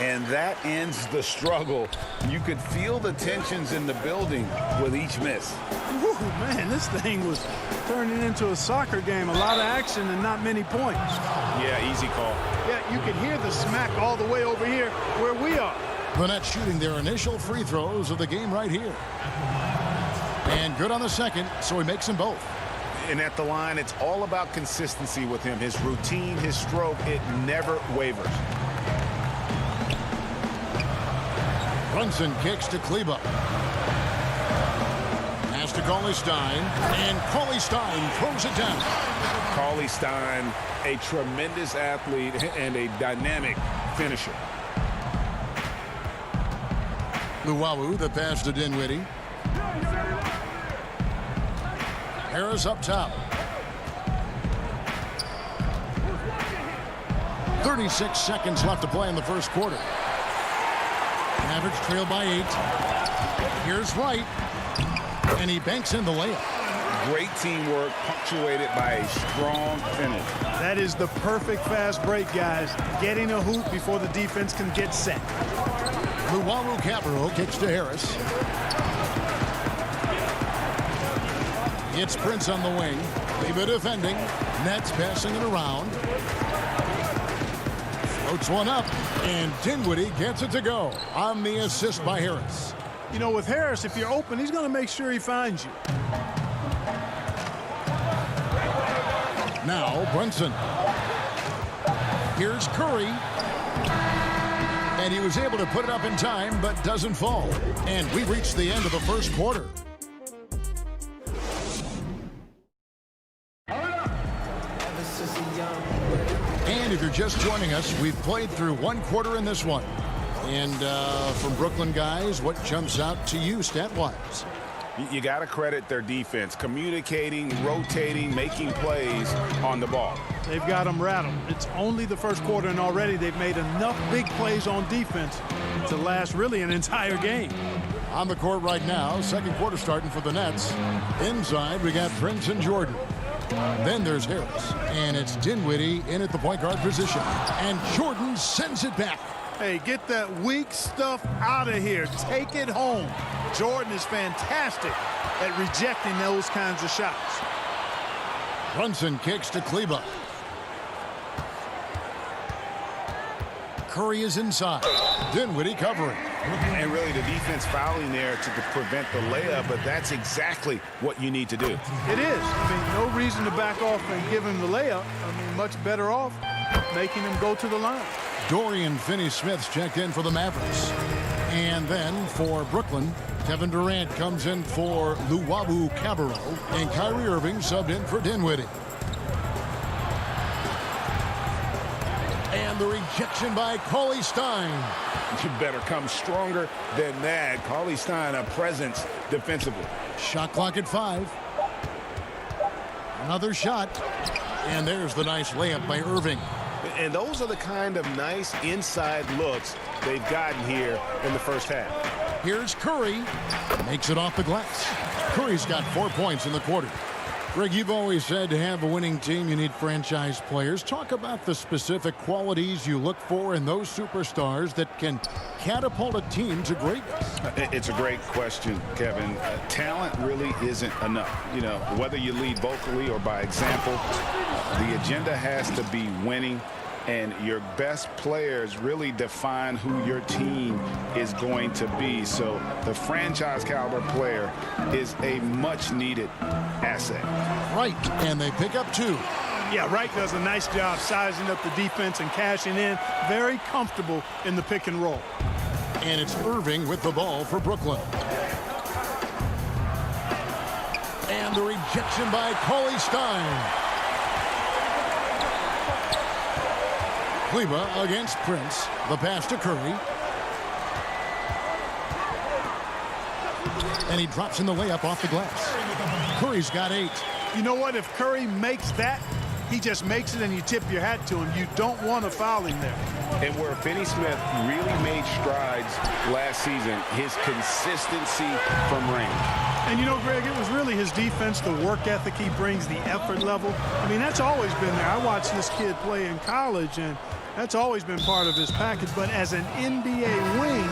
And that ends the struggle. You could feel the tensions in the building with each miss. Woo, man, this thing was turning into a soccer game. A lot of action and not many points. Yeah, easy call. Yeah, you can hear the smack all the way over here where we are. The Nets shooting their initial free throws of the game right here. And good on the second, so he makes them both. And at the line, it's all about consistency with him. His routine, his stroke, it never wavers. Brunson kicks to Kleba. Pass to Cauley Stein, and Cauley Stein throws it down. Cauley Stein, a tremendous athlete and a dynamic finisher. Luwawu, the pass to Dinwiddie. Harris up top. 36 seconds left to play in the first quarter. Mavericks trail by 8. Here's Wright. And he banks in the layup. Great teamwork punctuated by a strong finish. That is the perfect fast break, guys. Getting a hoop before the defense can get set. Luwawu-Cabarrot kicks to Harris. It's Prince on the wing. Kleba defending. Nets passing it around. Floats one up, and Dinwiddie gets it to go on the assist by Harris. You know, with Harris, if you're open, he's going to make sure he finds you. Now Brunson. Here's Curry. And he was able to put it up in time, but doesn't fall. And we reached the end of the first quarter. And if you're just joining us, we've played through one quarter in this one. And from Brooklyn guys, what jumps out to you stat-wise? You got to credit their defense, communicating, rotating, making plays on the ball. They've got them rattled. It's only the first quarter, and already they've made enough big plays on defense to last really an entire game. On the court right now, second quarter starting for the Nets. Inside, we got Prince and Jordan. Then there's Harris, and it's Dinwiddie in at the point guard position. And Jordan sends it back. Hey, get that weak stuff out of here. Take it home. Jordan is fantastic at rejecting those kinds of shots. Brunson kicks to Kleba. Curry is inside. Dinwiddie covering. And really the defense fouling there to prevent the layup, but that's exactly what you need to do. It is. I mean, no reason to back off and give him the layup. I mean, much better off making him go to the line. Dorian Finney-Smith's checked in for the Mavericks. And then for Brooklyn, Kevin Durant comes in for Luwawu-Cabarrot, and Kyrie Irving subbed in for Dinwiddie. And the rejection by Cauley Stein. You better come stronger than that. Cauley Stein, a presence defensively. Shot clock at 5. Another shot. And there's the nice layup by Irving. And those are the kind of nice inside looks they've gotten here in the first half. Here's Curry. Makes it off the glass. Curry's got 4 points in the quarter. Greg, you've always said to have a winning team, you need franchise players. Talk about the specific qualities you look for in those superstars that can catapult a team to greatness. It's a great question, Kevin. Talent really isn't enough. You know, whether you lead vocally or by example, the agenda has to be winning. And your best players really define who your team is going to be. So the franchise caliber player is a much needed asset. Right, and they pick up 2. Yeah, Wright does a nice job sizing up the defense and cashing in. Very comfortable in the pick and roll. And it's Irving with the ball for Brooklyn. And the rejection by Cauley Stein. Kleba against Prince. The pass to Curry. And he drops in the layup off the glass. Curry's got 8. You know what? If Curry makes that, he just makes it and you tip your hat to him. You don't want to foul him there. And where Finney Smith really made strides last season, his consistency from range. And you know, Greg, it was really his defense, the work ethic he brings, the effort level. I mean, that's always been there. I watched this kid play in college, and that's always been part of his package. But as an NBA wing,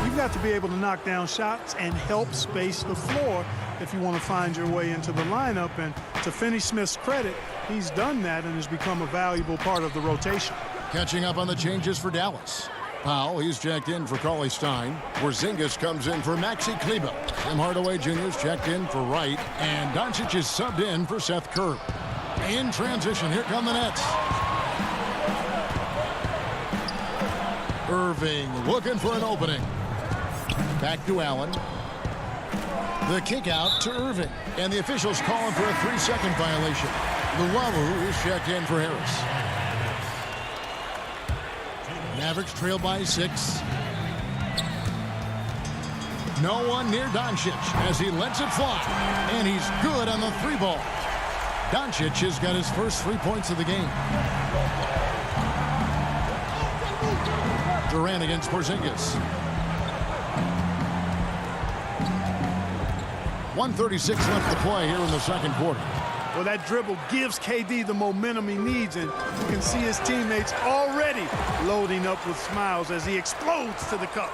you've got to be able to knock down shots and help space the floor if you want to find your way into the lineup. And to Finney Smith's credit, he's done that and has become a valuable part of the rotation. Catching up on the changes for Dallas. Powell, he's checked in for Cauley Stein. Porzingis comes in for Maxi Kleba. Tim Hardaway Jr. is checked in for Wright. And Doncic is subbed in for Seth Curry. In transition, here come the Nets. Irving looking for an opening. Back to Allen. The kick out to Irving. And the officials calling for a 3-second violation. Luwawu is checked in for Harris. Mavericks trail by 6. No one near Doncic as he lets it fly. And he's good on the 3-ball. Doncic has got his first 3 points of the game. Durant against Porzingis. 1:36 left to play here in the second quarter. Well, that dribble gives KD the momentum he needs, and you can see his teammates already loading up with smiles as he explodes to the cup.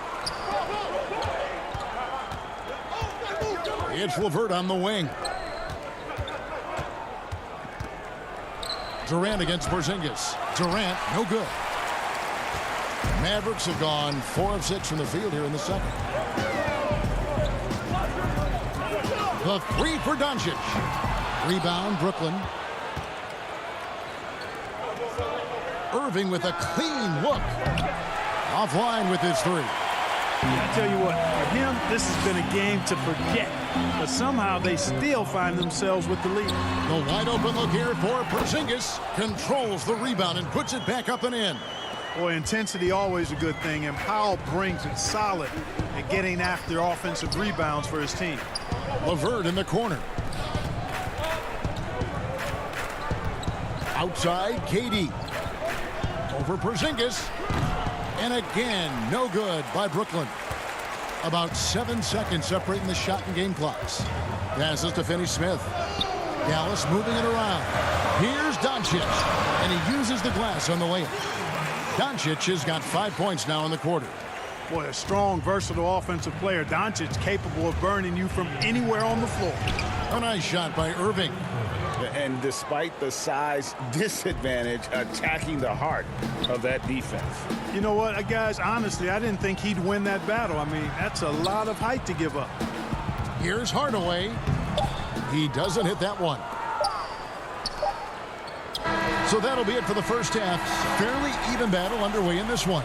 It's LeVert on the wing. Durant against Porzingis. Durant, no good. Mavericks have gone 4 of 6 from the field here in the second. The 3 for Doncic. Rebound, Brooklyn. Irving with a clean look. Offline with his 3. I tell you what, for him, this has been a game to forget. But somehow they still find themselves with the lead. The wide open look here for Porzingis. Controls the rebound and puts it back up and in. Boy, intensity always a good thing, and Powell brings it solid at getting after offensive rebounds for his team. LeVert in the corner. Outside, KD. Over Porzingis. And again, no good by Brooklyn. About 7 seconds separating the shot and game clocks. Passes to Finney Smith. Dallas moving it around. Here's Doncic. And he uses the glass on the layup. Doncic has got 5 points now in the quarter. Boy, a strong, versatile offensive player. Doncic capable of burning you from anywhere on the floor. A nice shot by Irving. And despite the size disadvantage, attacking the heart of that defense. You know what, guys, honestly, I didn't think he'd win that battle. I mean, that's a lot of height to give up. Here's Hardaway. He doesn't hit that one. So that'll be it for the first half. Fairly even battle underway in this one.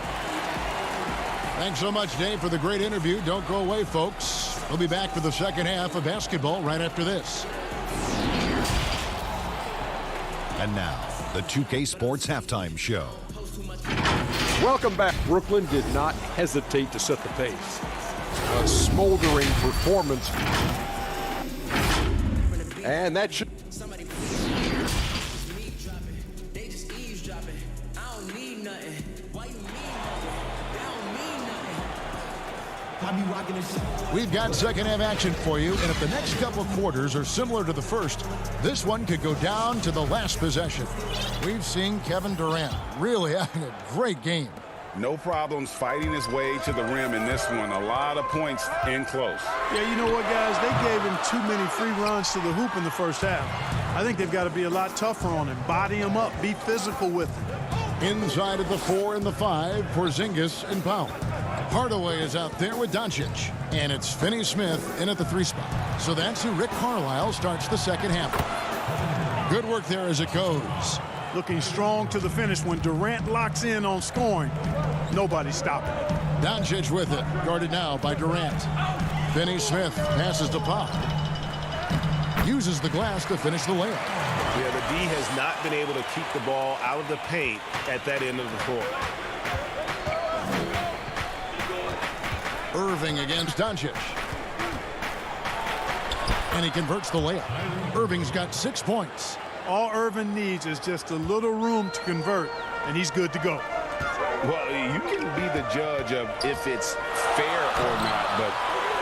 Thanks so much, Dave, for the great interview. Don't go away, folks. We'll be back for the second half of basketball right after this. And now, the 2K Sports Halftime Show. Welcome back. Brooklyn did not hesitate to set the pace. A smoldering performance. And that should... We've got second half action for you, and if the next couple of quarters are similar to the first, this one could go down to the last possession. We've seen Kevin Durant really having a great game. No problems fighting his way to the rim in this one. A lot of points in close. Yeah, you know what, guys? They gave him too many free runs to the hoop in the first half. I think they've got to be a lot tougher on him. Body him up. Be physical with him. Inside of the 4 and the 5, Porzingis and Powell. Hardaway is out there with Doncic, and it's Finney Smith in at the 3 spot. So that's who Rick Carlisle starts the second half. Good work there as it goes. Looking strong to the finish when Durant locks in on scoring. Nobody's stopping. Doncic with it, guarded now by Durant. Finney Smith passes to Powell. Uses the glass to finish the layup. Yeah, the D has not been able to keep the ball out of the paint at that end of the court. Irving against Doncic. And he converts the layup. Irving's got 6 points. All Irving needs is just a little room to convert, and he's good to go. Well, you can be the judge of if it's fair or not, but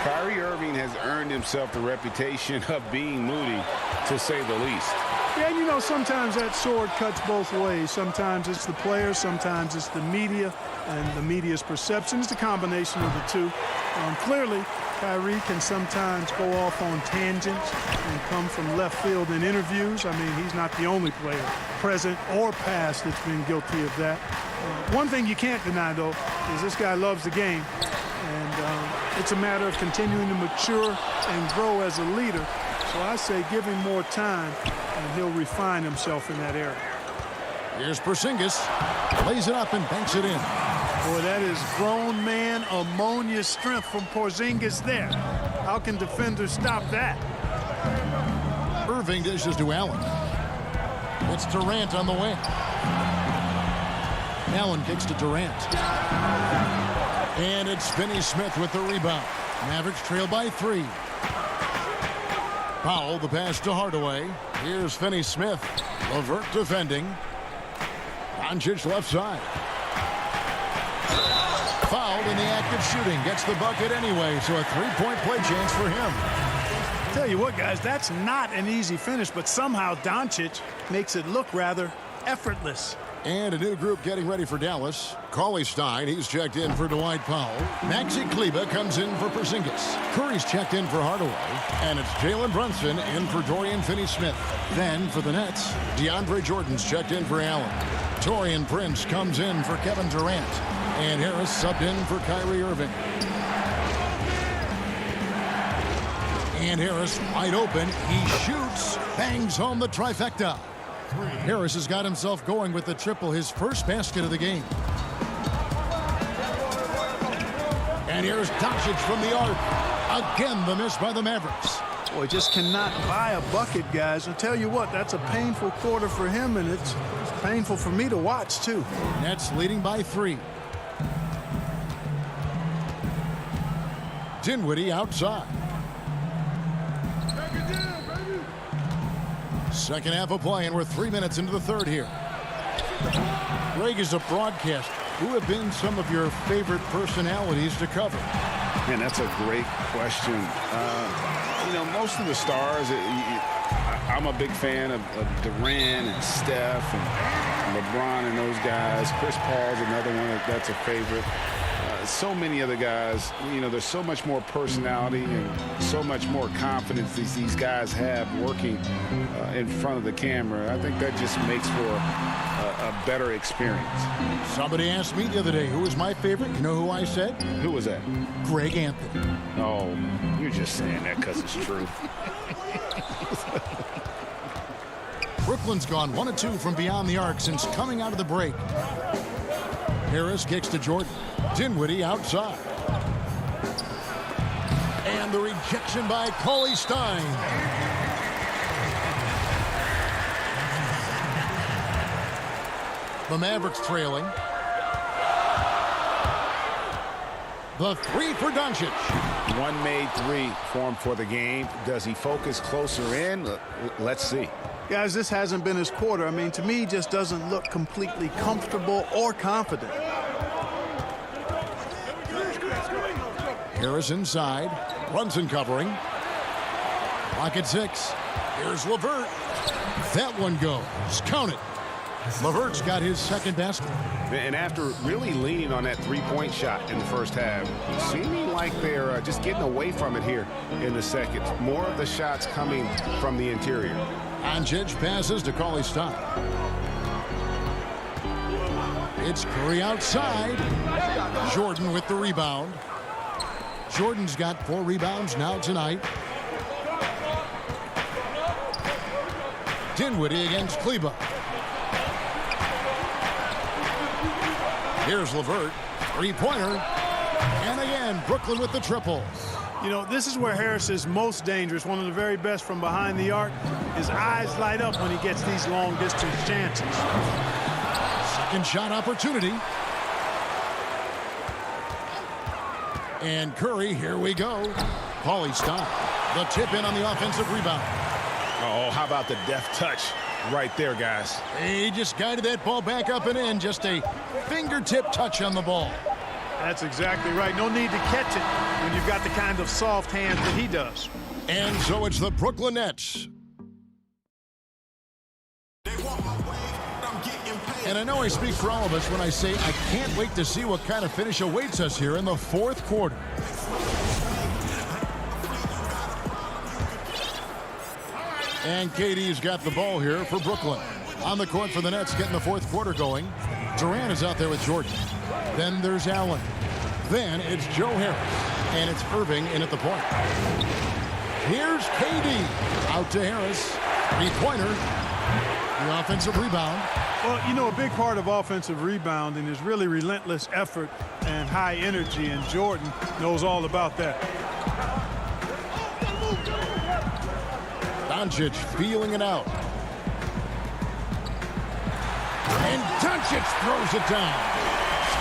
Kyrie Irving has earned himself the reputation of being moody, to say the least. Yeah, you know, sometimes that sword cuts both ways. Sometimes it's the players, sometimes it's the media, and the media's perception. It's a combination of the two. Clearly, Kyrie can sometimes go off on tangents and come from left field in interviews. I mean, he's not the only player, present or past, that's been guilty of that. One thing you can't deny, though, is this guy loves the game. And it's a matter of continuing to mature and grow as a leader. So I say give him more time, and he'll refine himself in that area. Here's Porzingis. Lays it up and banks it in. Boy, that is grown man ammonia strength from Porzingis there. How can defenders stop that? Irving dishes to Allen. It's Durant on the wing. Allen kicks to Durant. And it's Finney-Smith with the rebound. Mavericks trail by 3. Powell, the pass to Hardaway. Here's Finney-Smith. LeVert defending. Doncic left side. Fouled in the act of shooting. Gets the bucket anyway, so a 3-point play chance for him. Tell you what, guys, that's not an easy finish, but somehow Doncic makes it look rather effortless. And a new group getting ready for Dallas. Cauley Stein, he's checked in for Dwight Powell. Maxi Kleber comes in for Porzingis. Curry's checked in for Hardaway. And it's Jalen Brunson in for Dorian Finney-Smith. Then for the Nets, DeAndre Jordan's checked in for Allen. Taurean Prince comes in for Kevin Durant. And Harris subbed in for Kyrie Irving. And Harris wide open. He shoots. Bangs home the trifecta. Harris has got himself going with the triple, his first basket of the game. And here's Doncic from the arc. Again, the miss by the Mavericks. Boy, just cannot buy a bucket, guys. I'll tell you what, that's a painful quarter for him, and it's painful for me to watch, too. Nets leading by 3. Dinwiddie outside. Second half of play, and we're 3 minutes into the third here. Greg, is a broadcast. Who have been some of your favorite personalities to cover? Man, that's a great question. You know, most of the stars, I'm a big fan of Durant and Steph and LeBron and those guys. Chris Paul's another one that's a favorite. So many other guys, you know, there's so much more personality and so much more confidence these guys have working in front of the camera. I think that just makes for a better experience. Somebody asked me the other day, who was my favorite? You know who I said? Who was that? Greg Anthony. Oh, you're just saying that because it's true. Brooklyn's gone 1 of 2 from beyond the arc since coming out of the break. Harris kicks to Jordan. Dinwiddie outside. And the rejection by Cauley Stein. The Mavericks trailing. The 3 for Doncic. One made 3 for him for the game. Does he focus closer in? Let's see. Guys, this hasn't been his quarter. I mean, to me, he just doesn't look completely comfortable or confident. Harris inside. Brunson covering. Clock at 6. Here's LeVert. That one goes. Count it. LeVert's got his second basket. And after really leaning on that 3-point shot in the first half, seeming like they're just getting away from it here in the second. More of the shots coming from the interior. Doncic passes to Cauley Stein. It's Curry outside. Jordan with the rebound. Jordan's got 4 rebounds now tonight. Dinwiddie against Kleber. Here's LeVert. 3-pointer. And again, Brooklyn with the triple. You know, this is where Harris is most dangerous, one of the very best from behind the arc. His eyes light up when he gets these long-distance chances. Second shot opportunity. And Curry, here we go. Paulie stop. The tip in on the offensive rebound. Oh, how about the deft touch right there, guys? He just guided that ball back up and in. Just a fingertip touch on the ball. That's exactly right. No need to catch it when you've got the kind of soft hands that he does. And so it's the Brooklyn Nets. And I know I speak for all of us when I say I can't wait to see what kind of finish awaits us here in the fourth quarter. And KD's got the ball here for Brooklyn. On the court for the Nets, getting the fourth quarter going. Durant is out there with Jordan. Then there's Allen. Then it's Joe Harris. And it's Irving in at the point. Here's KD. Out to Harris. Three-pointer. The offensive rebound. Well, you know, a big part of offensive rebounding is really relentless effort and high energy, and Jordan knows all about that. Doncic feeling it out. And Doncic throws it down.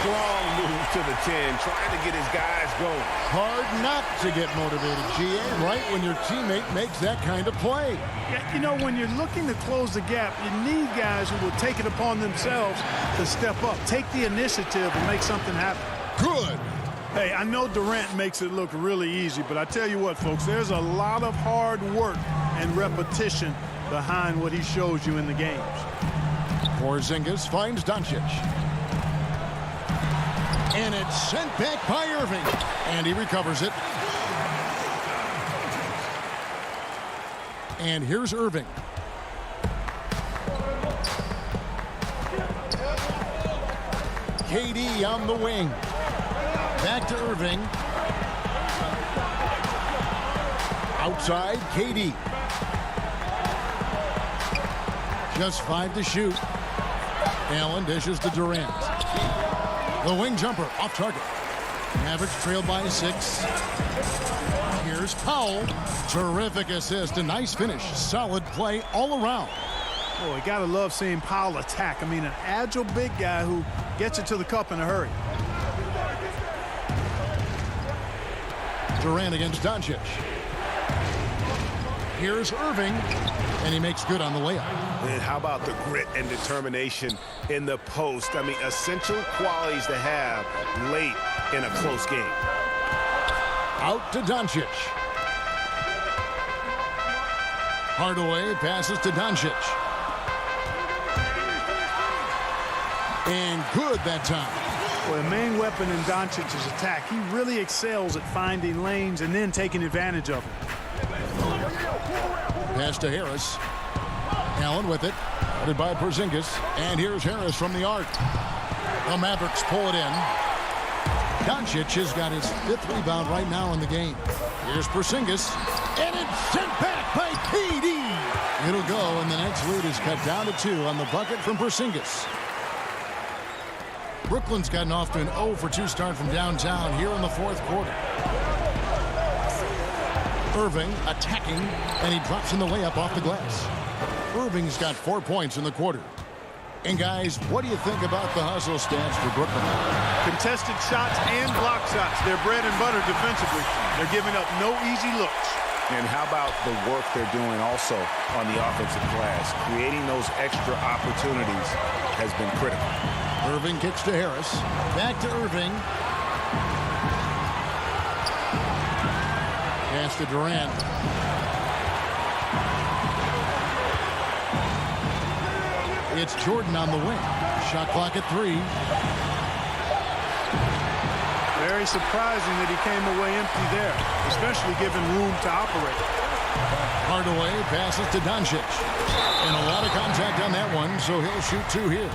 Strong move to the 10, trying to get his guys going. Hard not to get motivated, GA, right when your teammate makes that kind of play. Yeah, you know, when you're looking to close the gap, you need guys who will take it upon themselves to step up, take the initiative and make something happen. Good. Hey, I know Durant makes it look really easy, but I tell you what, folks, there's a lot of hard work and repetition behind what he shows you in the games. Porzingis finds Doncic. And it's sent back by Irving. And he recovers it. And here's Irving. KD on the wing. Back to Irving. Outside, KD. Just 5 to shoot. Allen dishes to Durant. The wing jumper off target. Mavericks trailed by 6. Here's Powell. Terrific assist. A nice finish. Solid play all around. Oh, you gotta love seeing Powell attack. I mean, an agile big guy who gets it to the cup in a hurry. Durant against Doncic. Here's Irving, and he makes good on the layup. And how about the grit and determination in the post? I mean, essential qualities to have late in a close game. Out to Doncic. Hardaway passes to Doncic. And good that time. Well, the main weapon in Doncic's attack, he really excels at finding lanes and then taking advantage of them. Pass to Harris. Allen with it. Guarded by Porzingis. And here's Harris from the arc. The Mavericks pull it in. Doncic has got his 5th rebound right now in the game. Here's Porzingis. And it's sent back by KD. It'll go, and the Nets lead is cut down to 2 on the bucket from Porzingis. Brooklyn's gotten off to an 0-for-2 start from downtown here in the fourth quarter. Irving attacking, and he drops in the layup off the glass. Irving's got 4 points in the quarter. And guys, what do you think about the hustle stats for Brooklyn? Contested shots and block shots. They're bread and butter defensively. They're giving up no easy looks. And how about the work they're doing also on the offensive glass? Creating those extra opportunities has been critical. Irving kicks to Harris. Back to Irving. Pass to Durant. It's Jordan on the wing. Shot clock at 3. Very surprising that he came away empty there, especially given room to operate. Hardaway passes to Doncic. And a lot of contact on that one, so he'll shoot 2 here.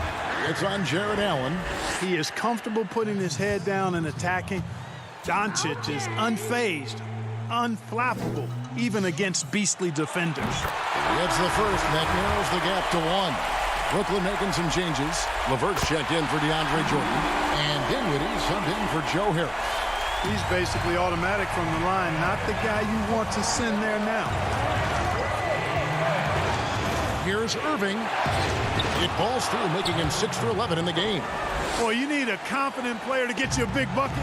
It's on Jared Allen. He is comfortable putting his head down and attacking. Doncic is unfazed, unflappable, even against beastly defenders. Gets the first, that narrows the gap to 1. Brooklyn making some changes. LeVert's checked in for DeAndre Jordan. And Dinwiddie subbed in for Joe Harris. He's basically automatic from the line, not the guy you want to send there now. Here's Irving. It falls through, making him 6 for 11 in the game. Boy, you need a confident player to get you a big bucket,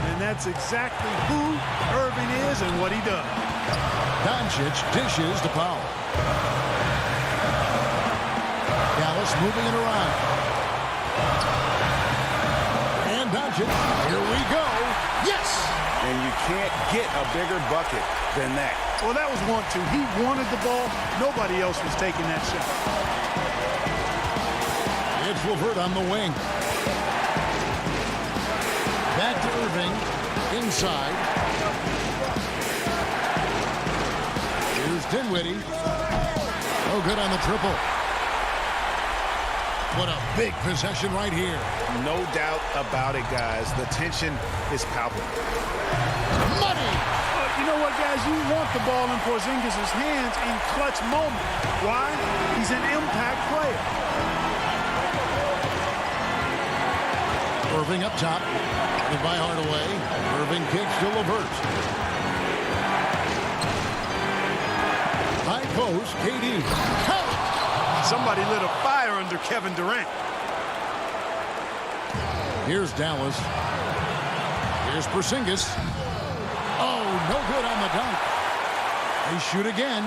and that's exactly who Irving is and what he does. Doncic dishes to Powell. Dallas moving it around. And Doncic, here we go. Yes! And you can't get a bigger bucket than that. Well, that was 1-2. He wanted the ball. Nobody else was taking that shot. It's LeVert on the wing. Back to Irving. Inside. Here's Dinwiddie. No good on the triple. What a big possession right here. No doubt about it, guys. The tension is palpable. Money! You know what, guys? You want the ball in Porzingis' hands in clutch moments. Why? He's an impact player. Irving up top. Guarded by Hardaway. Irving kicks to LeVert. High post, KD. Count! Somebody lit a fire under Kevin Durant. Here's Dallas. Here's Porzingis. Oh, no good on the dunk. They shoot again.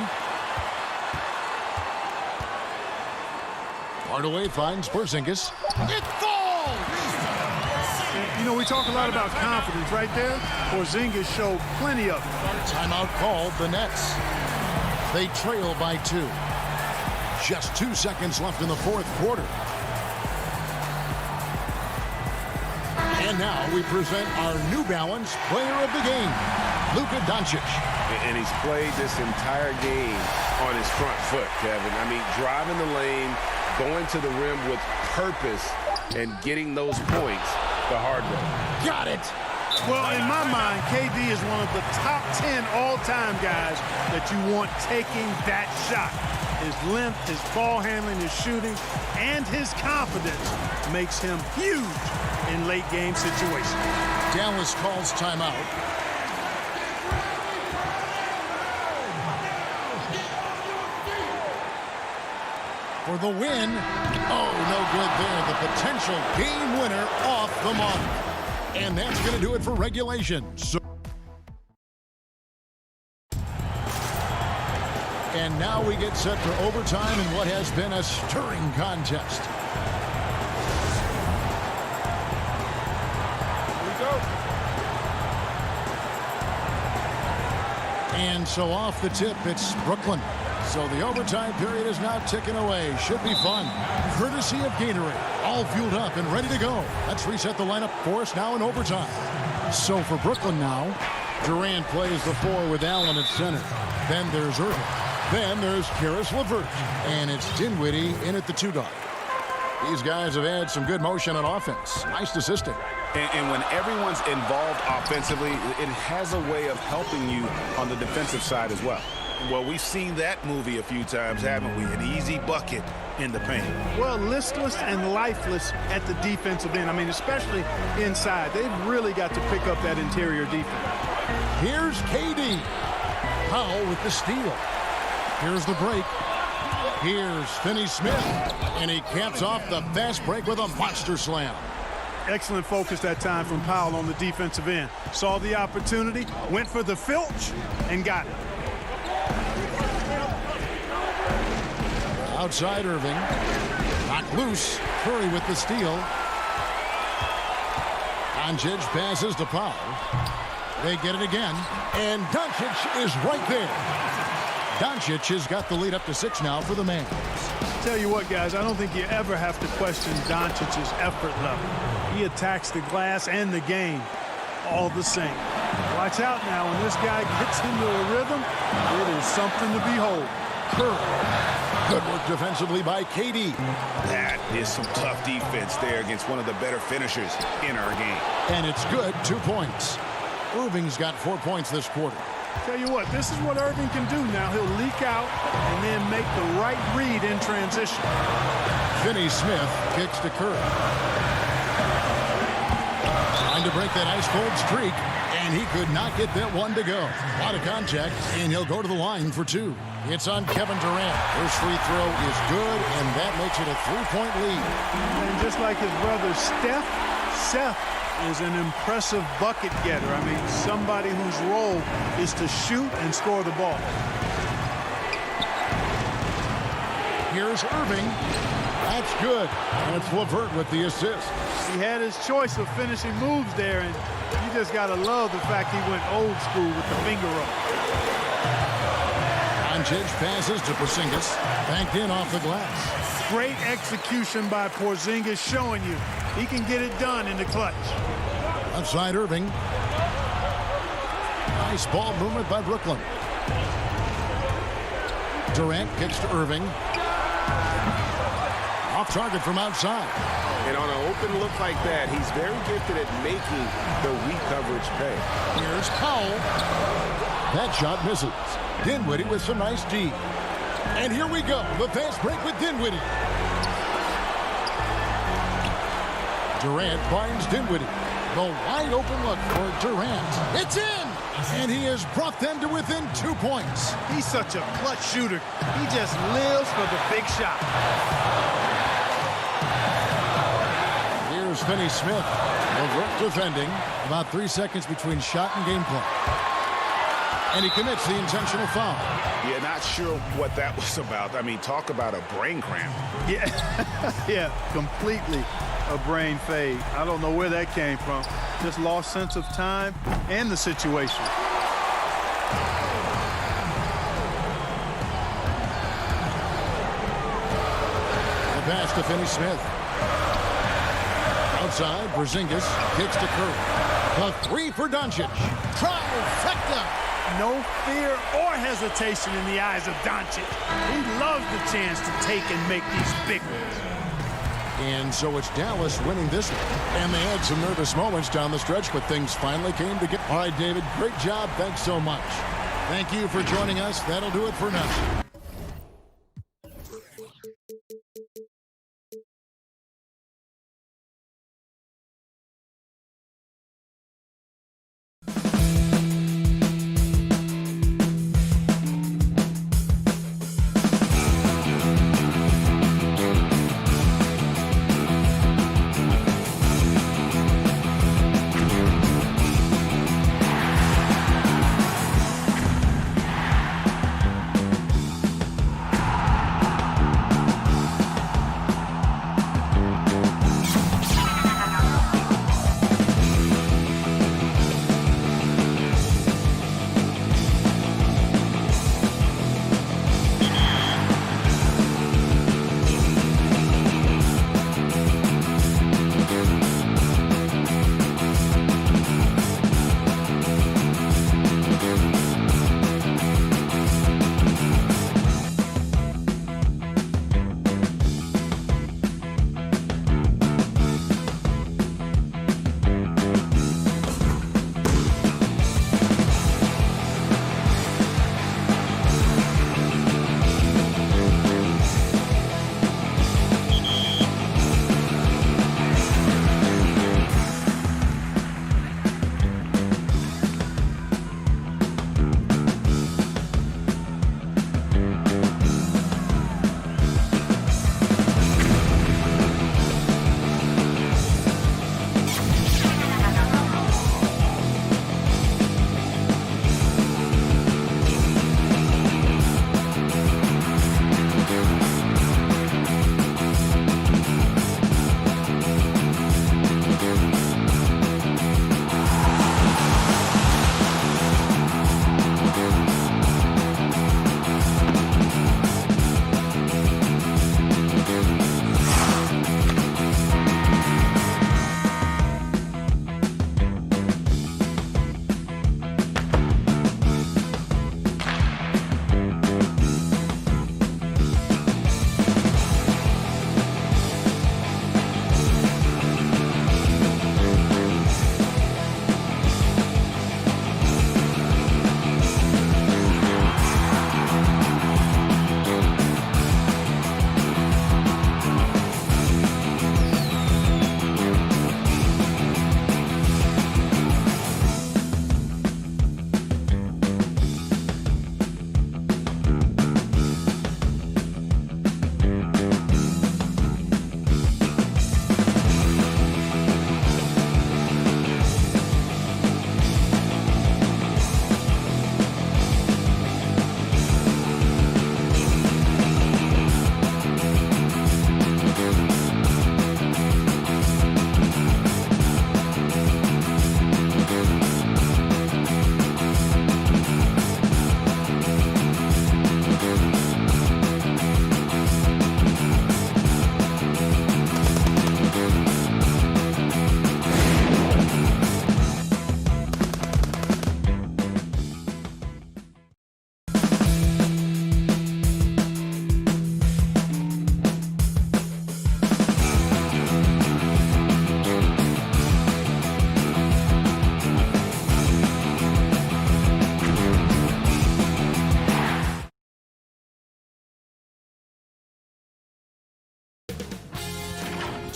Hardaway finds Porzingis. It falls! You know, we talk a lot about confidence right there. Porzingis showed plenty of it. Timeout called the Nets. They trail by 2. Just 2 seconds left in the fourth quarter. And now we present our New Balance player of the game, Luka Doncic. And he's played this entire game on his front foot, Kevin. I mean, driving the lane, going to the rim with purpose, and getting those points the hard way. Got it! Well, in my mind, KD is one of the top 10 all-time guys that you want taking that shot. His length, his ball handling, his shooting, and his confidence makes him huge in late-game situations. Dallas calls timeout. For the win. Oh, no good there. The potential game winner off the mark. And that's going to do it for regulation. And now we get set for overtime in what has been a stirring contest. Here we go. And so off the tip, it's Brooklyn. So the overtime period is now ticking away. Should be fun. Courtesy of Gatorade. All fueled up and ready to go. Let's reset the lineup for us now in overtime. So for Brooklyn now, Durant plays the 4 with Allen at center. Then there's Irving. Then there's Karis LeVert. And it's Dinwiddie in at the 2 dot. These guys have had some good motion on offense. Nice assisting. And when everyone's involved offensively, it has a way of helping you on the defensive side as well. Well, we've seen that movie a few times, haven't we? An easy bucket in the paint. Well, listless and lifeless at the defensive end. I mean, especially inside. They've really got to pick up that interior defense. Here's KD. Powell with the steal. Here's the break. Here's Finney-Smith. And he caps off the fast break with a monster slam. Excellent focus that time from Powell on the defensive end. Saw the opportunity, went for the filch, and got it. Outside Irving. Knocked loose. Curry with the steal. Doncic passes to Powell. They get it again. And Doncic is right there. Doncic has got the lead up to 6 now for the Mavs. Tell you what, guys, I don't think you ever have to question Doncic's effort level. He attacks the glass and the game all the same. Watch out now. When this guy gets into a rhythm, it is something to behold. Curry. Good work defensively by KD. That is some tough defense there against one of the better finishers in our game. And it's good. 2 points. Irving's got 4 points this quarter. Tell you what, this is what Irving can do now. He'll leak out and then make the right read in transition. Finney-Smith kicks to Curry. Trying to break that ice-cold streak. And he could not get that one to go. A lot of contact, and he'll go to the line for two. It's on Kevin Durant. First free throw is good, and that makes it a 3-point lead. And just like his brother Seth is an impressive bucket getter. I mean, somebody whose role is to shoot and score the ball. Here's Irving. That's good. And it's LeVert with the assist. He had his choice of finishing moves there, and you just got to love the fact he went old school with the finger roll. Doncic passes to Porzingis. Banked in off the glass. Great execution by Porzingis, showing you he can get it done in the clutch. Outside Irving. Nice ball movement by Brooklyn. Durant kicks to Irving. Off target from outside. And on an open look like that, he's very gifted at making the weak coverage pay. Here's Powell. That shot misses. Dinwiddie with some nice D. And here we go. The fast break with Dinwiddie. Durant finds Dinwiddie. The wide open look for Durant. It's in! And he has brought them to within 2 points. He's such a clutch shooter. He just lives for the big shot. Here's Finney-Smith. LeVert defending. About 3 seconds between shot and gameplay. And he commits the intentional foul. Yeah, not sure what that was about. I mean, talk about a brain cramp. Yeah, yeah, completely a brain fade. I don't know where that came from. Just lost sense of time and the situation. The pass to Finney-Smith. Outside, Porzingis kicks to Curry. The three for Doncic. Trifecta. No fear or hesitation in the eyes of Doncic. He loves the chance to take and make these big ones. And so it's Dallas winning this one. And they had some nervous moments down the stretch, but things finally came together. All right, David, great job. Thanks so much. Thank you for joining us. That'll do it for now.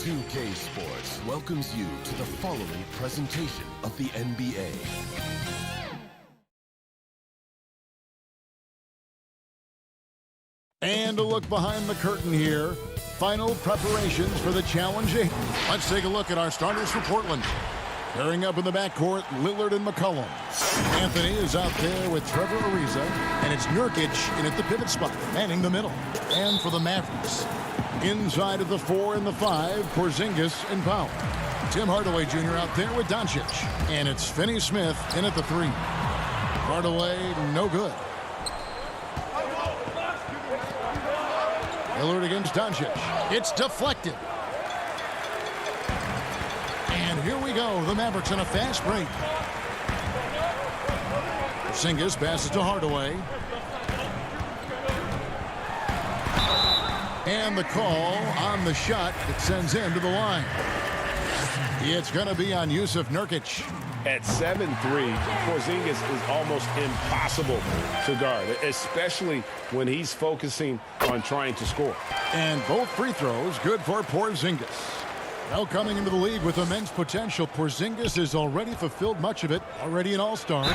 2K Sports welcomes you to the following presentation of the NBA. And a look behind the curtain here. Final preparations for the challenge. Let's take a look at our starters for Portland. Pairing up in the backcourt, Lillard and McCollum. Anthony is out there with Trevor Ariza, and it's Nurkic in at the pivot spot, manning the middle. And for the Mavericks, inside of the 4 and the 5, Porzingis and Powell. Tim Hardaway Jr. out there with Doncic, and it's Finney Smith in at the 3. Hardaway, no good. Lillard against Doncic. It's deflected. And here we go. The Mavericks on a fast break. Porzingis passes to Hardaway. And the call on the shot that sends him to the line. It's going to be on Yusuf Nurkic. At 7'3", Porzingis is almost impossible to guard, especially when he's focusing on trying to score. And both free throws good for Porzingis. Now coming into the league with immense potential, Porzingis has already fulfilled much of it, already an all-star.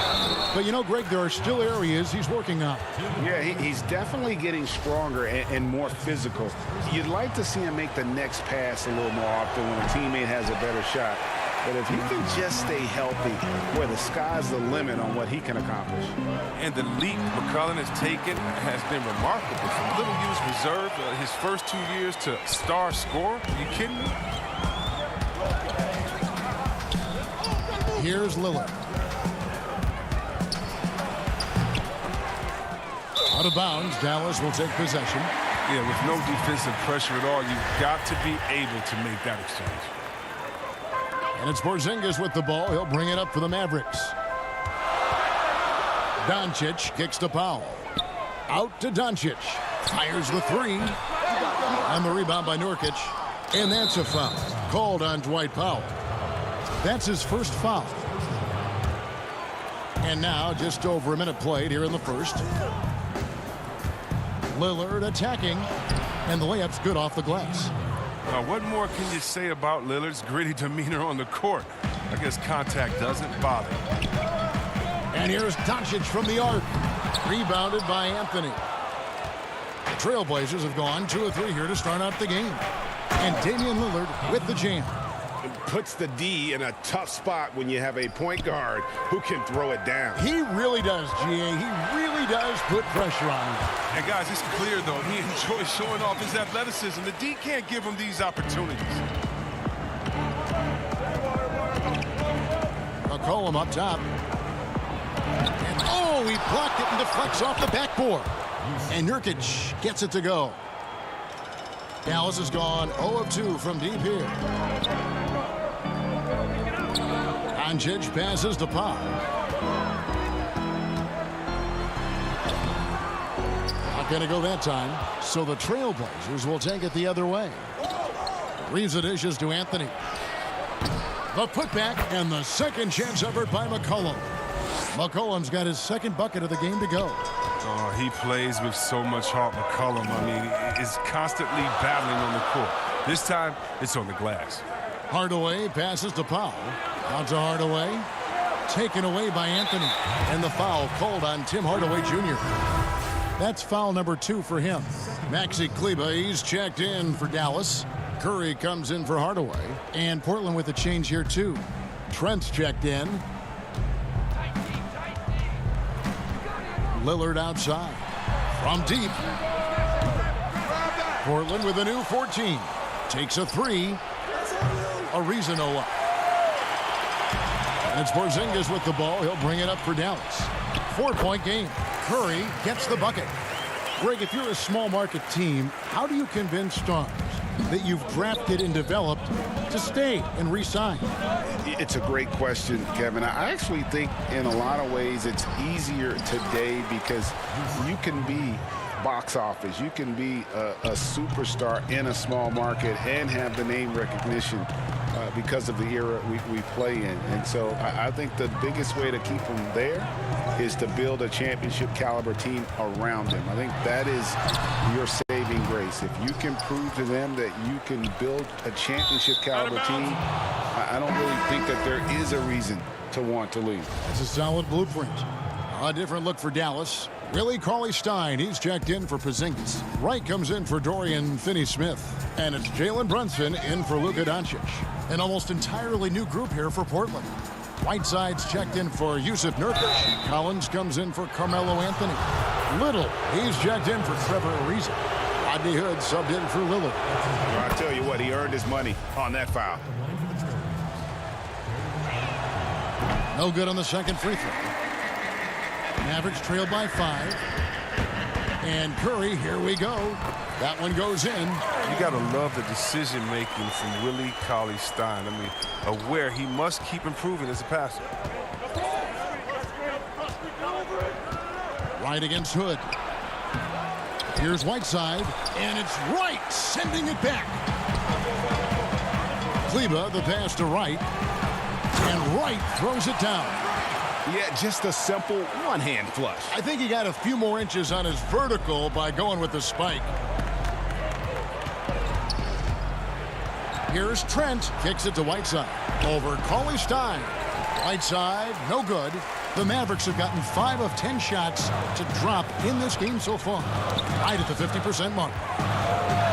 But you know, Greg, there are still areas he's working on. Yeah, he's definitely getting stronger and more physical. You'd like to see him make the next pass a little more often when a teammate has a better shot. But if he can just stay healthy, boy, the sky's the limit on what he can accomplish. And the leap McCollum has taken has been remarkable. From little used reserve his first 2 years to star scorer. Are you kidding me? Here's Lillard. Out of bounds, Dallas will take possession. Yeah, with no defensive pressure at all, you've got to be able to make that exchange. And it's Porzingis with the ball. He'll bring it up for the Mavericks. Doncic kicks to Powell. Out to Doncic. Fires the 3. And the rebound by Nurkic. And that's a foul. Called on Dwight Powell. That's his first foul. And now just over a minute played here in the first. Lillard attacking. And the layup's good off the glass. Now, what more can you say about Lillard's gritty demeanor on the court? I guess contact doesn't bother. And here's Doncic from the arc. Rebounded by Anthony. The Trailblazers have gone 2 of 3 here to start out the game. And Damian Lillard with the jam. It puts the D in a tough spot when you have a point guard who can throw it down. He really does, GA. He really does put pressure on him. And guys, it's clear, though, he enjoys showing off his athleticism. The D can't give him these opportunities. McCollum up top. And oh, he blocked it and deflects off the backboard. And Nurkic gets it to go. Dallas has gone 0 of 2 from deep here. Doncic passes to Powell. Not going to go that time, so the Trailblazers will take it the other way. Ariza dishes to Anthony. The putback and the second chance effort by McCollum. McCollum's got his second bucket of the game to go. Oh, he plays with so much heart, McCollum. I mean, is constantly battling on the court. This time, it's on the glass. Hardaway passes to Powell. Out to Hardaway. Taken away by Anthony. And the foul called on Tim Hardaway Jr. That's foul number 2 for him. Maxi Kleber, he's checked in for Dallas. Curry comes in for Hardaway. And Portland with a change here, too. Trent's checked in. Lillard outside. From deep. Portland with a new 14. Takes a 3. Ariza no up. And it's Porzingis with the ball. He'll bring it up for Dallas. 4-point game. Curry gets the bucket. Greg, if you're a small market team, how do you convince stars that you've drafted and developed to stay and re-sign? It's a great question, Kevin. I actually think in a lot of ways it's easier today because you can be box office. You can be a superstar in a small market and have the name recognition because of the era we play in. And so I think the biggest way to keep him there is to build a championship caliber team around him. I think that is your saving grace. If you can prove to them that you can build a championship caliber team, I don't really think that there is a reason to want to leave. That's a solid blueprint. A different look for Dallas. Willie Cauley-Stein, he's checked in for Porzingis. Wright comes in for Dorian Finney-Smith. And it's Jalen Brunson in for Luka Doncic. An almost entirely new group here for Portland. Whiteside's checked in for Yusuf Nurkic. Collins comes in for Carmelo Anthony. Little, he's checked in for Trevor Ariza. Rodney Hood subbed in for Lillard. Well, I tell you what, he earned his money on that foul. No good on the second free throw. Mavericks trailed by 5. And Curry, here we go. That one goes in. You got to love the decision-making from Willie Cauley-Stein. I mean, aware he must keep improving as a passer. Right against Hood. Here's Whiteside, and it's Wright sending it back. Kleba, the pass to Wright, and Wright throws it down. Yeah, just a simple one-hand flush. I think he got a few more inches on his vertical by going with the spike. Here's Trent, kicks it to Whiteside. Over Cauley-Stein. Whiteside, no good. The Mavericks have gotten 5 of 10 shots to drop in this game so far. Right at the 50% mark.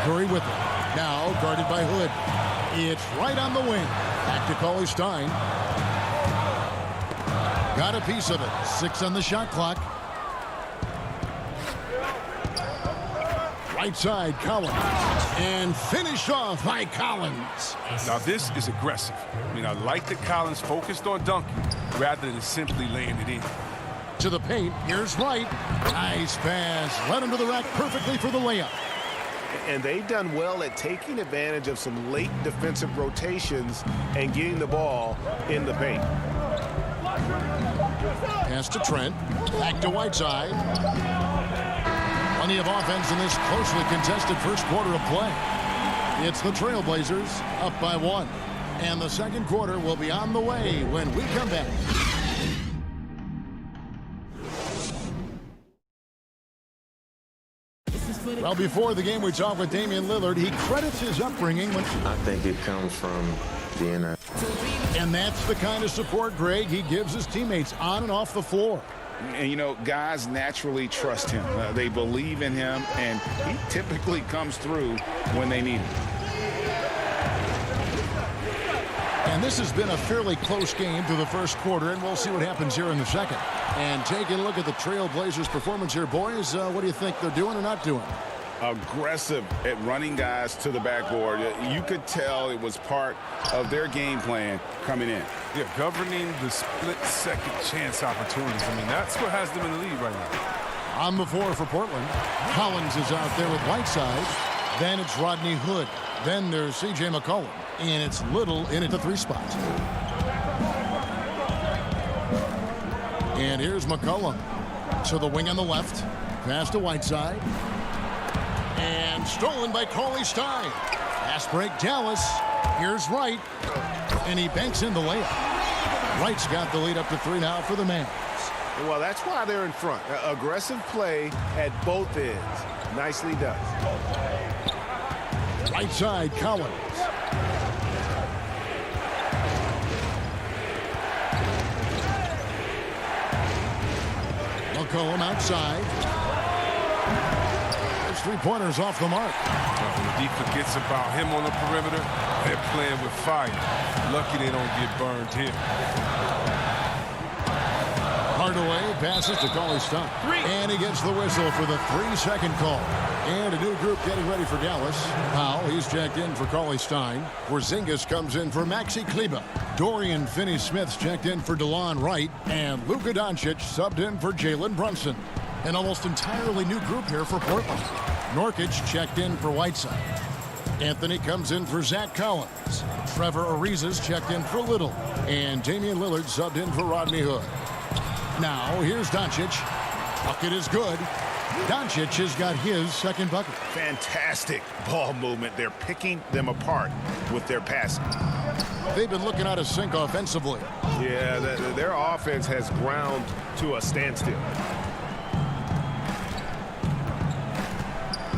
Curry with it. Now guarded by Hood. It's right on the wing. Back to Cauley-Stein. Got a piece of it. 6 on the shot clock. Right side, Collins. And finished off by Collins. Now this is aggressive. I mean, I like that Collins focused on dunking rather than simply laying it in. To the paint, here's Wright. Nice pass. Led him to the rack perfectly for the layup. And they've done well at taking advantage of some late defensive rotations and getting the ball in the paint. Pass to Trent. Back to Whiteside. Plenty of offense in this closely contested first quarter of play. It's the Trailblazers up by 1. And the second quarter will be on the way when we come back. Well, before the game, we talked with Damian Lillard. He credits his upbringing. I think it comes from being a... And that's the kind of support, Greg, he gives his teammates on and off the floor. And, you know, guys naturally trust him. They believe in him, and he typically comes through when they need him. And this has been a fairly close game through the first quarter, and we'll see what happens here in the second. And taking a look at the Trailblazers' performance here, boys, what do you think they're doing or not doing? Aggressive at running guys to the backboard. You could tell it was part of their game plan coming in. Yeah, governing the split second chance opportunities. I mean, that's what has them in the lead right now. On the floor for Portland, Collins is out there with Whiteside. Then it's Rodney Hood. Then there's C.J. McCollum. And it's Little in at the 3 spot. And here's McCollum. To the wing on the left. Pass to Whiteside. And stolen by Cauley-Stein. Pass break, Dallas. Here's Wright. And he banks in the layup. Wright's got the lead up to 3 now for the Mavs. Well, that's why they're in front. Aggressive play at both ends. Nicely done. Right side, Collins. McCollum outside. There's 3-pointers off the mark. When the defense forgets about him on the perimeter, they're playing with fire. Lucky they don't get burned here. Hardaway passes to Cauley-Stein. And he gets the whistle for the 3-second call. And a new group getting ready for Dallas. Powell, he's checked in for Cauley-Stein. Porzingis comes in for Maxi Kleba. Dorian Finney-Smith's checked in for DeLon Wright. And Luka Doncic subbed in for Jalen Brunson. An almost entirely new group here for Portland. Nurkic checked in for Whiteside. Anthony comes in for Zach Collins. Trevor Ariza's checked in for Little. And Damian Lillard subbed in for Rodney Hood. Now, here's Doncic. Bucket is good. Doncic has got his second bucket. Fantastic ball movement. They're picking them apart with their passing. They've been looking out of sync offensively. Yeah, their offense has ground to a standstill.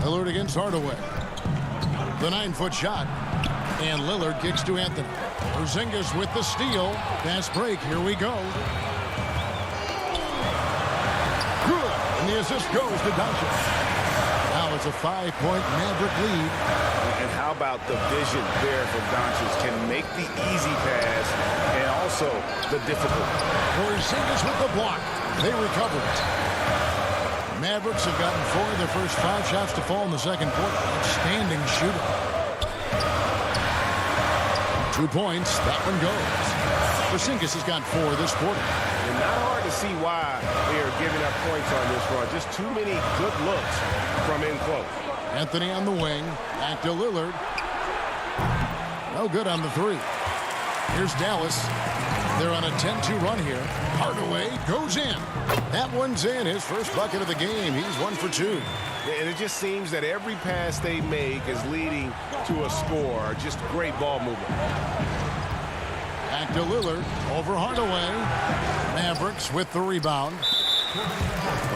Lillard against Hardaway. The 9-foot shot. And Lillard kicks to Anthony. Porzingis with the steal. Fast break. Here we go. Good. And the assist goes to Doncic. Now it's a 5-point Maverick lead. And how about the vision there from Doncic? Can make the easy pass and also the difficult. Porzingis with the block. They recover it. Mavericks have gotten 4 of their first 5 shots to fall in the second quarter. Outstanding shooting. 2 points. That one goes. Porzingis has got 4 this quarter. And not hard to see why they are giving up points on this run. Just too many good looks from in close. Anthony on the wing. Back to Lillard. No good on the 3. Here's Dallas. They're on a 10-2 run here. Hardaway goes in. That one's in. His first bucket of the game. He's 1 for 2. And it just seems that every pass they make is leading to a score. Just great ball movement. Back to Lillard. Over Hardaway. Mavericks with the rebound.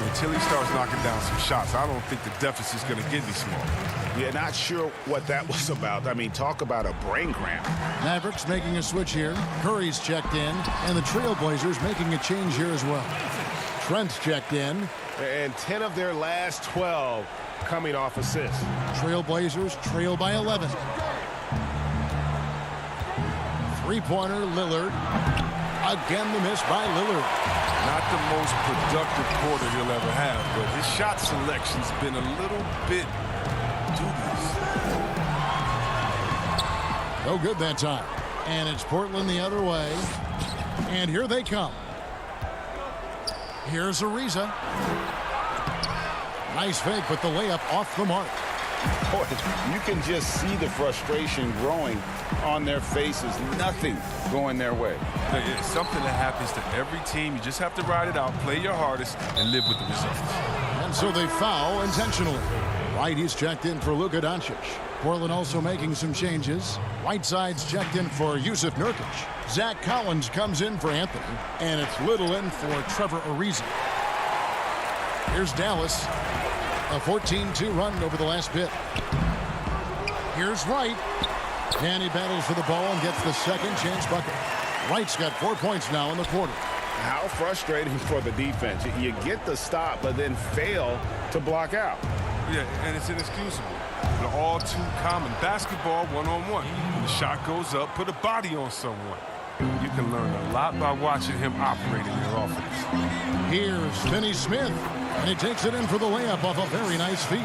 Until he starts knocking down some shots, I don't think the deficit's going to get any smaller. Yeah, not sure what that was about. I mean, talk about a brain cramp. Mavericks making a switch here. Curry's checked in. And the Trailblazers making a change here as well. Trent's checked in. And 10 of their last 12 coming off assists. Trailblazers trail by 11. Three-pointer, Lillard. Again, the miss by Lillard. Not the most productive quarter he'll ever have, but his shot selection's been a little bit dubious. No good that time. And it's Portland the other way. And here they come. Here's Ariza. Nice fake, but the layup off the mark. Boy, you can just see the frustration growing on their faces. Nothing going their way. It's something that happens to every team. You just have to ride it out, play your hardest, and live with the results. And so they foul intentionally. White, he's checked in for Luka Doncic. Portland also making some changes. Whiteside's checked in for Yusuf Nurkic. Zach Collins comes in for Anthony. And it's Little in for Trevor Ariza. Here's Dallas. A 14-2 run over the last bit. Here's Wright. And he battles for the ball and gets the second chance bucket. Wright's got 4 points now in the quarter. How frustrating for the defense. You get the stop, but then fail to block out. Yeah, and it's inexcusable. They're all too common. Basketball one-on-one. When the shot goes up, put a body on someone. You can learn a lot by watching him operate in your offense. Here's Finney Smith. And he takes it in for the layup off a very nice feed.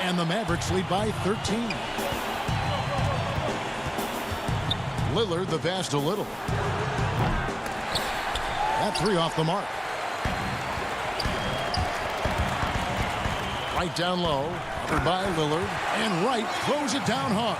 And the Mavericks lead by 13. Lillard the pass to Little. That 3 off the mark. Right down low. Covered by Lillard. And Wright throws it down hard.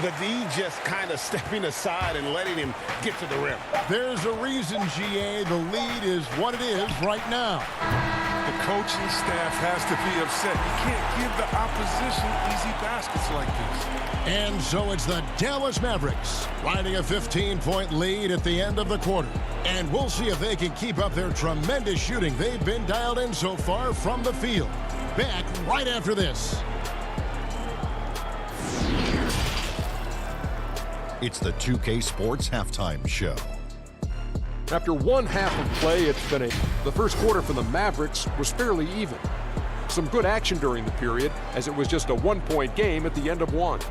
The D just kind of stepping aside and letting him get to the rim. There's a reason, GA. The lead is what it is right now. The coaching staff has to be upset. You can't give the opposition easy baskets like this. And so it's the Dallas Mavericks riding a 15-point lead at the end of the quarter. And we'll see if they can keep up their tremendous shooting they've been dialed in so far from the field. Back right after this. It's the 2K Sports Halftime Show. After one half of play, the first quarter for the Mavericks was fairly even. Some good action during the period, as it was just a 1-point game at the end of one.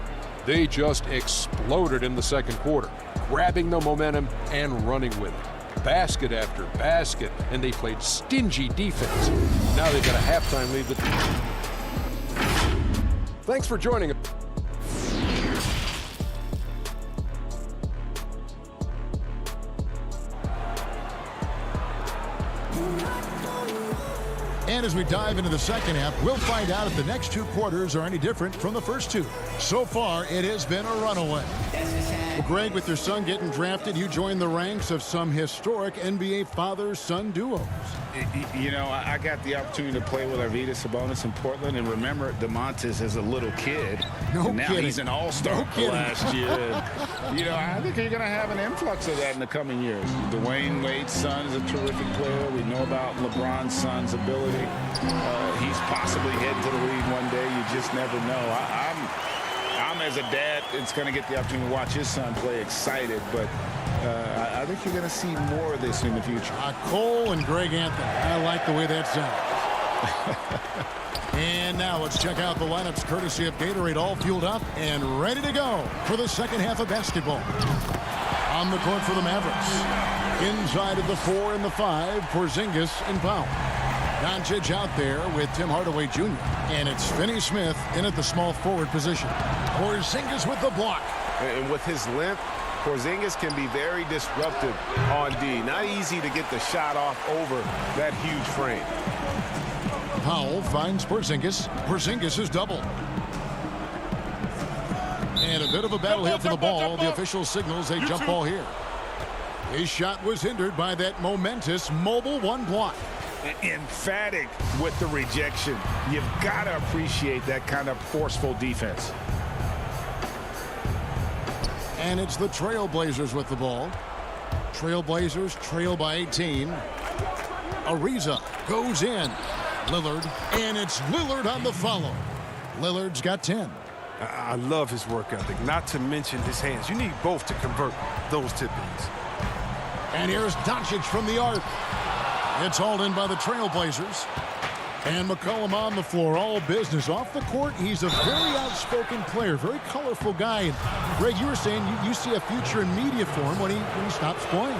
They just exploded in the second quarter, grabbing the momentum and running with it. Basket after basket, and they played stingy defense. Now they've got a halftime lead. Thanks for joining us. And as we dive into the second half, we'll find out if the next 2 quarters are any different from the first 2. So far, it has been a runaway. Well, Greg, with your son getting drafted, you joined the ranks of some historic NBA father-son duos. You know, I got the opportunity to play with Arvydas Sabonis in Portland, and remember DeMontis as a little kid. No now kidding. He's an all-star last year. And, you know, I think you're going to have an influx of that in the coming years. Dwayne Wade's son is a terrific player. We know about LeBron's son's ability. He's possibly heading to the league one day. You just never know. I'm as a dad, it's going to get the opportunity to watch his son play excited, but I think you're going to see more of this in the future. Cole and Greg Anthony. I like the way that sounds. And now let's check out the lineups courtesy of Gatorade, all fueled up and ready to go for the second half of basketball. On the court for the Mavericks. Inside of the 4 and the 5, Porzingis and Powell. Doncic out there with Tim Hardaway Jr. And it's Finney Smith in at the small forward position. Porzingis with the block. And with his length, Porzingis can be very disruptive on D. Not easy to get the shot off over that huge frame. Powell finds Porzingis. Porzingis is doubled. And a bit of a battle here for the ball. The official signals a jump ball here. His shot was hindered by that momentous mobile 1 block. Emphatic with the rejection. You've got to appreciate that kind of forceful defense. And it's the Trailblazers with the ball. Trailblazers trail by 18. Ariza goes in. Lillard, and it's Lillard on the follow. Lillard's got 10. I love his work ethic, not to mention his hands. You need both to convert those tip-ins. And here's Doncic from the arc. It's hauled in by the Trailblazers. And McCollum on the floor, all business. Off the court, he's a very outspoken player, very colorful guy. And Greg, you were saying you see a future in media for him when he stops playing.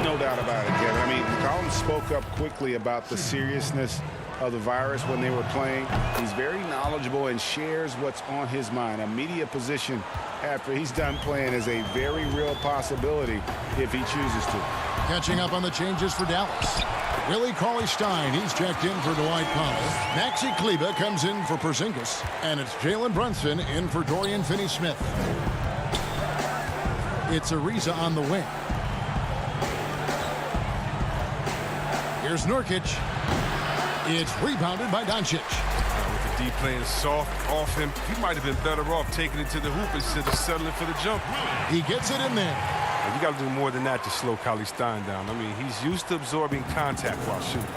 No doubt about it, Kevin. I mean, McCollum spoke up quickly about the seriousness of the virus when they were playing. He's very knowledgeable and shares what's on his mind. A media position after he's done playing is a very real possibility if he chooses to. Catching up on the changes for Dallas. Willie Cauley-Stein, he's checked in for Dwight Powell. Maxi Kleber comes in for Porzingis. And it's Jalen Brunson in for Dorian Finney-Smith. It's Ariza on the wing. Here's Nurkic. It's rebounded by Doncic. With the D playing soft off him, he might have been better off taking it to the hoop instead of settling for the jump. He gets it in there. You got to do more than that to slow Cauley-Stein down. I mean, he's used to absorbing contact while shooting.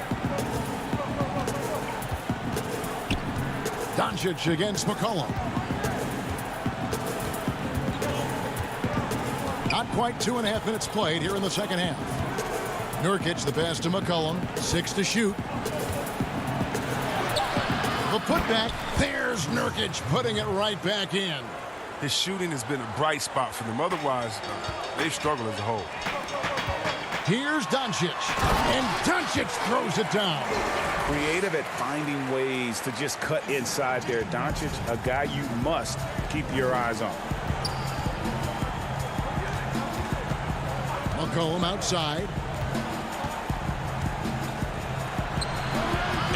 Doncic against McCollum. Not quite 2.5 minutes played here in the second half. Nurkic the pass to McCollum. 6 to shoot. The putback. There's Nurkic putting it right back in. His shooting has been a bright spot for them. Otherwise, they've struggled as a whole. Here's Doncic. And Doncic throws it down. Creative at finding ways to just cut inside there. Doncic, a guy you must keep your eyes on. McCollum outside.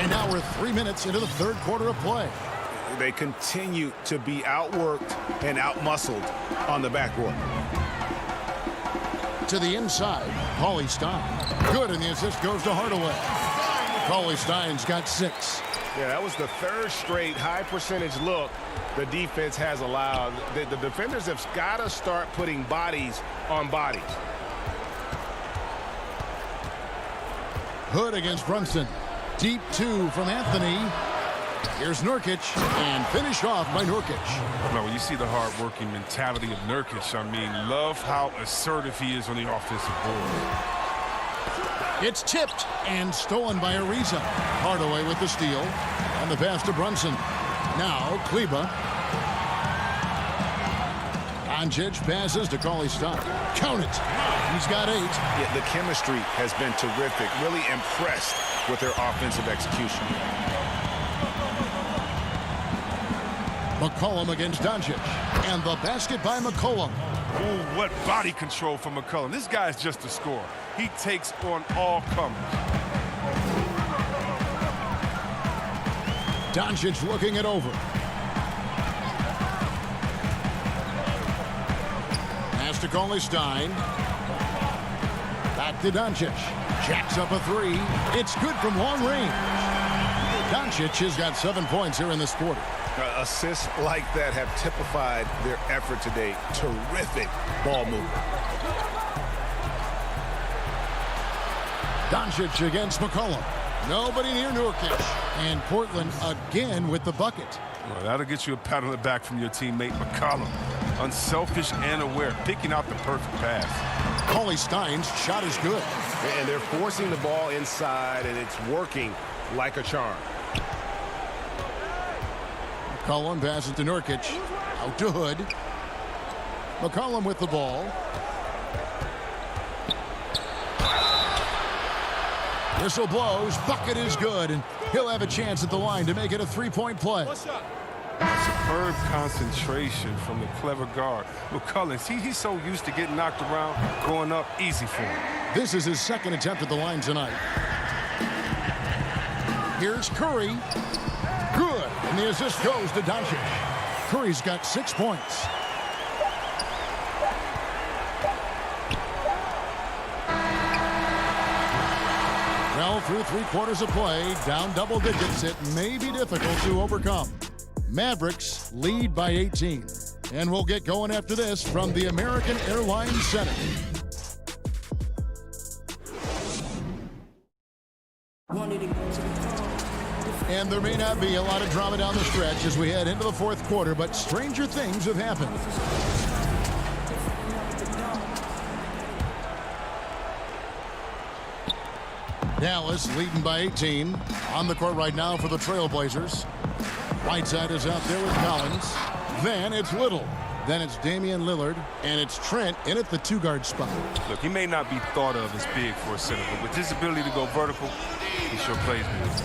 And now we're 3 minutes into the third quarter of play. They continue to be outworked and outmuscled on the backcourt. To the inside, Cauley-Stein. Good, and the assist goes to Hardaway. Cauley-Stein's got 6. Yeah, that was the third straight high percentage look the defense has allowed. The defenders have got to start putting bodies on bodies. Hood against Brunson. Deep 2 from Anthony. Here's Nurkic, and finish off by Nurkic. No, when you see the hard-working mentality of Nurkic, I mean, love how assertive he is on the offensive board. It's tipped and stolen by Ariza. Hardaway with the steal, and the pass to Brunson. Now, Kleber. Doncic passes to Cauley-Stein. Count it. He's got 8. Yeah, the chemistry has been terrific. Really impressed with their offensive execution. McCollum against Doncic. And the basket by McCollum. Ooh, what body control from McCollum. This guy's just a scorer. He takes on all comers. Doncic looking it over. Pass to CLA Stein. Back to Doncic. Jacks up a three. It's good from long range. Doncic has got 7 points here in this quarter. Assists like that have typified their effort today. Terrific ball movement. Doncic against McCollum. Nobody near Nurkic. And Portland again with the bucket. Well, that'll get you a pat on the back from your teammate McCollum. Unselfish and aware, picking out the perfect pass. CLA Stein's shot is good. And they're forcing the ball inside, and it's working like a charm. McCollum passes to Nurkic. Out to Hood. McCollum with the ball. Whistle blows. Bucket is good. And he'll have a chance at the line to make it a three-point play. Superb concentration from the clever guard. McCollum, he's so used to getting knocked around, going up easy for him. This is his second attempt at the line tonight. Here's Curry. Good. And the assist goes to Doncic. Curry's got 6 points. Well, through 3/4 of play, down double digits, it may be difficult to overcome. Mavericks lead by 18. And we'll get going after this from the American Airlines Center. And there may not be a lot of drama down the stretch as we head into the fourth quarter, but stranger things have happened. Dallas leading by 18. On the court right now for the Trailblazers. Whiteside is out there with Collins. Then it's Little. Then it's Damian Lillard. And it's Trent in at the two-guard spot. Look, he may not be thought of as big for a center, but with his ability to go vertical, he sure plays with it.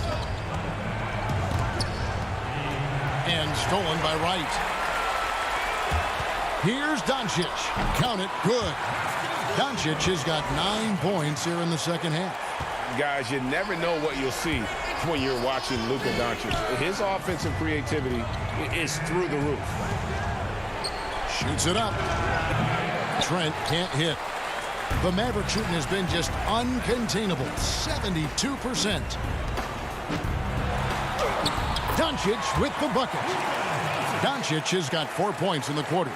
And stolen by Wright. Here's Doncic. Count it. Good. Doncic has got 9 points here in the second half. Guys, you never know what you'll see when you're watching Luka Doncic. His offensive creativity is through the roof. Shoots it up. Trent can't hit. The Maverick shooting has been just uncontainable. 72%. Doncic with the bucket. Doncic has got 4 points in the quarter.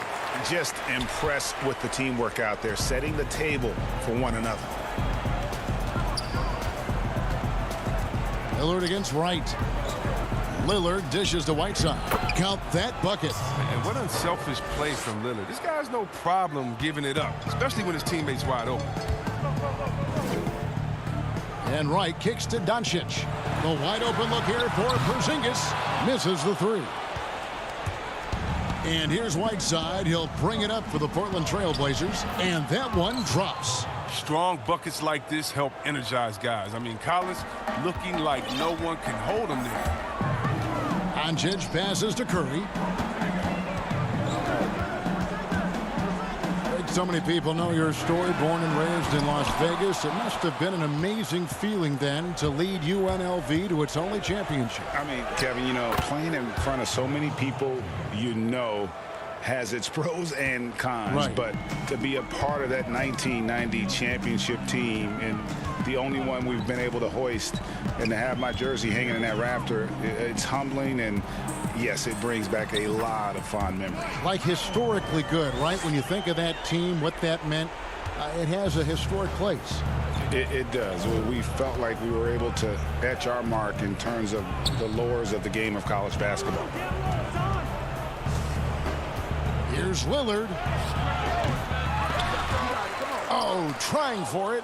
Just impressed with the teamwork out there, setting the table for one another. Lillard against Wright. Lillard dishes to Whiteside. Count that bucket. And what unselfish play from Lillard. This guy has no problem giving it up, especially when his teammate's wide open. And Wright kicks to Doncic. The wide open look here for Porzingis. Misses the three. And here's Whiteside. He'll bring it up for the Portland Trailblazers. And that one drops. Strong buckets like this help energize guys. I mean, Collins looking like no one can hold him there. Doncic passes to Curry. So many people know your story, born and raised in Las Vegas. It must have been an amazing feeling then to lead UNLV to its only championship. I mean, Kevin, you know, playing in front of so many people, you know, has its pros and cons. Right. But to be a part of that 1990 championship team and the only one we've been able to hoist and to have my jersey hanging in that rafter, it's humbling, and yes, it brings back a lot of fond memories. Like historically good, right? When you think of that team, what that meant, it has a historic place. It does. We felt like we were able to etch our mark in terms of the lures of the game of college basketball. Here's Lillard. Oh, trying for it,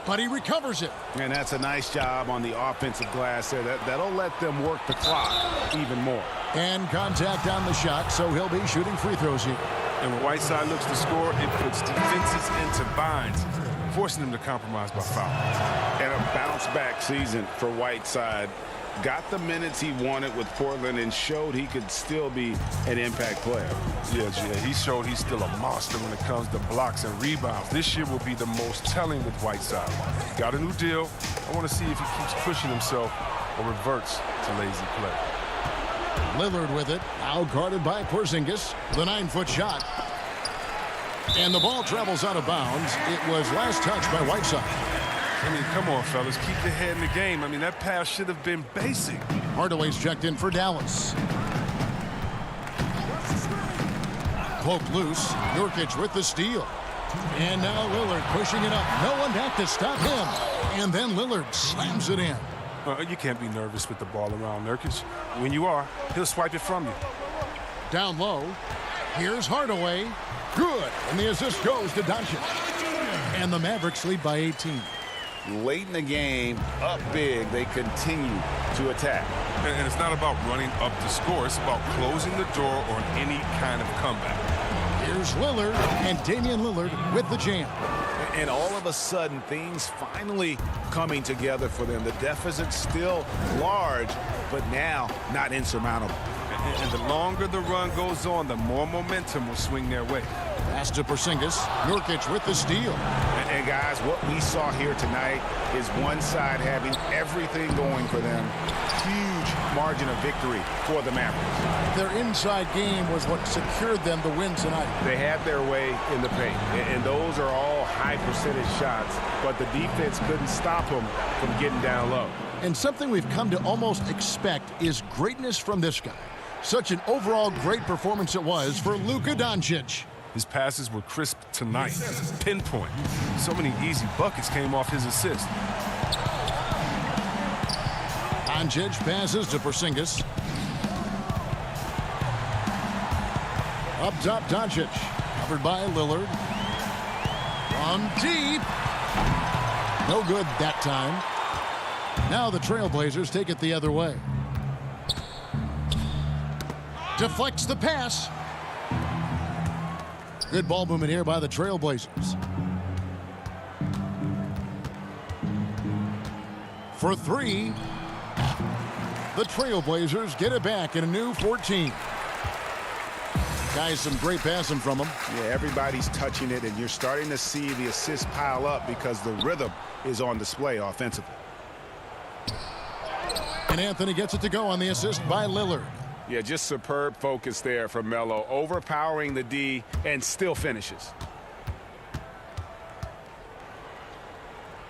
but he recovers it. And that's a nice job on the offensive glass there. That'll let them work the clock even more. And contact on the shot, so he'll be shooting free throws here. And when Whiteside looks to score, it puts defenses into binds, forcing them to compromise by foul. And a bounce-back season for Whiteside. Got the minutes he wanted with Portland and showed he could still be an impact player. Yeah, he showed he's still a monster when it comes to blocks and rebounds. This year will be the most telling with Whiteside. Got a new deal. I want to see if he keeps pushing himself or reverts to lazy play. Lillard with it. Now guarded by Porzingis. The 9-foot shot. And the ball travels out of bounds. It was last touched by Whiteside. I mean, come on, fellas. Keep your head in the game. I mean, that pass should have been basic. Hardaway's checked in for Dallas. Poke loose. Nurkic with the steal. And now Lillard pushing it up. No one back to stop him. And then Lillard slams it in. You can't be nervous with the ball around Nurkic. When you are, he'll swipe it from you. Down low. Here's Hardaway. Good. And the assist goes to Doncic. And the Mavericks lead by 18. Late in the game, up big, they continue to attack. And it's not about running up the score. It's about closing the door on any kind of comeback. Here's Lillard, and Damian Lillard with the jam. And all of a sudden, things finally coming together for them. The deficit's still large, but now not insurmountable. And the longer the run goes on, the more momentum will swing their way. Pass to Porzingis. Nurkic with the steal. And guys, what we saw here tonight is one side having everything going for them. Huge margin of victory for the Mavericks. Their inside game was what secured them the win tonight. They had their way in the paint, and those are all high percentage shots, but the defense couldn't stop them from getting down low. And something we've come to almost expect is greatness from this guy. Such an overall great performance it was for Luka Doncic. His passes were crisp tonight. Pinpoint. So many easy buckets came off his assist. Doncic passes to Porzingis. Up top, Doncic. Covered by Lillard. On deep. No good that time. Now the Trailblazers take it the other way. Deflects the pass. Good ball movement here by the Trailblazers. For three. The Trailblazers get it back in a new 14. Guys, some great passing from them. Yeah, everybody's touching it, and you're starting to see the assists pile up because the rhythm is on display offensively. And Anthony gets it to go on the assist by Lillard. Yeah, just superb focus there from Melo, overpowering the D and still finishes.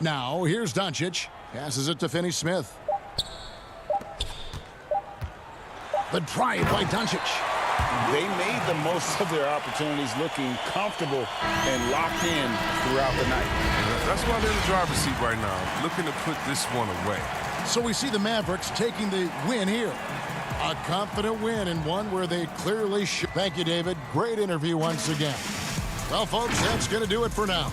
Now, here's Doncic. Passes it to Finney-Smith. The drive by Doncic. They made the most of their opportunities, looking comfortable and locked in throughout the night. That's why they're in the driver's seat right now, looking to put this one away. So we see the Mavericks taking the win here. A confident win, and one where they clearly should. Thank you, David. Great interview once again. Well, folks, that's going to do it for now.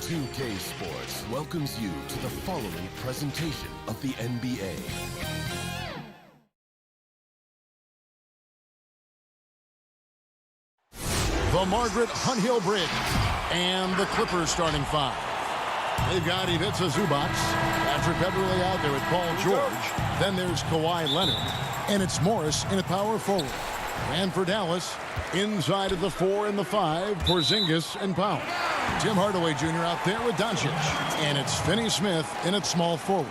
2K Sports welcomes you to the following presentation of the NBA. The Margaret Hunt Hill Bridge and the Clippers starting five. They've got Ivica Zubac, Patrick Beverley out there with Paul George. Then there's Kawhi Leonard, and it's Morris in a power forward. And for Dallas, inside of the 4 and the 5, Porzingis and Powell. Tim Hardaway Jr. out there with Doncic, and it's Finney-Smith in at small forward.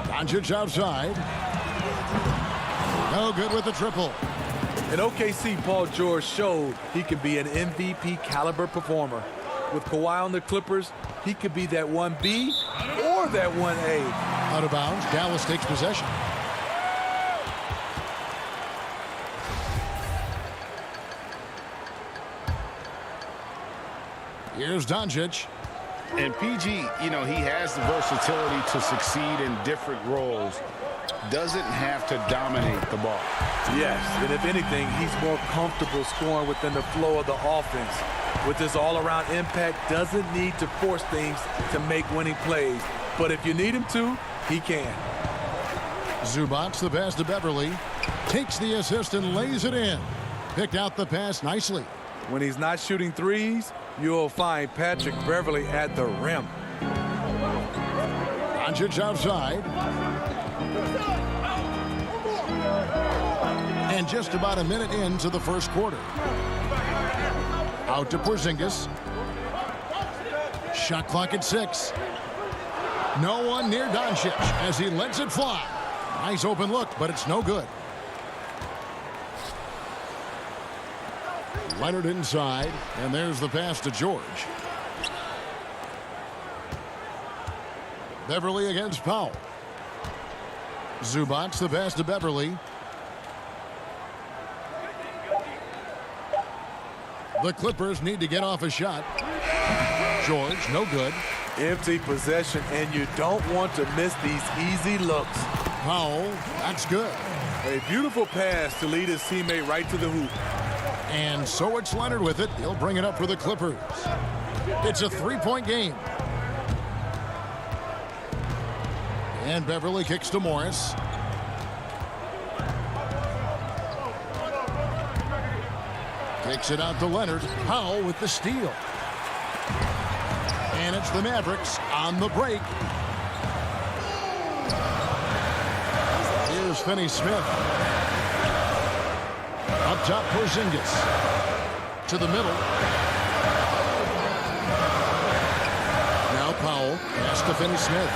Doncic outside. No good with the triple. In OKC, Paul George showed he can be an MVP caliber performer. With Kawhi on the Clippers, he could be that 1B or that 1A. Out of bounds, Dallas takes possession. Here's Doncic. And PG, you know, he has the versatility to succeed in different roles. Doesn't have to dominate the ball. Yes, and if anything, he's more comfortable scoring within the flow of the offense. With his all-around impact, doesn't need to force things to make winning plays. But if you need him to, he can. Zubac, the pass to Beverley. Takes the assist and lays it in. Picked out the pass nicely. When he's not shooting threes, you'll find Patrick Beverley at the rim. Doncic outside. And just about a minute into the first quarter. Out to Porzingis. Shot clock at 6. No one near Doncic as he lets it fly. Nice open look, but it's no good. Leonard inside, and there's the pass to George. Beverley against Powell. Zubac, the pass to Beverley. The Clippers need to get off a shot. George, no good. Empty possession, and you don't want to miss these easy looks. Powell, that's good. A beautiful pass to lead his teammate right to the hoop. And so it's Leonard with it. He'll bring it up for the Clippers. It's a three-point game. And Beverley kicks to Morris. Kicks it out to Leonard. Powell with the steal. And it's the Mavericks on the break. Here's Finney-Smith. Up top, Porzingis. To the middle. Now Powell. Pass to Finney-Smith.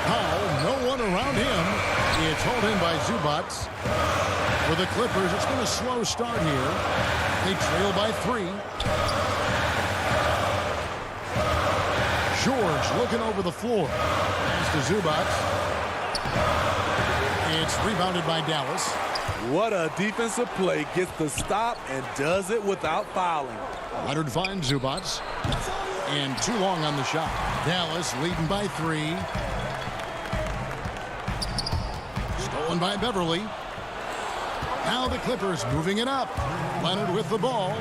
Powell, no one around him. It's hauled in by Zubac. For the Clippers, it's been a slow start here. They trail by 3. George looking over the floor. Pass to Zubac. It's rebounded by Dallas. What a defensive play. Gets the stop and does it without fouling. Leonard finds Zubac. And too long on the shot. Dallas leading by 3. Stolen by Beverley. Now the Clippers moving it up. Leonard with the ball.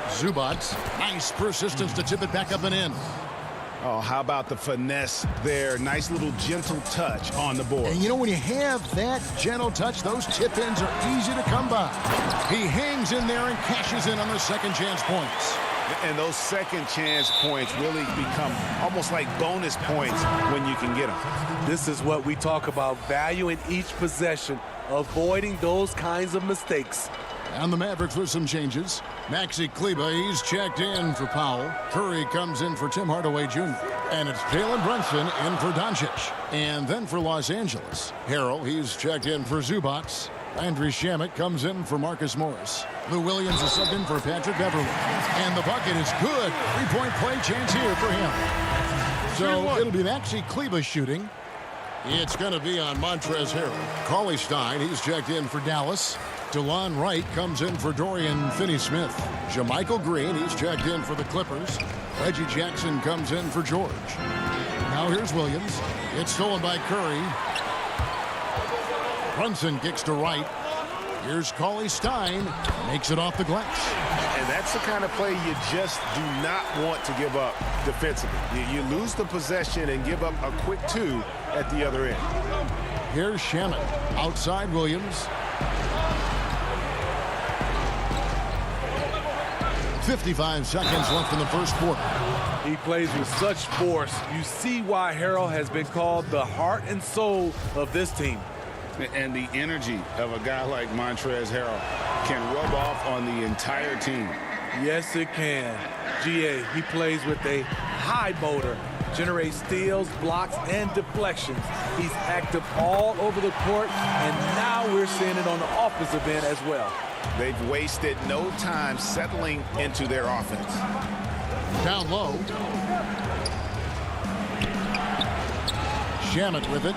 Zubac. Nice persistence to tip it back up and in. Oh, how about the finesse there? Nice little gentle touch on the board. And you know, when you have that gentle touch, those tip-ins are easy to come by. He hangs in there and cashes in on those second chance points. And those second chance points really become almost like bonus points when you can get them. This is what we talk about, valuing each possession, avoiding those kinds of mistakes. And the Mavericks with some changes. Maxi Kleber, he's checked in for Powell. Curry comes in for Tim Hardaway Jr. And it's Jalen Brunson in for Doncic. And then for Los Angeles, Harrell, he's checked in for Zubac. Landry Shamet comes in for Marcus Morris. Lou Williams is subbed in for Patrick Beverley. And the bucket is good. Three-point play chance here for him. So it'll be Maxi Kleber shooting. It's going to be on Montrezl Harrell. Cauley Stein, he's checked in for Dallas. DeLon Wright comes in for Dorian Finney-Smith. JaMychal Green, he's checked in for the Clippers. Reggie Jackson comes in for George. Now here's Williams. It's stolen by Curry. Brunson kicks to right. Here's Cauley Stein. Makes it off the glass. And that's the kind of play you just do not want to give up defensively. You lose the possession and give up a quick 2 at the other end. Here's Shamet. Outside Williams. 55 seconds left in the first quarter. He plays with such force. You see why Harrell has been called the heart and soul of this team. And the energy of a guy like Montrezl Harrell can rub off on the entire team. Yes, it can. GA, he plays with a high motor, generates steals, blocks, and deflections. He's active all over the court, and now we're seeing it on the offensive end as well. They've wasted no time settling into their offense. Down low. Shamet with it.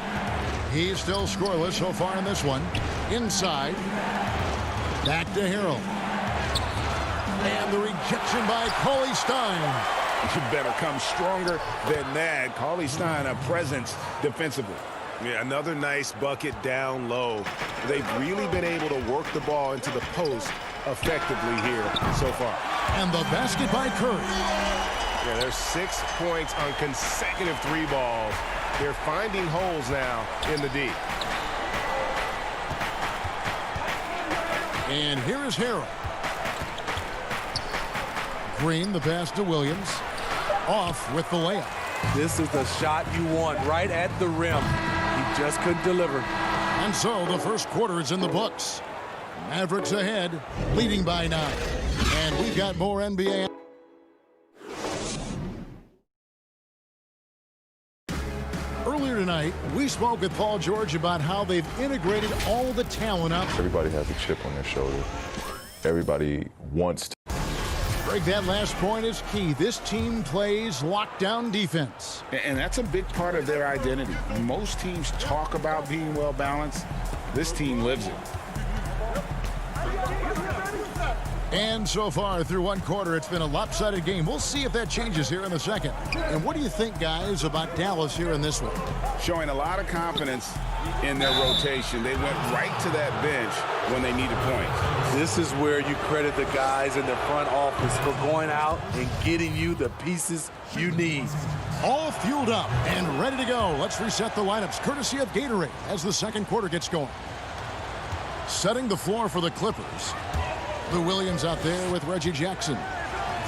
He's still scoreless so far in this one. Inside. Back to Harrell. And the rejection by Cauley Stein. You better come stronger than that. Cauley Stein, a presence defensively. Yeah, another nice bucket down low. They've really been able to work the ball into the post effectively here so far. And the basket by Curry. Yeah, there's 6 points on consecutive 3 balls. They're finding holes now in the D. And here is Harrell. Green, the pass to Williams. Off with the layup. This is the shot you want right at the rim. He just couldn't deliver. And so the first quarter is in the books. Mavericks ahead, leading by 9. And we've got more NBA. Earlier tonight, we spoke with Paul George about how they've integrated all the talent up. Everybody has a chip on their shoulder. Everybody wants to. Greg, that last point is key. This team plays lockdown defense. And that's a big part of their identity. Most teams talk about being well balanced. This team lives it. And so far through one quarter, it's been a lopsided game. We'll see if that changes here in the second. And what do you think, guys, about Dallas here in this one? Showing a lot of confidence in their rotation. They went right to that bench when they needed points. This is where you credit the guys in the front office for going out and getting you the pieces you need. All fueled up and ready to go. Let's reset the lineups courtesy of Gatorade as the second quarter gets going. Setting the floor for the Clippers. Lou Williams out there with Reggie Jackson.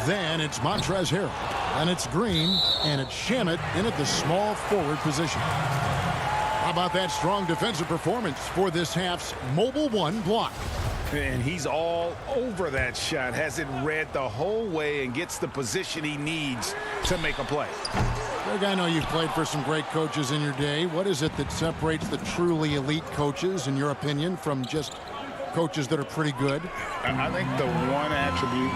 Then it's Montrezl Harrell. And it's Green. And it's Shamet in at the small forward position. How about that strong defensive performance for this half's Mobile One block? And he's all over that shot. Has it read the whole way and gets the position he needs to make a play. Greg, I know you've played for some great coaches in your day. What is it that separates the truly elite coaches, in your opinion, from just coaches that are pretty good? I think the one attribute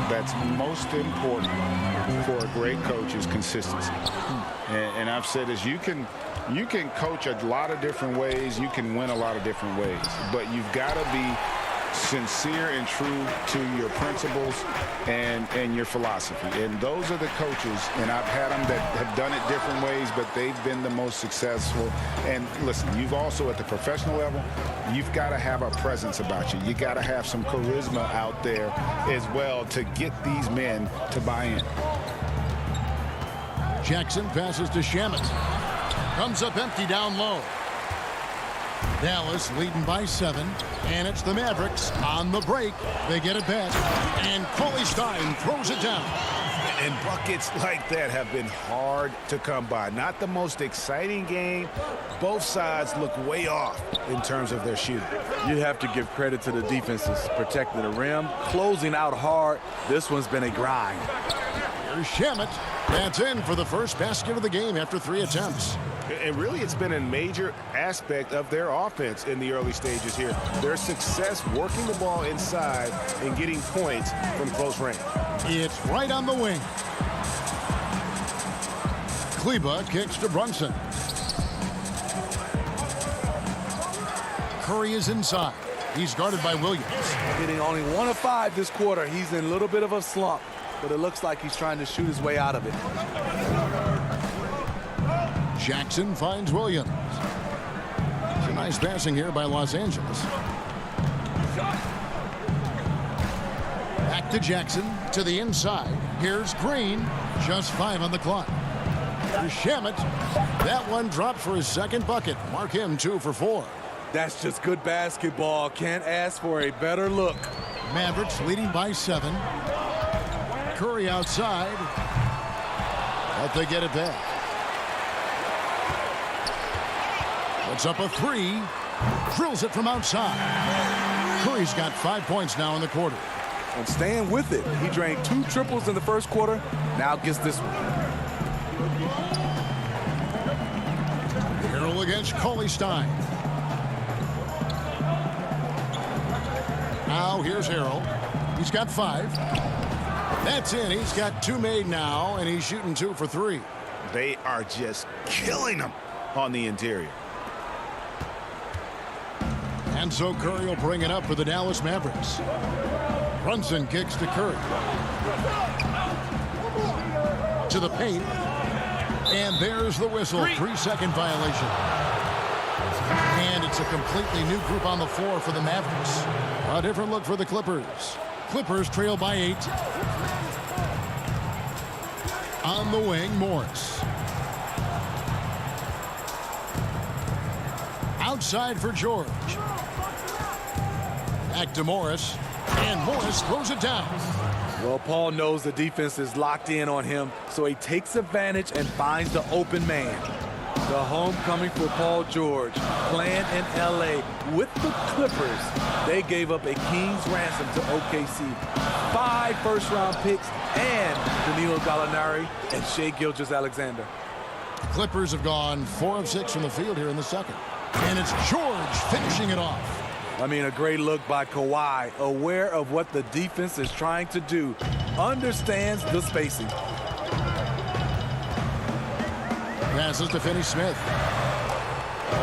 that's most important for a great coach is consistency. And I've said this, you can coach a lot of different ways, you can win a lot of different ways, but you've got to be sincere and true to your principles and your philosophy. And those are the coaches, and I've had them that have done it different ways, but they've been the most successful. And listen, you've also at the professional level, you've got to have a presence about you. You got to have some charisma out there as well to get these men to buy in. Jackson passes to Shamet. Comes up empty down low. Dallas leading by 7, and it's the Mavericks on the break. They get it back, and Cauley Stein throws it down. And buckets like that have been hard to come by. Not the most exciting game. Both sides look way off in terms of their shooting. You have to give credit to the defenses, protecting the rim, closing out hard. This one's been a grind. Here's Shamet. That's in for the first basket of the game after 3 attempts. And really, it's been a major aspect of their offense in the early stages here. Their success working the ball inside and getting points from close range. It's right on the wing. Kleba kicks to Brunson. Curry is inside. He's guarded by Williams. Getting only 1 of 5 this quarter. He's in a little bit of a slump, but it looks like he's trying to shoot his way out of it. Jackson finds Williams. Nice passing here by Los Angeles. Back to Jackson, to the inside. Here's Green, just 5 on the clock. To Shamet, that one dropped for his second bucket. Mark him 2 for 4. That's just good basketball. Can't ask for a better look. Mavericks leading by 7. Curry outside, but they get it back. Puts up a 3, drills it from outside. Curry's got 5 points now in the quarter. And staying with it. He drained 2 triples in the first quarter. Now gets this one. Harrell against Cauley Stein. Now here's Harrell. He's got 5. That's in. He's got 2 made now, and he's shooting 2 for 3. They are just killing him on the interior. And so Curry will bring it up for the Dallas Mavericks. Brunson kicks to Curry. To the paint. And there's the whistle. 3-second violation. And it's a completely new group on the floor for the Mavericks. A different look for the Clippers. Clippers trail by 8. On the wing, Morris. Outside for George. Back to Morris. And Morris throws it down. Well, Paul knows the defense is locked in on him, so he takes advantage and finds the open man. The homecoming for Paul George, playing in L.A. with the Clippers. They gave up a king's ransom to OKC. 5 first-round picks and Danilo Gallinari and Shai Gilgeous-Alexander. Clippers have gone 4 of 6 from the field here in the second. And it's George finishing it off. I mean, a great look by Kawhi, aware of what the defense is trying to do, understands the spacing. Passes to Finney-Smith.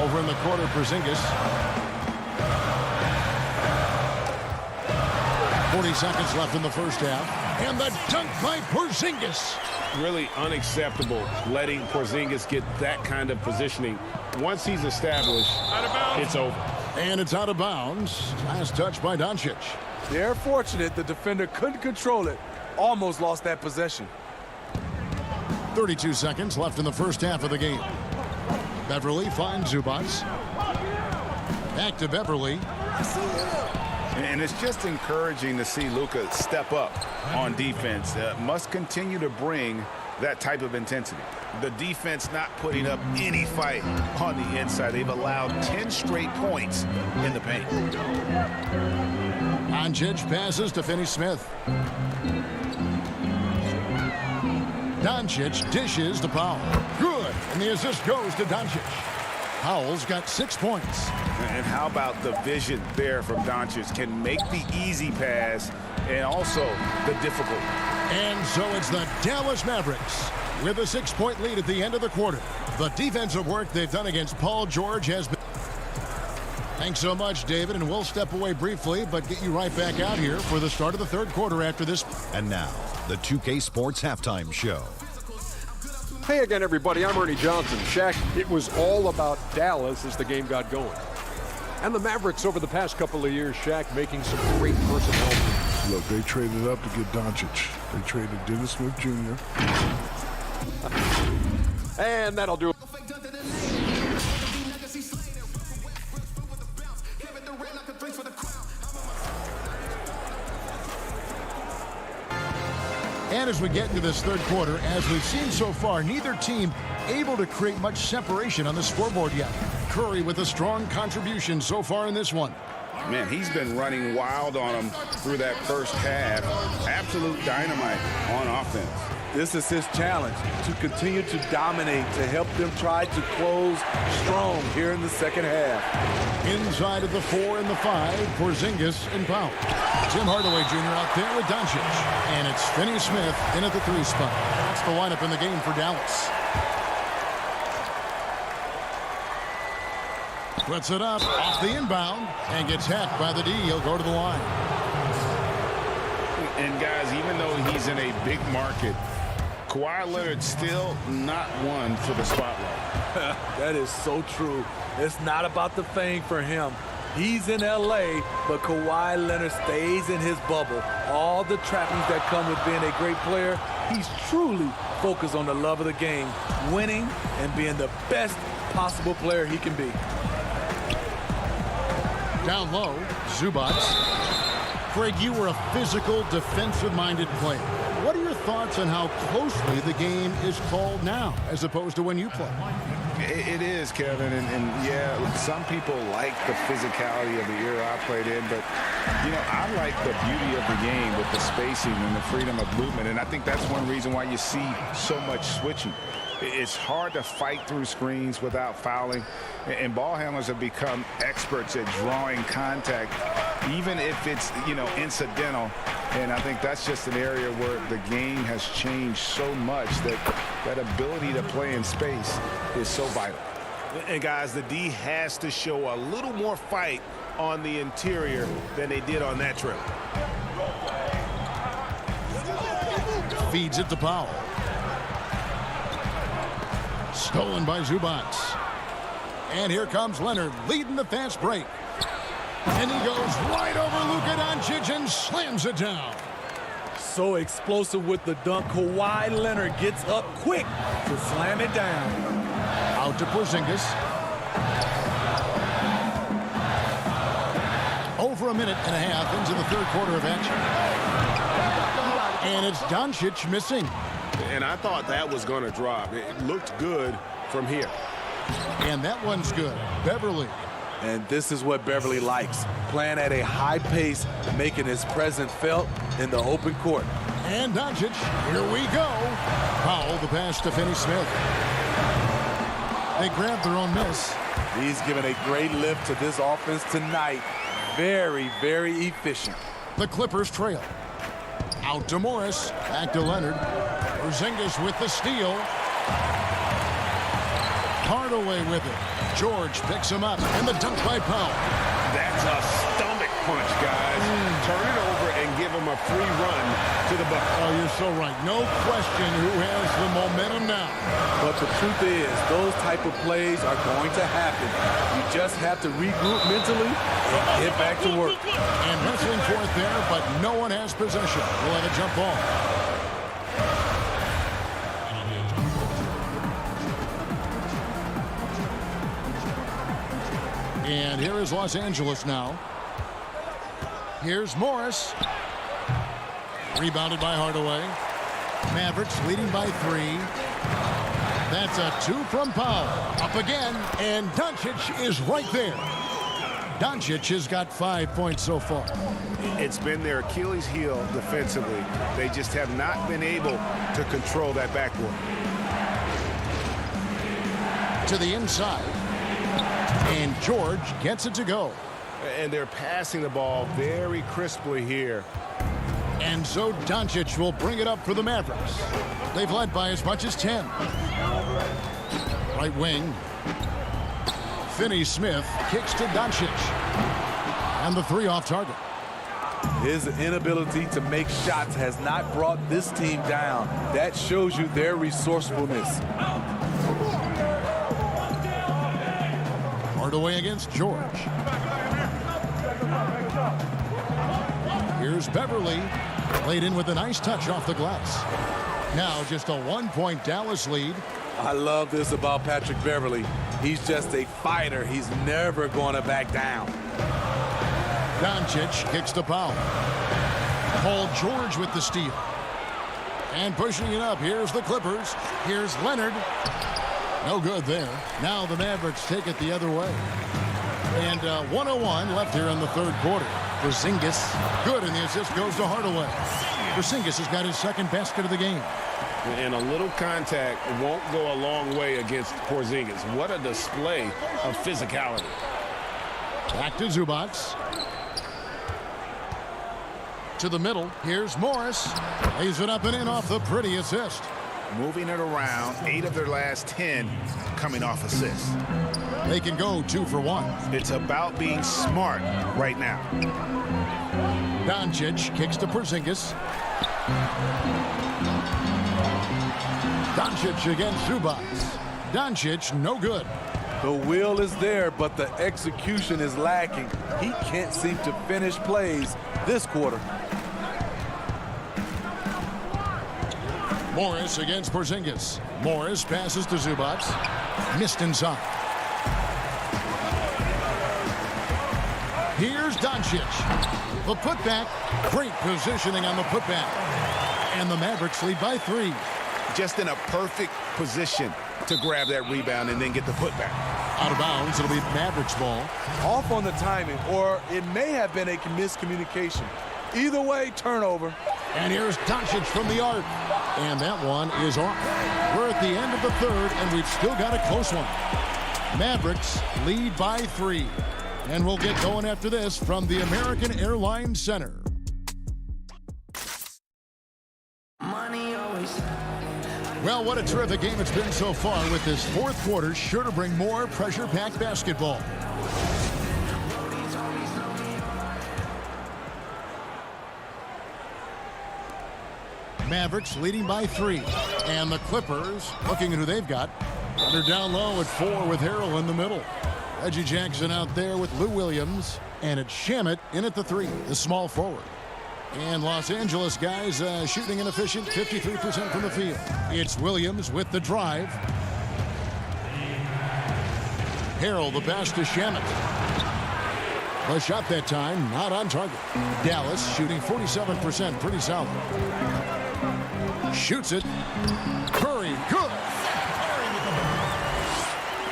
Over in the corner, Porzingis. 40 seconds left in the first half. And the dunk by Porzingis. Really unacceptable letting Porzingis get that kind of positioning. Once he's established, it's over. And it's out of bounds. Last touch by Doncic. They're fortunate the defender couldn't control it. Almost lost that possession. 32 seconds left in the first half of the game. Beverly finds Zubac. Back to Beverly. And it's just encouraging to see Luka step up on defense. Must continue to bring that type of intensity. The defense not putting up any fight on the inside. They've allowed 10 straight points in the paint. Doncic passes to Finney-Smith. Doncic dishes to Powell. Good. And the assist goes to Doncic. Powell's got 6 points. And how about the vision there from Doncic? Can make the easy pass and also the difficult. And so it's the Dallas Mavericks with a 6-point lead at the end of the quarter. The defensive work they've done against Paul George has been... Thanks so much, David, and we'll step away briefly, but get you right back out here for the start of the third quarter after this. And now, the 2K Sports Halftime Show. Hey again, everybody. I'm Ernie Johnson. Shaq, it was all about Dallas as the game got going. And the Mavericks over the past couple of years, Shaq, making some great personnel moves. Look, they traded up to get Doncic. They traded Dennis Smith Jr. And that'll do it. And as we get into this third quarter, as we've seen so far, neither team able to create much separation on the scoreboard yet. Curry with a strong contribution so far in this one. Man, he's been running wild on him through that first half. Absolute dynamite on offense. This is his challenge, to continue to dominate, to help them try to close strong here in the second half. Inside of the 4 and the 5, Porzingis and Powell. Tim Hardaway Jr. out there with Doncic. And it's Finney-Smith in at the 3 spot. That's the lineup in the game for Dallas. Puts it up off the inbound and gets hacked by the D. He'll go to the line. And guys, even though he's in a big market, Kawhi Leonard's still not one for the spotlight. That is so true. It's not about the fame for him. He's in L.A., but Kawhi Leonard stays in his bubble. All the trappings that come with being a great player, he's truly focused on the love of the game, winning and being the best possible player he can be. Down low, Zubac. Craig, you were a physical, defensive-minded player. What are your thoughts on how closely the game is called now, as opposed to when you played? It is, Kevin, and yeah, some people like the physicality of the era I played in, but, you know, I like the beauty of the game with the spacing and the freedom of movement, and I think that's one reason why you see so much switching. It's hard to fight through screens without fouling, and ball handlers have become experts at drawing contact, even if it's, you know, incidental. And I think that's just an area where the game has changed so much that that ability to play in space is so vital. And guys, the D has to show a little more fight on the interior than they did on that trip. Feeds it to Powell. Stolen by Zubac. And here comes Leonard leading the fast break. And he goes right over Luka Doncic and slams it down. So explosive with the dunk. Kawhi Leonard gets up quick to slam it down. Out to Porzingis. Over a minute and a half into the third quarter of action. And it's Doncic missing. And I thought that was going to drop. It looked good from here. And that one's good. Beverly. And this is what Beverly likes. Playing at a high pace, making his presence felt in the open court. And Doncic, here we go. Powell, the pass to Finney-Smith. They grab their own miss. He's given a great lift to this offense tonight. Very, very efficient. The Clippers trail. Out to Morris. Back to Leonard. Porzingis with the steal. Hardaway with it. George picks him up. And the dunk by Powell. That's a stomach punch, guys. Turn it over and give him a free run to the bucket. Oh, you're so right. No question who has the momentum now. But the truth is, those type of plays are going to happen. You just have to regroup mentally and get back to work. And wrestling for it there, but no one has possession. We'll have a jump ball. And here is Los Angeles now. Here's Morris. Rebounded by Hardaway. Mavericks leading by 3. That's a 2 from Powell. Up again, and Doncic is right there. Doncic has got 5 points so far. It's been their Achilles heel defensively. They just have not been able to control that backboard. To the inside. And George gets it to go. And they're passing the ball very crisply here. And so Doncic will bring it up for the Mavericks. They've led by as much as 10. Right wing. Finney-Smith kicks to Doncic. And the 3 off target. His inability to make shots has not brought this team down. That shows you their resourcefulness. Hardaway against George. Here's Beverly. Laid in with a nice touch off the glass. Now just a 1-point Dallas lead. I love this about Patrick Beverly. He's just a fighter. He's never going to back down. Doncic kicks to Powell. Paul George with the steal. And pushing it up. Here's the Clippers. Here's Leonard. No good there. Now the Mavericks take it the other way. And 1:01 left here in the third quarter. Porzingis, good, and the assist goes to Hardaway. Porzingis has got his second basket of the game. And a little contact won't go a long way against Porzingis. What a display of physicality. Back to Zubac. To the middle. Here's Morris. Lays it up and in off the pretty assist. Moving it around, 8 of their last 10 coming off assists. They can go 2 for 1. It's about being smart right now. Doncic kicks to Porzingis. Doncic against Zubac. Doncic, no good. The will is there, but the execution is lacking. He can't seem to finish plays this quarter. Morris against Porzingis. Morris passes to Zubac. Missed inside. Here's Doncic. The putback. Great positioning on the putback. And the Mavericks lead by 3. Just in a perfect position to grab that rebound and then get the putback. Out of bounds. It'll be Mavericks ball. Off on the timing, or it may have been a miscommunication. Either way, turnover. And here's Doncic from the arc. And that one is off. We're at the end of the third, and we've still got a close one. Mavericks lead by 3. And we'll get going after this from the American Airlines Center. Well, what a terrific game it's been so far, with this fourth quarter sure to bring more pressure-packed basketball. Mavericks leading by 3. And the Clippers, looking at who they've got, they're down low at 4 with Harrell in the middle. Reggie Jackson out there with Lou Williams. And it's Shamet in at the 3, the small forward. And Los Angeles guys shooting inefficient, 53% from the field. It's Williams with the drive. Harrell the pass to Shamet. The shot that time not on target. Dallas shooting 47%, pretty solid. Shoots it. Curry, good.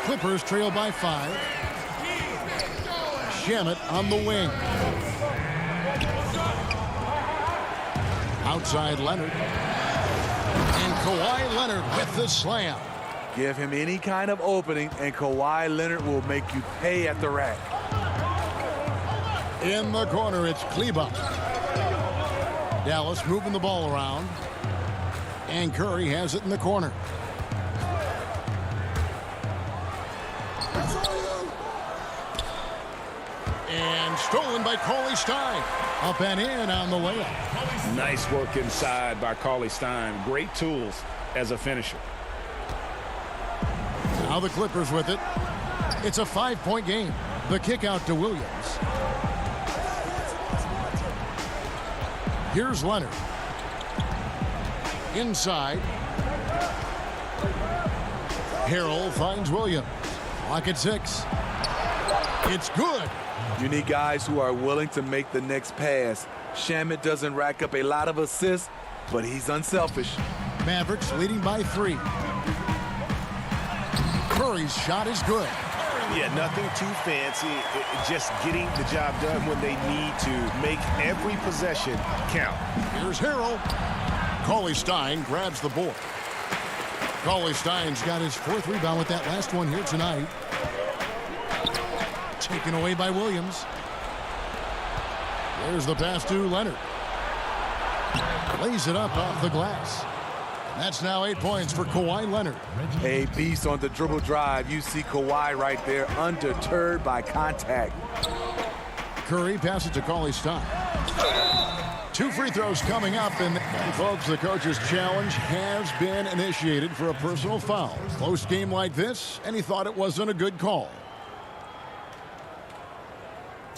Clippers trail by 5. Shamet on the wing. Outside Leonard. And Kawhi Leonard with the slam. Give him any kind of opening, and Kawhi Leonard will make you pay at the rack. In the corner, it's Kleba. Dallas moving the ball around. And Curry has it in the corner. And stolen by Cauley Stein. Up and in on the layup. Nice work inside by Cauley Stein. Great tools as a finisher. Now the Clippers with it. It's a 5-point game. The kick out to Williams. Here's Leonard. Inside. Harrell finds Williams. Clock at 6. It's good. You need guys who are willing to make the next pass. Shamet doesn't rack up a lot of assists, but he's unselfish. Mavericks leading by 3. Curry's shot is good. Yeah, nothing too fancy. Just getting the job done when they need to. Make every possession count. Here's Harrell. Cauley Stein grabs the board. Cauley Stein's got his 4th rebound with that last one here tonight. Taken away by Williams. There's the pass to Leonard. Lays it up off the glass. And that's now 8 points for Kawhi Leonard. A beast on the dribble drive. You see Kawhi right there, undeterred by contact. Curry passes to Cauley Stein. 2 free throws coming up, and folks, the coach's challenge has been initiated for a personal foul. Close game like this, and he thought it wasn't a good call.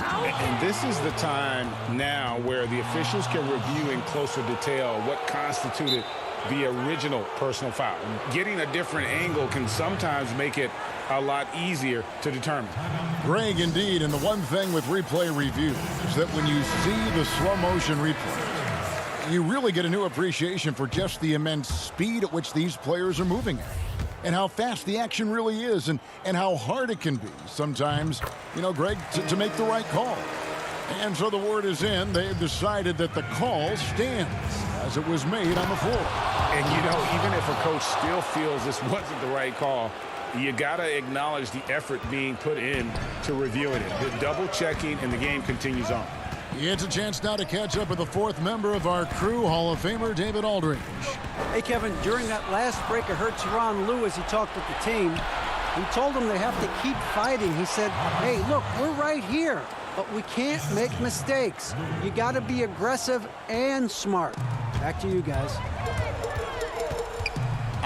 And this is the time now where the officials can review in closer detail what constituted the original personal foul. Getting a different angle can sometimes make it a lot easier to determine. Greg, indeed, and the one thing with replay review is that when you see the slow motion replay, you really get a new appreciation for just the immense speed at which these players are moving at, and how fast the action really is, and how hard it can be sometimes, you know, Greg, to make the right call. And so the word is in. They've decided that the call stands as it was made on the floor. And, you know, even if a coach still feels this wasn't the right call, you got to acknowledge the effort being put in to reviewing it. The double checking, and the game continues on. It's a chance now to catch up with the 4th member of our crew, Hall of Famer David Aldridge. Hey, Kevin, during that last break, I heard Tyronn Lue as he talked with the team. He told them they have to keep fighting. He said, hey, look, we're right here, but we can't make mistakes. You got to be aggressive and smart. Back to you guys.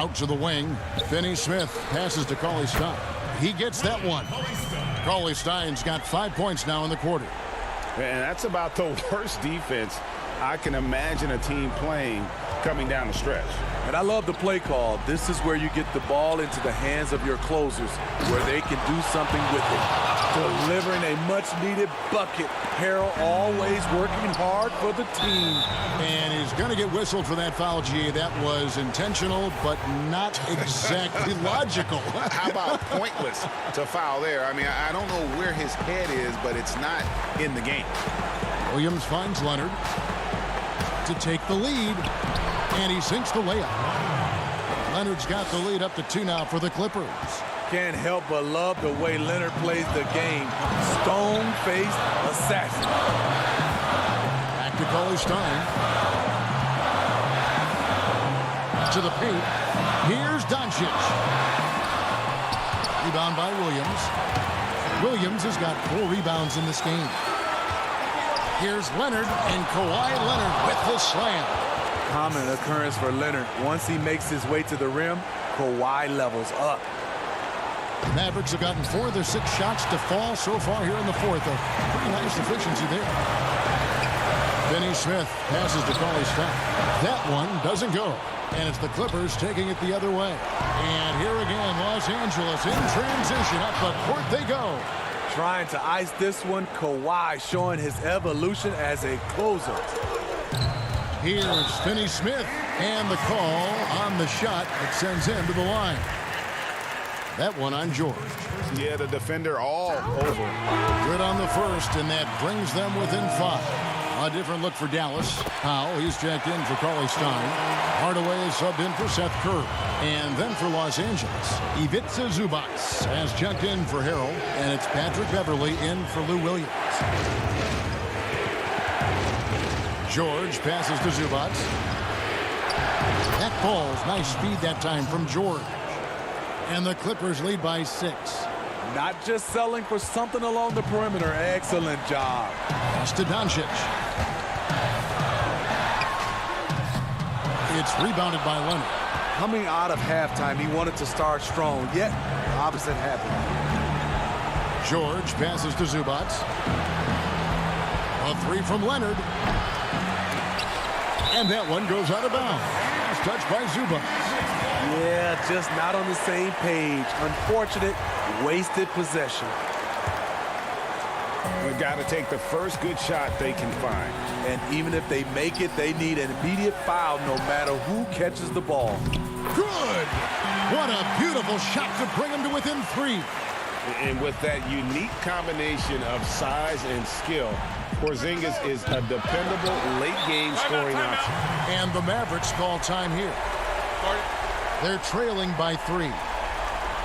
Out to the wing. Finney Smith passes to Cauley Stein. He gets that one. Cauley Stein's got 5 points now in the quarter. And that's about the worst defense I can imagine a team playing coming down the stretch. And I love the play call. This is where you get the ball into the hands of your closers, where they can do something with it. Delivering a much-needed bucket. Harrell always working hard for the team. And he's going to get whistled for that foul, G. That was intentional, but not exactly logical. How about pointless to foul there? I mean, I don't know where his head is, but it's not in the game. Williams finds Leonard to take the lead, and he sinks the layup. Leonard's got the lead up to 2 now for the Clippers. Can't help but love the way Leonard plays the game. Stone-faced assassin. Back to Cauley Stein. To the paint. Here's Doncic. Rebound by Williams. Williams has got 4 rebounds in this game. Here's Leonard, and Kawhi Leonard with the slam. Common occurrence for Leonard. Once he makes his way to the rim, Kawhi levels up. Mavericks have gotten 4 of their 6 shots to fall so far here in the fourth. A pretty nice efficiency there. Finney Smith passes to Cauley Stein. That one doesn't go. And it's the Clippers taking it the other way. And here again, Los Angeles in transition. Up the court they go. Trying to ice this one, Kawhi showing his evolution as a closer. Here's Finney Smith, and the call on the shot that sends him to the line. That one on George. Yeah, the defender all over. Good on the first, and that brings them within 5. A different look for Dallas. Powell, he's checked in for Cauley Stein. Hardaway is subbed in for Seth Curry. And then for Los Angeles, Ivica Zubac has checked in for Harrell, and it's Patrick Beverly in for Lou Williams. George passes to Zubac. That ball's nice speed that time from George. And the Clippers lead by 6. Not just selling for something along the perimeter. Excellent job. Pass to Doncic. It's rebounded by Leonard. Coming out of halftime, he wanted to start strong, yet the opposite happened. George passes to Zubac. A 3 from Leonard. And that one goes out of bounds. It's touched by Zubac. Yeah, just not on the same page. Unfortunate, wasted possession. They've got to take the first good shot they can find. And even if they make it, they need an immediate foul no matter who catches the ball. Good! What a beautiful shot to bring them to within 3. And with that unique combination of size and skill, Porzingis is a dependable late-game scoring option. And the Mavericks call time here. They're trailing by 3.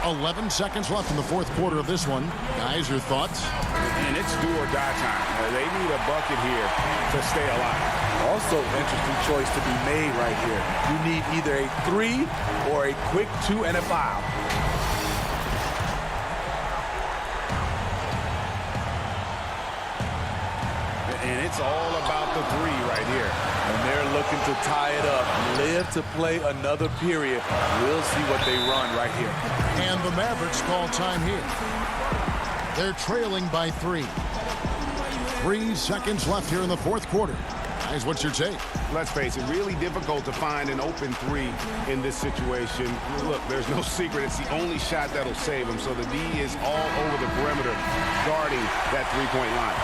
11 seconds left in the fourth quarter of this one. Guys, your thoughts? And it's do or die time. They need a bucket here to stay alive. Also, interesting choice to be made right here. You need either a 3 or a quick 2 and a foul. And it's all about the 3 right here. And they're looking to tie it up. Live to play another period. We'll see what they run right here. And the Mavericks call time here. They're trailing by 3. 3 seconds left here in the fourth quarter. Guys, what's your take? Let's face it, really difficult to find an open 3 in this situation. Look, there's no secret. It's the only shot that'll save them. So the D is all over the perimeter guarding that 3-point line.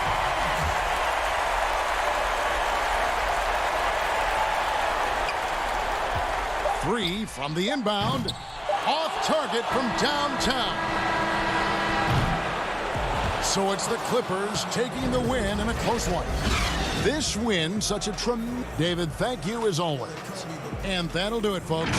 Three from the inbound. Off target from downtown. So it's the Clippers taking the win in a close one. This win, such a tremendous... David, thank you as always. And that'll do it, folks.